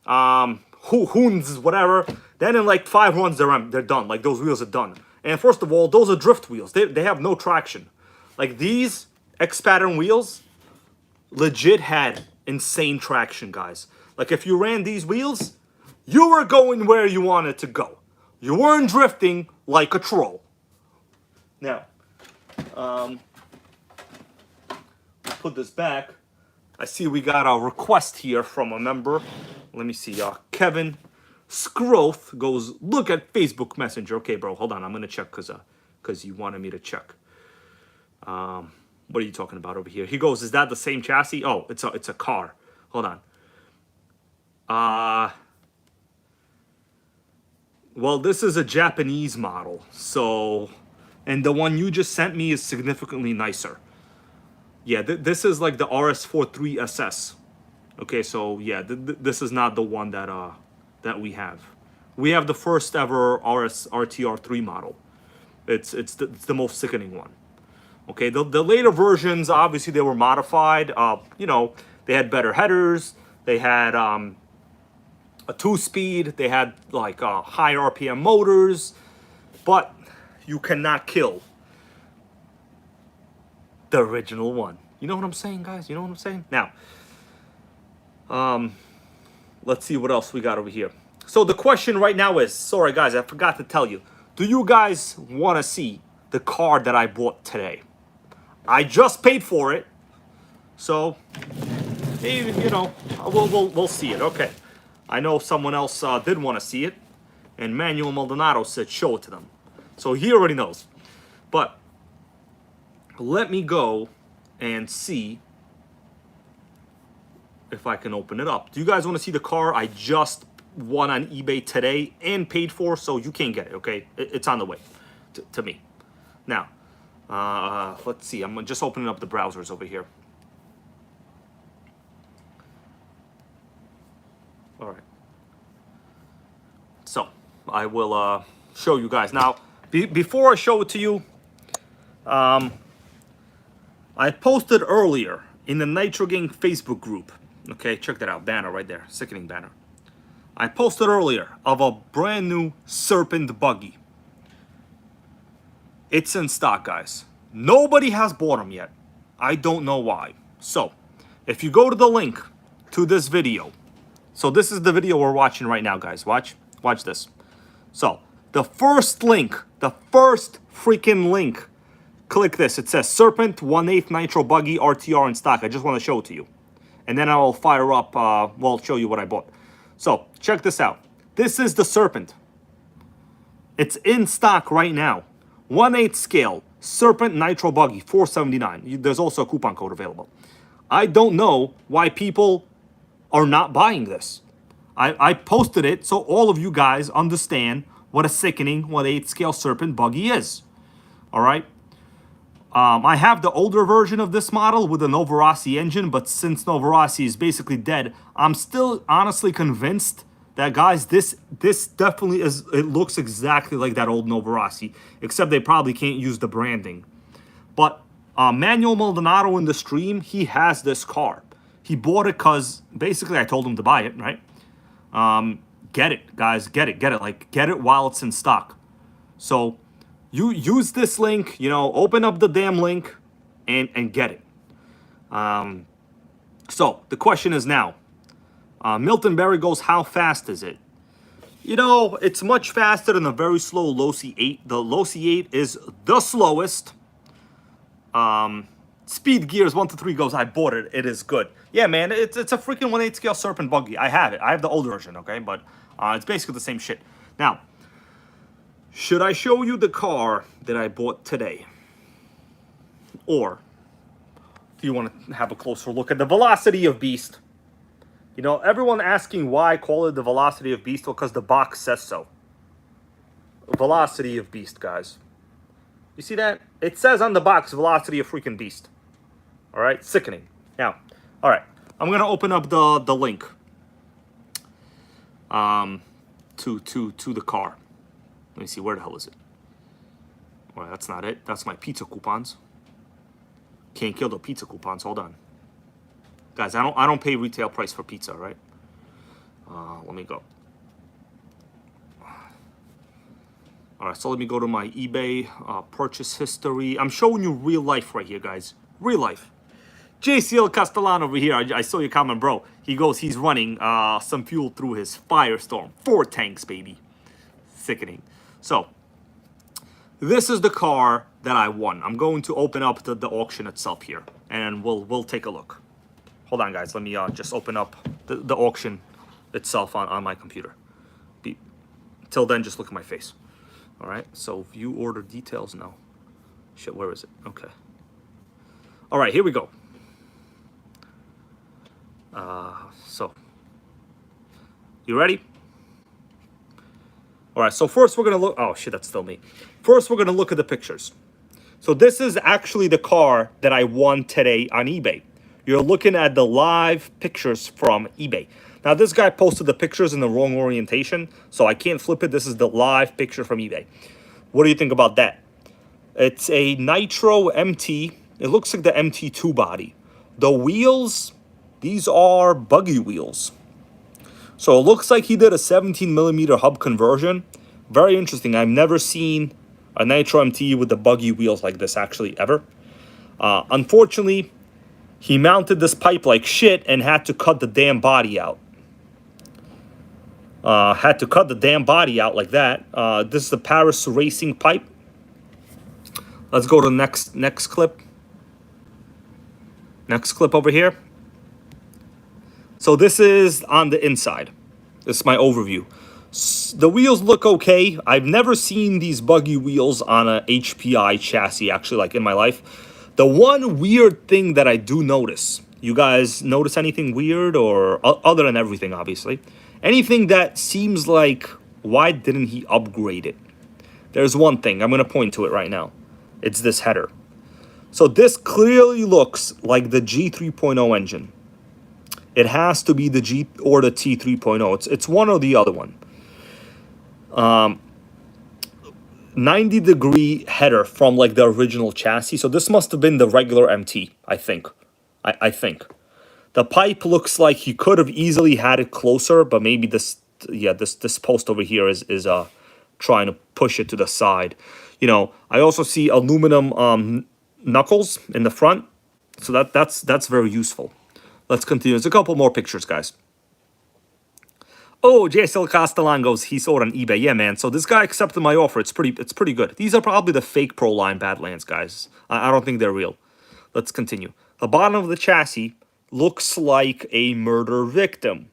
Hoons, whatever. Then in like 5 runs, they're done. Like, those wheels are done. And first of all, those are drift wheels. They have no traction. Like, these X-pattern wheels legit had insane traction, guys. Like, if you ran these wheels, you were going where you wanted to go. You weren't drifting like a troll. Now, put this back. I see we got a request here from a member. Let me see. Kevin Scroth goes, look at Facebook Messenger. Okay, bro, hold on. I'm going to check because you wanted me to check. What are you talking about over here? He goes, is that the same chassis? Oh, it's a car. Hold on. Well, this is a Japanese model. So, and the one you just sent me is significantly nicer. Yeah, this is like the RS43 SS. Okay, so yeah, this is not the one that we have. We have the first ever RTR3 model. It's the most sickening one. Okay, the later versions, obviously they were modified. You know, they had better headers. They had a 2-speed. They had like high RPM motors. But you cannot kill the original one. You know what I'm saying, guys? You know what I'm saying? Now, let's see what else we got over here. So the question right now is, sorry guys, I forgot to tell you. Do you guys want to see the car that I bought today? I just paid for it. So, you know, we'll see it. Okay. I know someone else did want to see it. And Manuel Maldonado said show it to them. So he already knows. But let me go and see if I can open it up. Do you guys want to see the car I just won on eBay today and paid for? So you can't get it, okay? It's on the way to me. Now, let's see. I'm just opening up the browsers over here. All right. So I will show you guys. Now, before I show it to you, I posted earlier in the NitroGang Facebook group. Okay, check that out. Banner right there. Sickening banner. I posted earlier of a brand new Serpent buggy. It's in stock, guys. Nobody has bought them yet. I don't know why. So, if you go to the link to this video. So this is the video we're watching right now, guys. Watch this. So, the first link, the first freaking link, click this. It says Serpent 1/8 Nitro Buggy RTR in stock. I just want to show it to you. And then I'll fire up, well, show you what I bought. So, check this out. This is the Serpent. It's in stock right now. 1/8 scale, Serpent Nitro Buggy, $479. There's also a coupon code available. I don't know why people are not buying this. I posted it so all of you guys understand what a sickening 1/8 scale Serpent buggy is. All right. I have the older version of this model with a Novorossi engine, but since Novorossi is basically dead, I'm still honestly convinced that, guys, this definitely is. It looks exactly like that old Novorossi, except they probably can't use the branding. But Manuel Maldonado in the stream, he has this car. He bought it because basically I told him to buy it, right? Get it, guys, get it. Like, get it while it's in stock. So you use this link, you know, open up the damn link and get it. So the question is now, Milton Berry goes, how fast is it? You know, it's much faster than a very slow low C8. The low C8 is the slowest. Speed Gears 1 to 3 goes, I bought it. It is good. Yeah, man, it's a freaking 1/8 scale Serpent buggy. I have it. I have the older version, okay? But it's basically the same shit. Now, should I show you the car that I bought today? Or do you want to have a closer look at the velocity of Beast? You know, everyone asking why I call it the velocity of Beast, well, because the box says so. Velocity of Beast, guys. You see that? It says on the box, velocity of freaking Beast. All right, sickening. Now, all right, I'm gonna open up the link to the car. Let me see, where the hell is it? All right, that's not it. That's my pizza coupons. Can't kill the pizza coupons. Hold on, guys. I don't pay retail price for pizza, right? Let me go. All right, so let me go to my eBay purchase history. I'm showing you real life right here, guys. Real life. JCL Castellano over here. I saw your comment, bro. He goes, he's running some fuel through his Firestorm. 4 tanks, baby. Sickening. So, this is the car that I won. I'm going to open up the auction itself here, and we'll take a look. Hold on, guys. Let me just open up the auction itself on my computer. Till then, just look at my face. All right, so view order details now. Shit, where is it? Okay. All right, here we go. So, you ready? All right, so first we're gonna look, oh shit, that's still me. First, we're gonna look at the pictures. So this is actually the car that I won today on eBay. You're looking at the live pictures from eBay. Now, this guy posted the pictures in the wrong orientation, so I can't flip it. This is the live picture from eBay. What do you think about that? It's a Nitro MT. It looks like the MT2 body. The wheels, these are buggy wheels. So it looks like he did a 17mm hub conversion. Very interesting. I've never seen a Nitro MT with the buggy wheels like this actually ever. Unfortunately, he mounted this pipe like shit and had to cut the damn body out. Had to cut the damn body out like that. This is the Paris racing pipe. Let's go to the next clip. Next clip over here. So this is on the inside. This is my overview. The wheels look okay. I've never seen these buggy wheels on a HPI chassis, actually, like in my life. The one weird thing that I do notice, you guys notice anything weird, or other than everything, obviously, anything that seems like, why didn't he upgrade it? There's one thing. I'm going to point to it right now. It's this header. So this clearly looks like the G3.0 engine. It has to be the G or the T3.0. It's one or the other one. 90-degree header from like the original chassis. So this must have been the regular MT, I think. I think. The pipe looks like he could have easily had it closer, but maybe this post over here is trying to push it to the side. You know, I also see aluminum knuckles in the front, so that's very useful. Let's continue. There's a couple more pictures, guys. Oh, JSL Castellan goes, he sold on eBay. Yeah, man. So this guy accepted my offer. It's pretty good. These are probably the fake Pro Line Badlands, guys. I don't think they're real. Let's continue. The bottom of the chassis looks like a murder victim,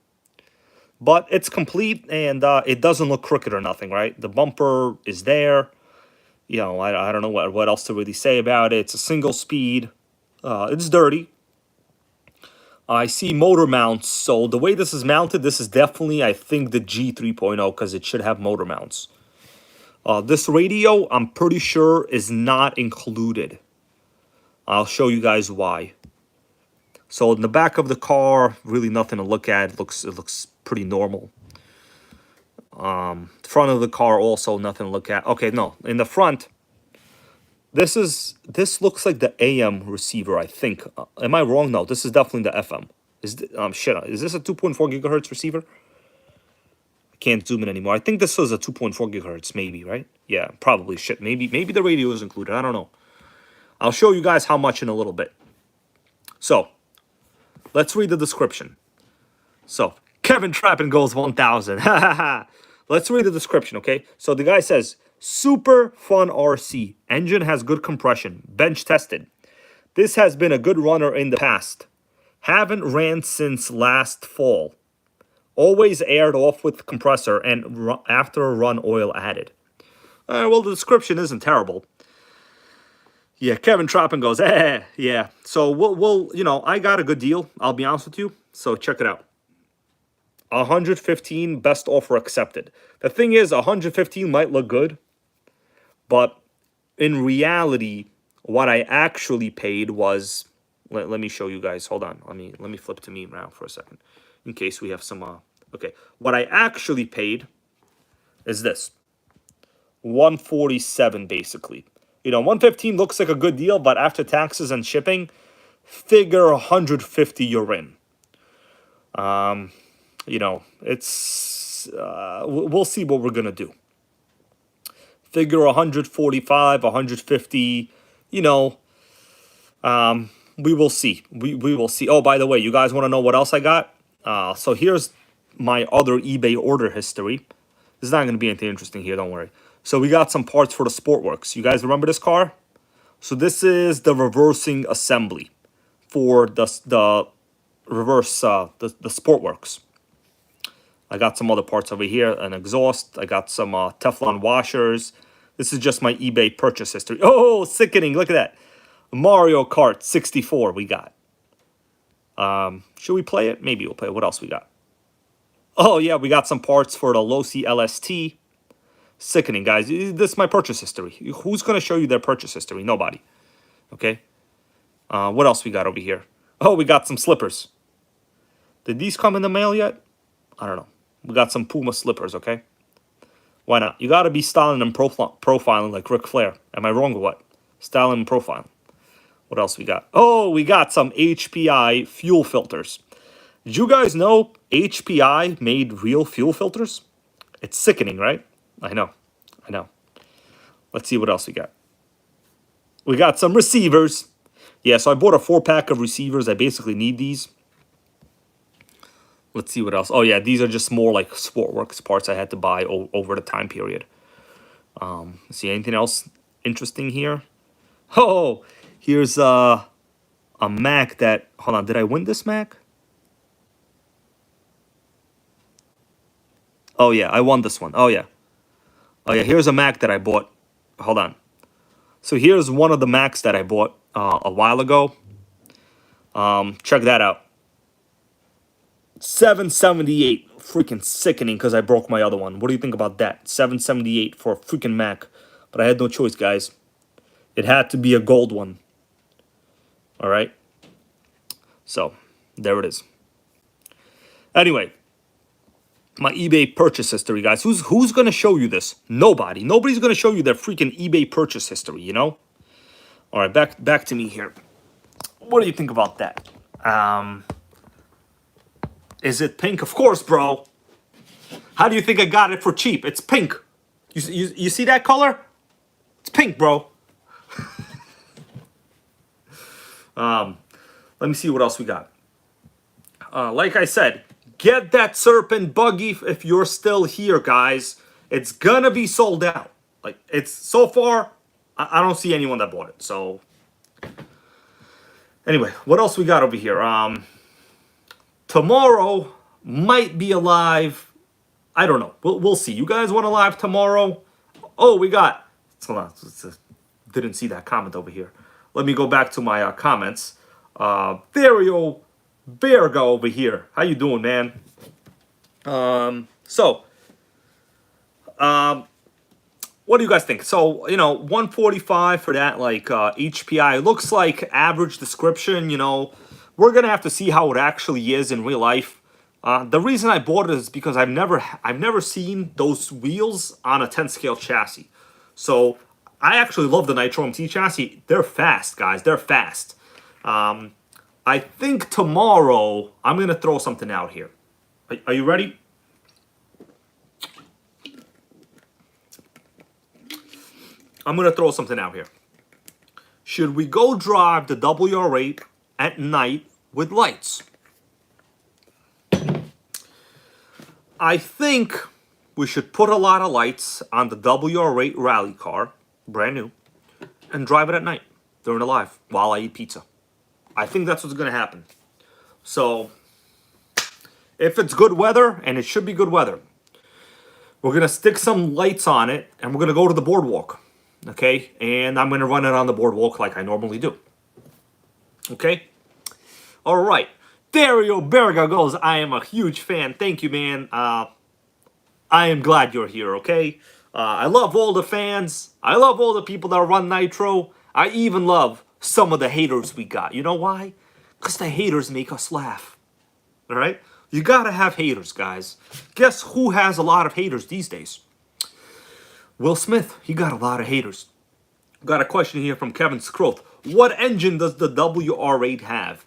but it's complete, and it doesn't look crooked or nothing, right? The bumper is there. You know, I don't know what else to really say about it. It's a single speed. It's dirty. I see motor mounts. So the way this is mounted, this is definitely, I think, the G3.0, because it should have motor mounts. This radio, I'm pretty sure, is not included. I'll show you guys why. So in the back of the car, really nothing to look at. It looks pretty normal. Front of the car also nothing to look at. Okay, no, in the front, this looks like the AM receiver, I think. Am I wrong? No, this is definitely the FM. Is this a 2.4 gigahertz receiver? I can't zoom in anymore. I think this was a 2.4 gigahertz, maybe, right? Yeah, probably. Shit, maybe the radio is included. I don't know. I'll show you guys how much in a little bit. So, let's read the description. So, Kevin Trappin goes 1,000. Let's read the description, okay? So the guy says, super fun RC. Engine has good compression. Bench tested. This has been a good runner in the past. Haven't ran since last fall. Always aired off with compressor and after a run oil added. Well, the description isn't terrible. Yeah, Kevin Trappin goes, yeah. So we'll, you know, I got a good deal. I'll be honest with you. So check it out. 115 best offer accepted. The thing is, 115 might look good, but in reality, what I actually paid was, let me show you guys. Hold on. Let me flip to me now for a second, in case we have some. Okay, what I actually paid is this, 147 basically. You know, 115 looks like a good deal, but after taxes and shipping, figure 150 you're in. You know, it's, we'll see what we're going to do. Figure 145, 150, you know, we will see. We will see. Oh, by the way, you guys want to know what else I got? So here's my other eBay order history. This is not going to be anything interesting here, don't worry. So we got some parts for the Sportworks. You guys remember this car? So this is the reversing assembly for the reverse, the Sportworks. I got some other parts over here, an exhaust. I got some Teflon washers. This is just my eBay purchase history. Oh, sickening. Look at that. Mario Kart 64 we got. Should we play it? Maybe we'll play it. What else we got? Oh, yeah, we got some parts for the Losi LST. Sickening, guys. This is my purchase history. Who's going to show you their purchase history? Nobody. Okay. What else we got over here? Oh, we got some slippers. Did these come in the mail yet? I don't know. We got some Puma slippers, okay? Why not? You got to be styling and profiling like Ric Flair. Am I wrong or what? Styling and profiling. What else we got? Oh, we got some HPI fuel filters. Did you guys know HPI made real fuel filters? It's sickening, right? I know. Let's see what else we got. We got some receivers. Yeah, so I bought a 4-pack of receivers. I basically need these. Let's see what else. Oh, yeah, these are just more like Sportworks parts I had to buy over the time period. See anything else interesting here? Oh, here's a Mac that... Hold on, did I win this Mac? Oh, yeah, I won this one. Oh, yeah. Oh, yeah, here's a Mac that I bought. Hold on. So here's one of the Macs that I bought a while ago. Check that out. 778. Freaking sickening because I broke my other one. What do you think about that? 778 for a freaking Mac. But I had no choice, guys. It had to be a gold one. All right? So, there it is. Anyway, my eBay purchase history, guys. Who's going to show you this? Nobody. Nobody's going to show you their freaking eBay purchase history, you know? All right, back to me here. What do you think about that? Is it pink? Of course, bro. How do you think I got it for cheap? It's pink. You see that color? It's pink, bro. Let me see what else we got. Like I said, get that Serpent buggy if you're still here, guys. It's gonna be sold out. Like, it's so far, I don't see anyone that bought it. So, anyway, what else we got over here? Tomorrow might be a live. I don't know. We'll see. You guys want a live tomorrow? Oh, we got... Hold on. Didn't see that comment over here. Let me go back to my comments. Therio Berga over here. How you doing, man? What do you guys think? So, 145 for that, like, HPI. Looks like average description, We're going to have to see how it actually is in real life. The reason I bought it is because I've never seen those wheels on a 10 scale chassis. So, I actually love the Nitro MT chassis. They're fast, guys. They're fast. I think tomorrow I'm going to throw something out here. Are you ready? I'm going to throw something out here. Should we go drive the WR8 at night with lights? I think we should put a lot of lights on the WR8 rally car, brand new, and drive it at night during the live while I eat pizza. I think that's what's going to happen. So, if it's good weather, and it should be good weather, we're going to stick some lights on it, and we're going to go to the boardwalk. Okay? And I'm going to run it on the boardwalk like I normally do. Okay? All right. Dario Berga goes, I am a huge fan. Thank you, man. I am glad you're here, okay? I love all the fans. I love all the people that run Nitro. I even love some of the haters we got. You know why? Because the haters make us laugh. All right? You got to have haters, guys. Guess who has a lot of haters these days? Will Smith. He got a lot of haters. Got a question here from Kevin Scroth. What engine does the WR8 have?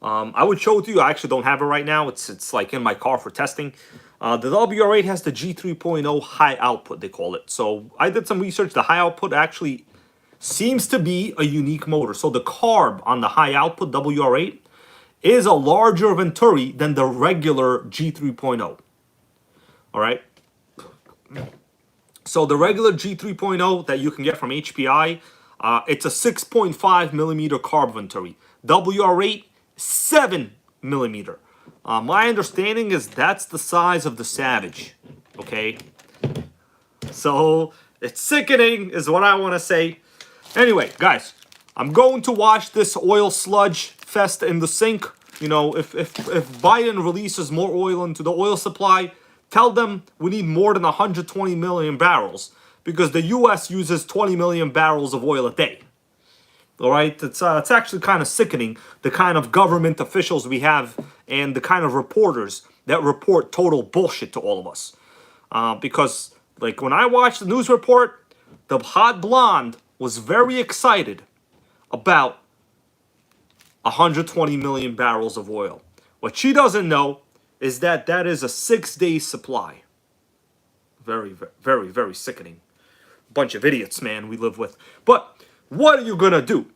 I would show it to you. I actually don't have it right now. It's like in my car for testing. The WR8 has the G3.0 high output, they call it. So I did some research. The high output actually seems to be a unique motor. So the carb on the high output WR8 is a larger venturi than the regular G3.0. All right. So the regular G3.0 that you can get from HPI, it's a 6.5 millimeter carb venturi. WR8, 7 millimeter. My understanding is that's the size of the Savage. Okay. So it's sickening is what I want to say. Anyway, guys, I'm going to watch this oil sludge fest in the sink. If Biden releases more oil into the oil supply, tell them we need more than 120 million barrels because the U.S. uses 20 million barrels of oil a day. All right, it's actually kind of sickening, the kind of government officials we have and the kind of reporters that report total bullshit to all of us. Because, like, when I watched the news report, the hot blonde was very excited about 120 million barrels of oil. What she doesn't know is that that is a 6-day supply. Very, very, very sickening. bunch of idiots, man, we live with. But what are you gonna do?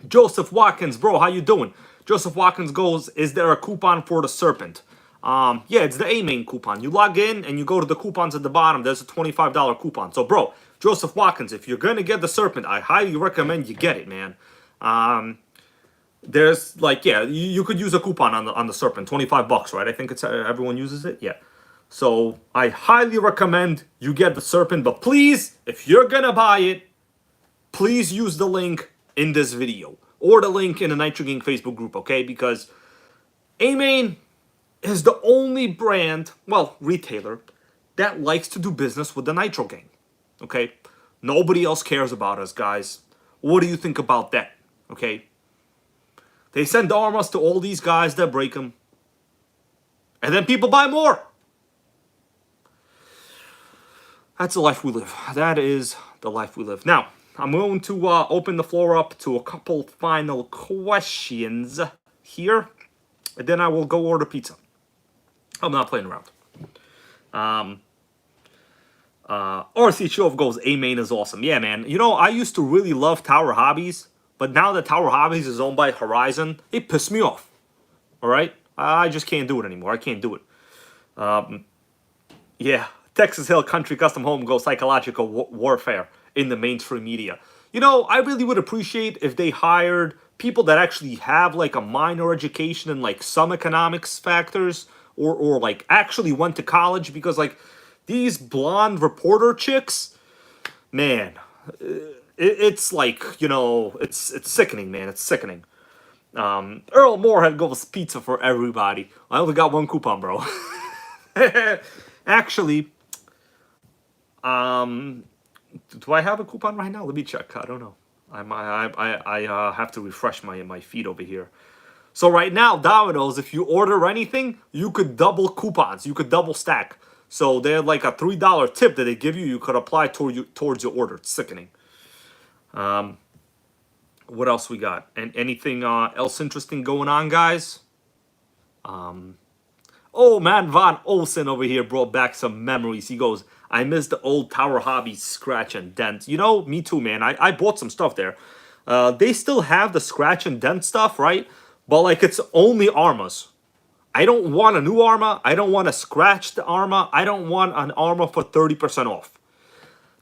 Joseph Watkins, bro, how you doing? Joseph Watkins goes, is there a coupon for the Serpent? Yeah, it's the A-Main coupon. You log in and you go to the coupons at the bottom. There's a $25 coupon. So, bro, Joseph Watkins, if you're going to get the Serpent, I highly recommend you get it, man. There's, like, yeah, you could use a coupon on the Serpent. 25 bucks, right? I think it's everyone uses it. Yeah. So, I highly recommend you get the Serpent. But please, if you're going to buy it, please use the link in this video or the link in the NitroGang Facebook group, okay? Because A-Main is the only brand, well, retailer, that likes to do business with the NitroGang, okay? Nobody else cares about us, guys. What do you think about that, okay? They send armors to all these guys that break them, and then people buy more. That's the life we live. That is the life we live. Now, I'm going to open the floor up to a couple final questions here, and then I will go order pizza. I'm not playing around. RC Shove goes, A-Main is awesome. Yeah, man. You know, I used to really love Tower Hobbies, but now that Tower Hobbies is owned by Horizon, it pissed me off. All right? I just can't do it anymore. I can't do it. Yeah, Texas Hill Country Custom Home goes psychological warfare in the mainstream media. You know, I really would appreciate if they hired people that actually have like a minor education in like some economics factors or like actually went to college, because like these blonde reporter chicks, man, it's like, you know, it's sickening, man. It's sickening. Earl Moorhead goes pizza for everybody. I only got one coupon, bro. Actually, do I have a coupon right now? Let me check. I don't know. I have to refresh my feed over here. So right now, Domino's, if you order anything, you could double coupons. You could double stack. So they're like a $3 tip that they give you. You could apply towards your order. It's sickening. What else we got? And anything else interesting going on, guys? Oh, man, Von Olsen over here brought back some memories. He goes, I miss the old Tower Hobbies scratch and dent. You know, me too, man. I bought some stuff there. They still have the scratch and dent stuff, right? But, like, it's only armors. I don't want a new armor. I don't want a scratched armor. I don't want an armor for 30% off.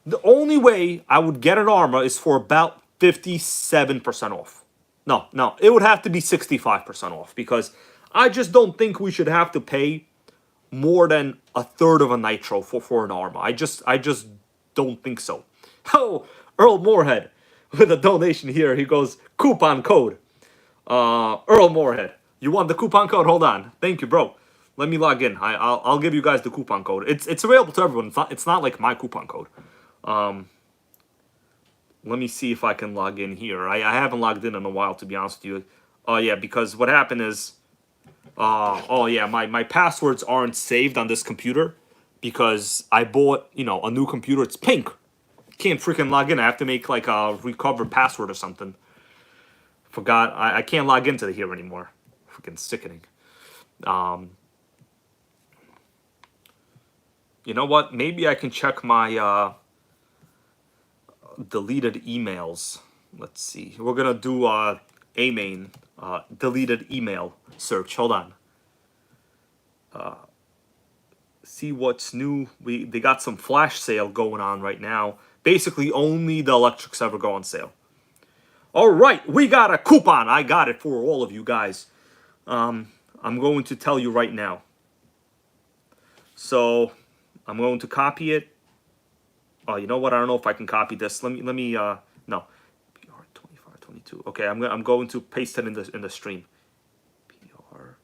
The only way I would get an armor is for about 57% off. No, it would have to be 65% off, because I just don't think we should have to pay more than a third of a Nitro for an armor. I just don't think so. Oh, Earl Moorhead with a donation here. He goes, coupon code. Earl Moorhead, you want the coupon code? Hold on. Thank you, bro. Let me log in. I'll give you guys the coupon code. It's available to everyone. It's not like my coupon code. Let me see if I can log in here. I haven't logged in a while, to be honest with you. Oh yeah, because what happened is, oh yeah, my passwords aren't saved on this computer because I bought, you know, a new computer. It's pink. Can't freaking log in. I have to make like a recovered password or something. Forgot. I can't log into here anymore. Freaking sickening. You know what? Maybe I can check my deleted emails. Let's see. We're gonna do A-Main deleted email search. Hold on. See what's new. They got some flash sale going on right now. Basically, only the electrics ever go on sale. All right, we got a coupon. I got it for all of you guys. I'm going to tell you right now. So I'm going to copy it. Oh, you know what? I don't know if I can copy this. Let me no. PR 2522. Okay, I'm going to paste it in the stream. PR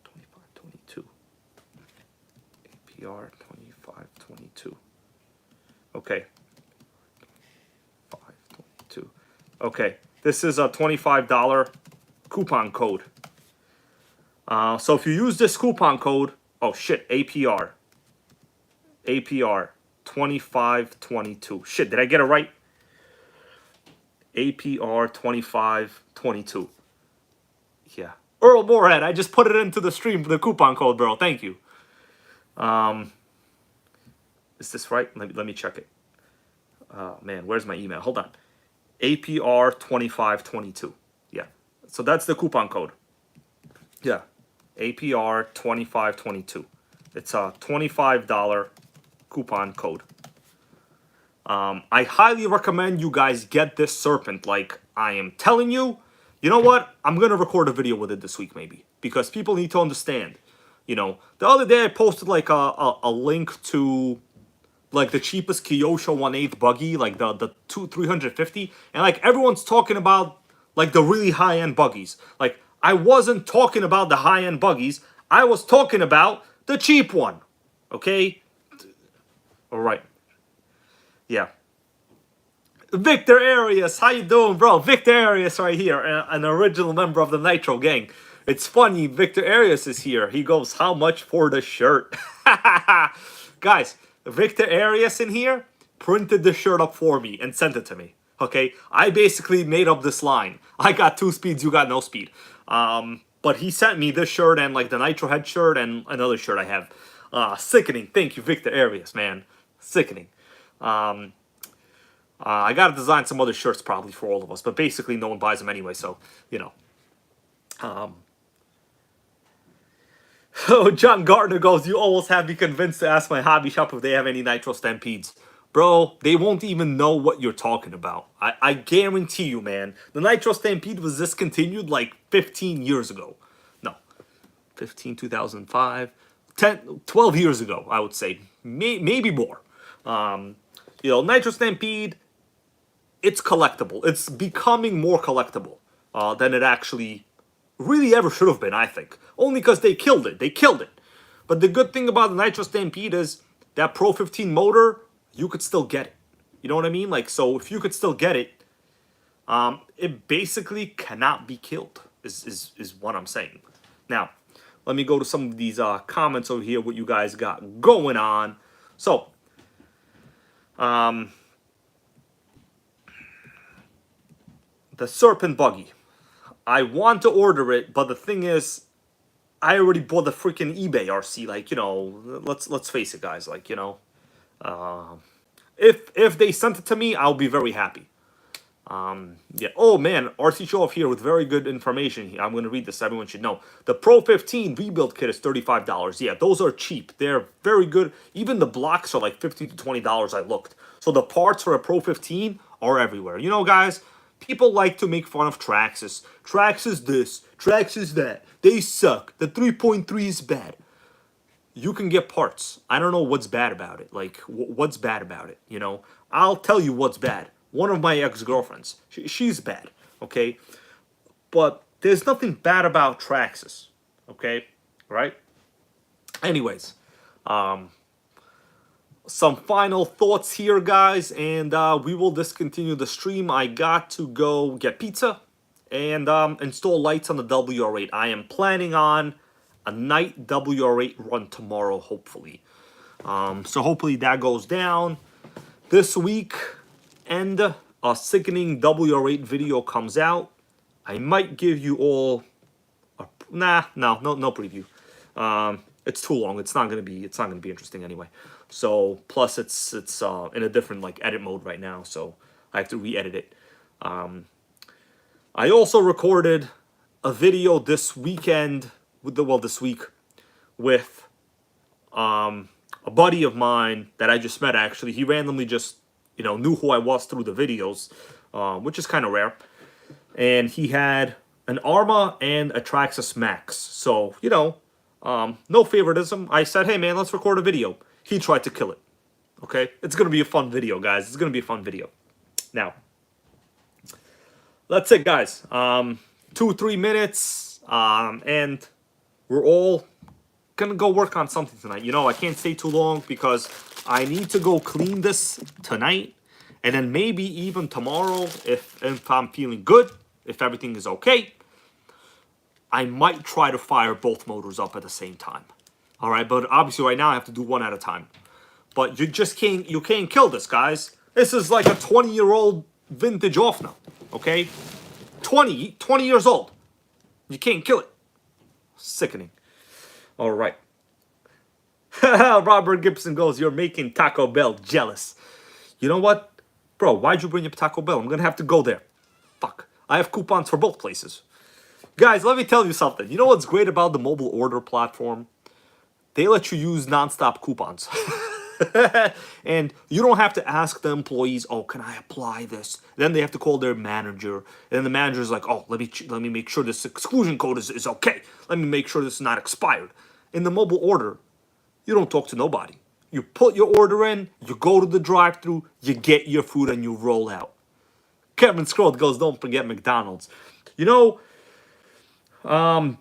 2522. PR 2522. Okay. 522. Okay, this is a $25 coupon code. So if you use this coupon code, oh shit, APR 2522. Shit, did I get it right? APR 2522. Yeah. Earl Moorhead, I just put it into the stream for the coupon code, bro. Thank you. Is this right? Let me check it. Man, where's my email? Hold on. APR 2522. Yeah. So that's the coupon code. Yeah. APR 2522. It's a $25 coupon code. I highly recommend you guys get this serpent. Like I am telling you, you know what? I'm going to record a video with it this week maybe. Because people need to understand. You know, the other day I posted like a link to like the cheapest Kyosho 1/8 buggy, like the 350, and like everyone's talking about like the really high-end buggies. Like I wasn't talking about the high-end buggies, I was talking about the cheap one. Okay? All right. Yeah. Victor Arias, how you doing, bro? Victor Arias right here, an original member of the Nitro gang. It's funny, Victor Arias is here. He goes, how much for the shirt? Guys, Victor Arias in here printed the shirt up for me and sent it to me. Okay, I basically made up this line. I got 2 speeds, you got no speed. But he sent me this shirt and like the Nitro head shirt and another shirt I have. Sickening. Thank you, Victor Arias, man. Sickening. I gotta design some other shirts probably for all of us, but basically no one buys them anyway, so, you know. Oh, John Gardner goes, you almost have me convinced to ask my hobby shop if they have any Nitro Stampedes. Bro, they won't even know what you're talking about. I guarantee you, man. The Nitro Stampede was discontinued like 15 years ago. No, 2005, 10, 12 years ago, I would say. Maybe more. You know, Nitro Stampede, it's collectible. It's becoming more collectible than it actually really ever should have been, I think. Only because they killed it. They killed it. But the good thing about the Nitro Stampede is that Pro 15 motor, you could still get it. You know what I mean? Like, so if you could still get it, it basically cannot be killed, is what I'm saying. Now, let me go to some of these comments over here, what you guys got going on. So, the Serpent Buggy. I want to order it, but the thing is, I already bought the freaking eBay RC. Like, you know, let's face it, guys. Like, you know, if they sent it to me, I'll be very happy. Yeah. Oh man, RC Show Off here with very good information. I'm gonna read this. Everyone should know. The Pro 15 rebuild kit is $35. Yeah, those are cheap. They're very good. Even the blocks are like $15 to $20. I looked. So the parts for a Pro 15 are everywhere. You know, guys. People like to make fun of Traxxas. Traxxas this, Traxxas that. They suck. The 3.3 is bad. You can get parts. I don't know what's bad about it. Like, what's bad about it, you know? I'll tell you what's bad. One of my ex-girlfriends. She's bad, okay? But there's nothing bad about Traxxas, okay? Right? Anyways, some final thoughts here, guys, and we will discontinue the stream. I got to go get pizza and install lights on the WR8. I am planning on a night WR8 run tomorrow, hopefully. So hopefully that goes down this week, and a sickening WR8 video comes out. I might give you all a, no preview. It's too long. It's not gonna be interesting anyway. So plus it's in a different like edit mode right now, so I have to re-edit it. I also recorded a video this weekend this week with a buddy of mine that I just met. Actually, he randomly just knew who I was through the videos, which is kind of rare. And he had an Arma and a Traxxas Max. So no favoritism. I said, hey man, let's record a video. He tried to kill it. Okay? It's going to be a fun video, guys. It's going to be a fun video. Now, that's it, guys. 2-3 minutes. And we're all going to go work on something tonight. I can't stay too long because I need to go clean this tonight. And then maybe even tomorrow, if I'm feeling good, if everything is okay, I might try to fire both motors up at the same time. All right, but obviously right now I have to do one at a time. But you can't kill this, guys. This is like a 20-year-old vintage Ofna, okay? 20 years old. You can't kill it. Sickening. All right. Robert Gibson goes, you're making Taco Bell jealous. You know what? Bro, why'd you bring up Taco Bell? I'm gonna have to go there. Fuck. I have coupons for both places. Guys, let me tell you something. You know what's great about the mobile order platform? They let you use non-stop coupons. And you don't have to ask the employees, oh, can I apply this? Then they have to call their manager. And then the manager's like, oh, let me make sure this exclusion code is okay. Let me make sure this is not expired. In the mobile order, you don't talk to nobody. You put your order in, you go to the drive-thru, you get your food, and you roll out. Kevin Scroll goes, don't forget McDonald's. You know,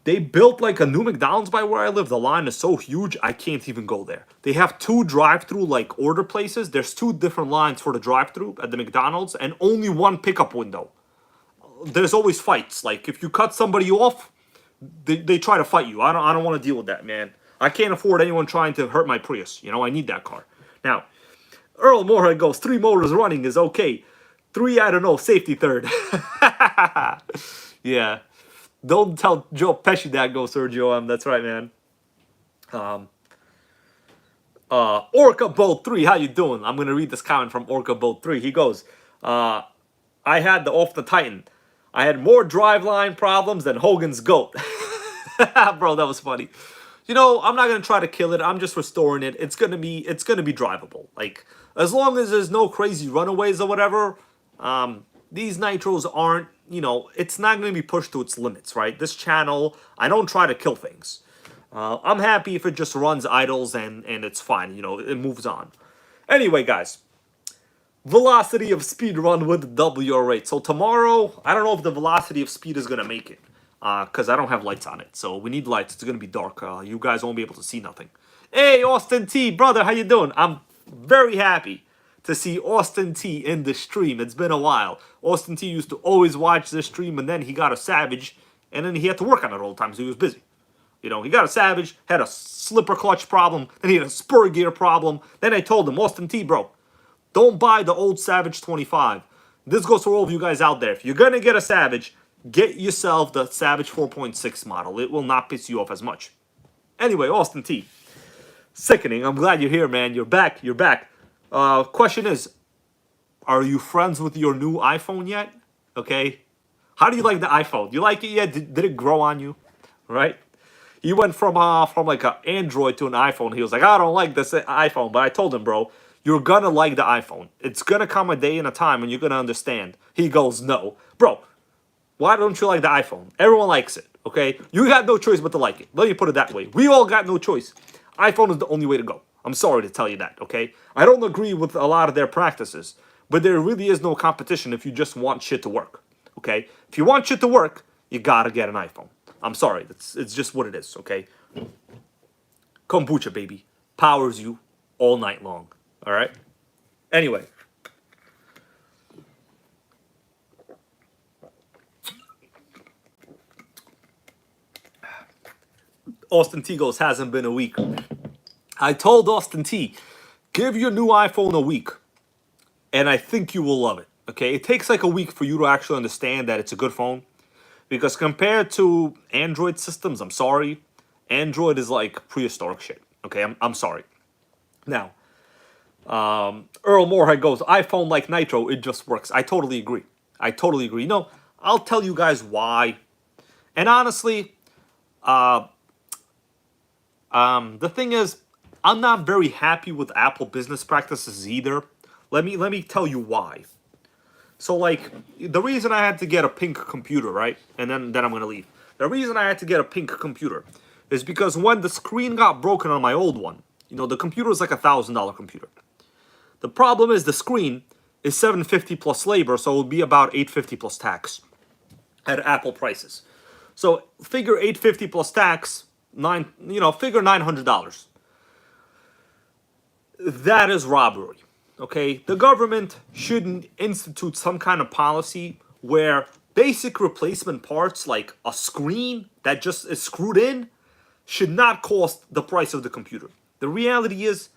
they built like a new McDonald's by where I live. The line is so huge, I can't even go there. They have 2 drive-thru like order places. There's 2 different lines for the drive-thru at the McDonald's and only 1 pickup window. There's always fights. Like if you cut somebody off, they try to fight you. I don't want to deal with that, man. I can't afford anyone trying to hurt my Prius. You know, I need that car. Now, Earl Moorhead goes, 3 motors running is okay. 3, I don't know, safety third. Yeah. Don't tell Joe Pesci that, go Sergio. That's right, man. Orca Boat 3, how you doing? I'm going to read this comment from Orca Boat 3. He goes, I had the Ofna Titan. I had more driveline problems than Hogan's goat. Bro, that was funny. You know, I'm not gonna try to kill it. I'm just restoring it. It's gonna be drivable. Like, as long as there's no crazy runaways or whatever, these nitros aren't, you know, it's not gonna be pushed to its limits, right? This channel, I don't try to kill things. I'm happy if it just runs idles and it's fine. You know, it moves on. Anyway, guys, velocity of speed run with WR8. So tomorrow, I don't know if the velocity of speed is gonna make it. Because I don't have lights on it. So we need lights. It's going to be dark. You guys won't be able to see nothing. Hey, Austin T, brother, how you doing? I'm very happy to see Austin T in the stream. It's been a while. Austin T used to always watch this stream, and then he got a Savage, and then he had to work on it all the time, so he was busy. You know, he got a Savage, had a slipper clutch problem, then he had a spur gear problem. Then I told him, Austin T, bro, don't buy the old Savage 25. This goes for all of you guys out there. If you're going to get a Savage, get yourself the Savage 4.6 model. It will not piss you off as much. Anyway, Austin T. Sickening. I'm glad you're here, man. You're back. You're back. Question is, are you friends with your new iPhone yet? Okay. How do you like the iPhone? Do you like it yet? Did it grow on you? Right? He went from like an Android to an iPhone. He was like, I don't like this iPhone. But I told him, bro, you're going to like the iPhone. It's going to come a day and a time when you're going to understand. He goes, no. Bro, why don't you like the iPhone? Everyone likes it, okay? You got no choice but to like it. Let me put it that way. We all got no choice. iPhone is the only way to go. I'm sorry to tell you that, okay? I don't agree with a lot of their practices, but there really is no competition if you just want shit to work, okay? If you want shit to work, you gotta get an iPhone. I'm sorry. It's just what it is, okay? Kombucha, baby. Powers you all night long, all right? Anyway. Austin T goes, hasn't been a week. I told Austin T, give your new iPhone a week, and I think you will love it, okay? It takes like a week for you to actually understand that it's a good phone, because compared to Android systems, I'm sorry, Android is like prehistoric shit, okay? I'm sorry. Now, Earl Moorhead goes, iPhone like Nitro, it just works. I totally agree. I totally agree. You know, I'll tell you guys why. And honestly, the thing is, I'm not very happy with Apple business practices either. Let me tell you why. So, like, the reason I had to get a pink computer, right? And then I'm going to leave. The reason I had to get a pink computer is because when the screen got broken on my old one, you know, the computer was like $1,000 computer. The problem is the screen is $750 plus labor, so it would be about $850 plus tax at Apple prices. So figure $850 plus tax, figure $900. That is robbery. Okay, the government shouldn't institute some kind of policy where basic replacement parts like a screen that just is screwed in should not cost the price of the computer. The reality is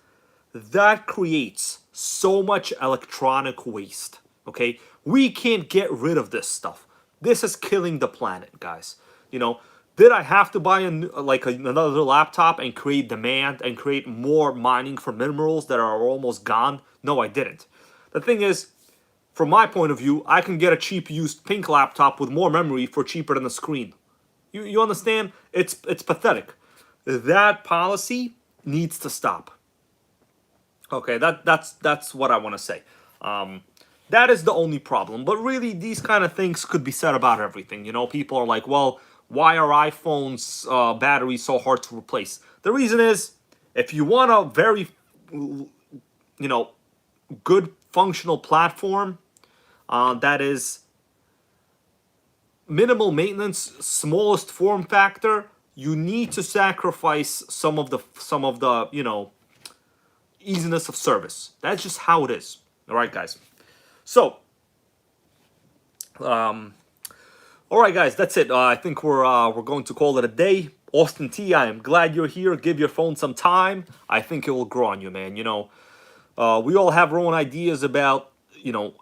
that creates so much electronic waste. Okay, we can't get rid of this stuff. This is killing the planet, guys. You know, did I have to buy another laptop and create demand and create more mining for minerals that are almost gone? No, I didn't. The thing is, from my point of view, I can get a cheap used pink laptop with more memory for cheaper than the screen. You understand? It's pathetic. That policy needs to stop. Okay, that's what I want to say. That is the only problem. But really, these kind of things could be said about everything. You know, people are like, well, why are iPhones batteries so hard to replace? The reason is, if you want a very, good functional platform that is minimal maintenance, smallest form factor, you need to sacrifice some of the easiness of service. That's just how it is. All right, guys. So, all right, guys, that's it. I think we're going to call it a day. Austin T, I am glad you're here. Give your phone some time. I think it will grow on you, man. We all have our own ideas about,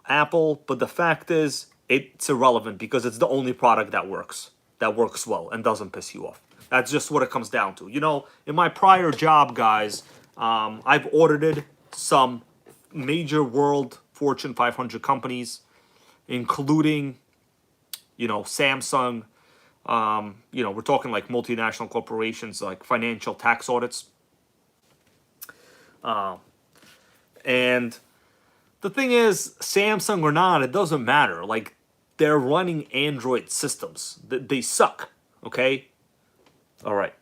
Apple, but the fact is, it's irrelevant because it's the only product that works well and doesn't piss you off. That's just what it comes down to. In my prior job, guys, I've audited some major world Fortune 500 companies, including, Samsung. We're talking like multinational corporations, like financial tax audits. And the thing is, Samsung or not, it doesn't matter. Like, they're running Android systems. They suck, okay? All right.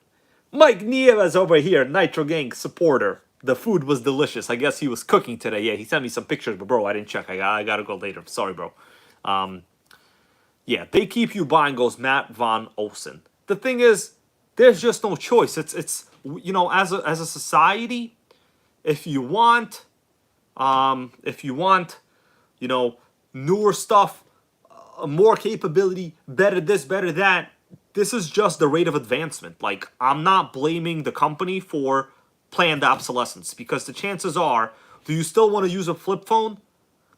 Mike Nieves over here, NitroGang supporter. The food was delicious. I guess he was cooking today. Yeah, he sent me some pictures, but bro, I didn't check. I gotta go later. Sorry, bro. Yeah, they keep you buying, goes Matt Von Olsen. The thing is, there's just no choice. It's as a society, if you want, newer stuff, more capability, better this, better that, this is just the rate of advancement. Like, I'm not blaming the company for planned obsolescence, because the chances are, do you still want to use a flip phone?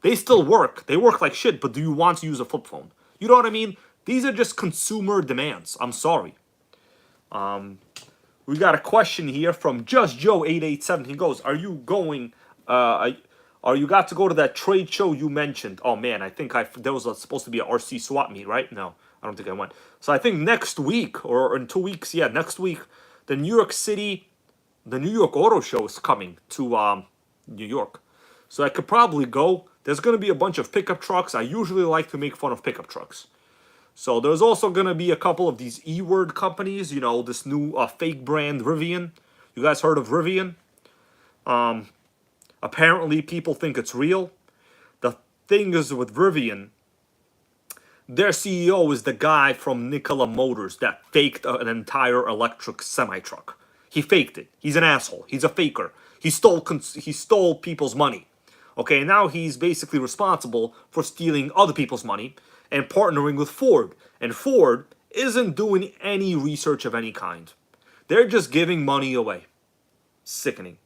They still work. They work like shit, but do you want to use a flip phone? You know what I mean? These are just consumer demands. I'm sorry. We got a question here from Just Joe 887. He goes, "Are you going? Are you got to go to that trade show you mentioned?" Oh man, I think there was supposed to be a RC swap meet, right? No, I don't think I went. So I think next week or in 2 weeks, yeah, next week, the New York Auto Show is coming to New York. So I could probably go. There's going to be a bunch of pickup trucks. I usually like to make fun of pickup trucks. So there's also going to be a couple of these E-word companies. This new fake brand, Rivian. You guys heard of Rivian? Apparently people think it's real. The thing is with Rivian, their CEO is the guy from Nikola Motors that faked an entire electric semi-truck. He faked it. He's an asshole. He's a faker. He stole people's money. Okay, now he's basically responsible for stealing other people's money and partnering with Ford. And Ford isn't doing any research of any kind. They're just giving money away. Sickening.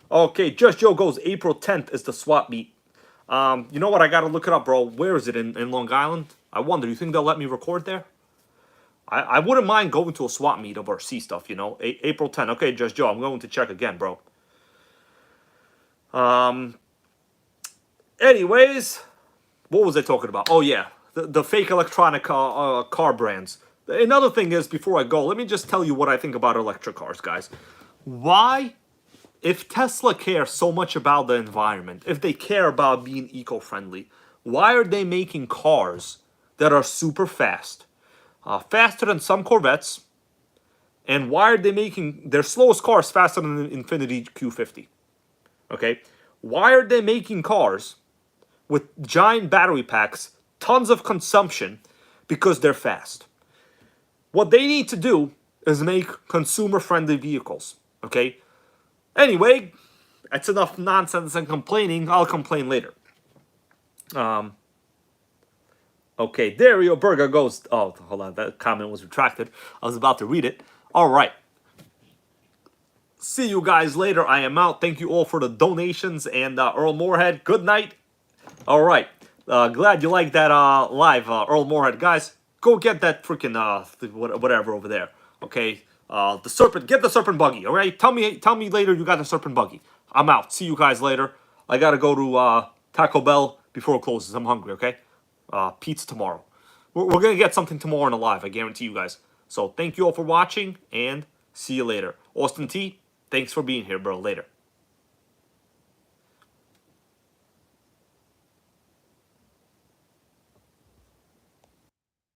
Okay, Just Joe goes, April 10th is the swap meet. You know what? I gotta look it up, bro. Where is it? In Long Island? I wonder, you think they'll let me record there? I wouldn't mind going to a swap meet of RC stuff, April 10th. Okay, Just Joe, I'm going to check again, bro. Anyways, what was I talking about? Oh, yeah, the fake electronic car brands. Another thing is, before I go, let me just tell you what I think about electric cars, guys. Why, if Tesla cares so much about the environment, if they care about being eco-friendly, why are they making cars that are super fast? Faster than some Corvettes. And why are they making their slowest cars faster than the Infiniti Q50? Okay? Why are they making cars with giant battery packs, tons of consumption, because they're fast? What they need to do is make consumer-friendly vehicles. Okay? Anyway, that's enough nonsense and complaining. I'll complain later. Okay, Dario Berger goes... Oh, hold on. That comment was retracted. I was about to read it. All right. See you guys later. I am out. Thank you all for the donations. And Earl Moorhead, good night. All right. Glad you liked that live, Earl Moorhead. Guys, go get that freaking whatever over there. Okay? The serpent. Get the serpent buggy. All right? Tell me later you got the serpent buggy. I'm out. See you guys later. I got to go to Taco Bell before it closes. I'm hungry, okay? Pizza tomorrow. We're going to get something tomorrow in the live, I guarantee you guys. So thank you all for watching, and see you later. Austin T, thanks for being here, bro. Later.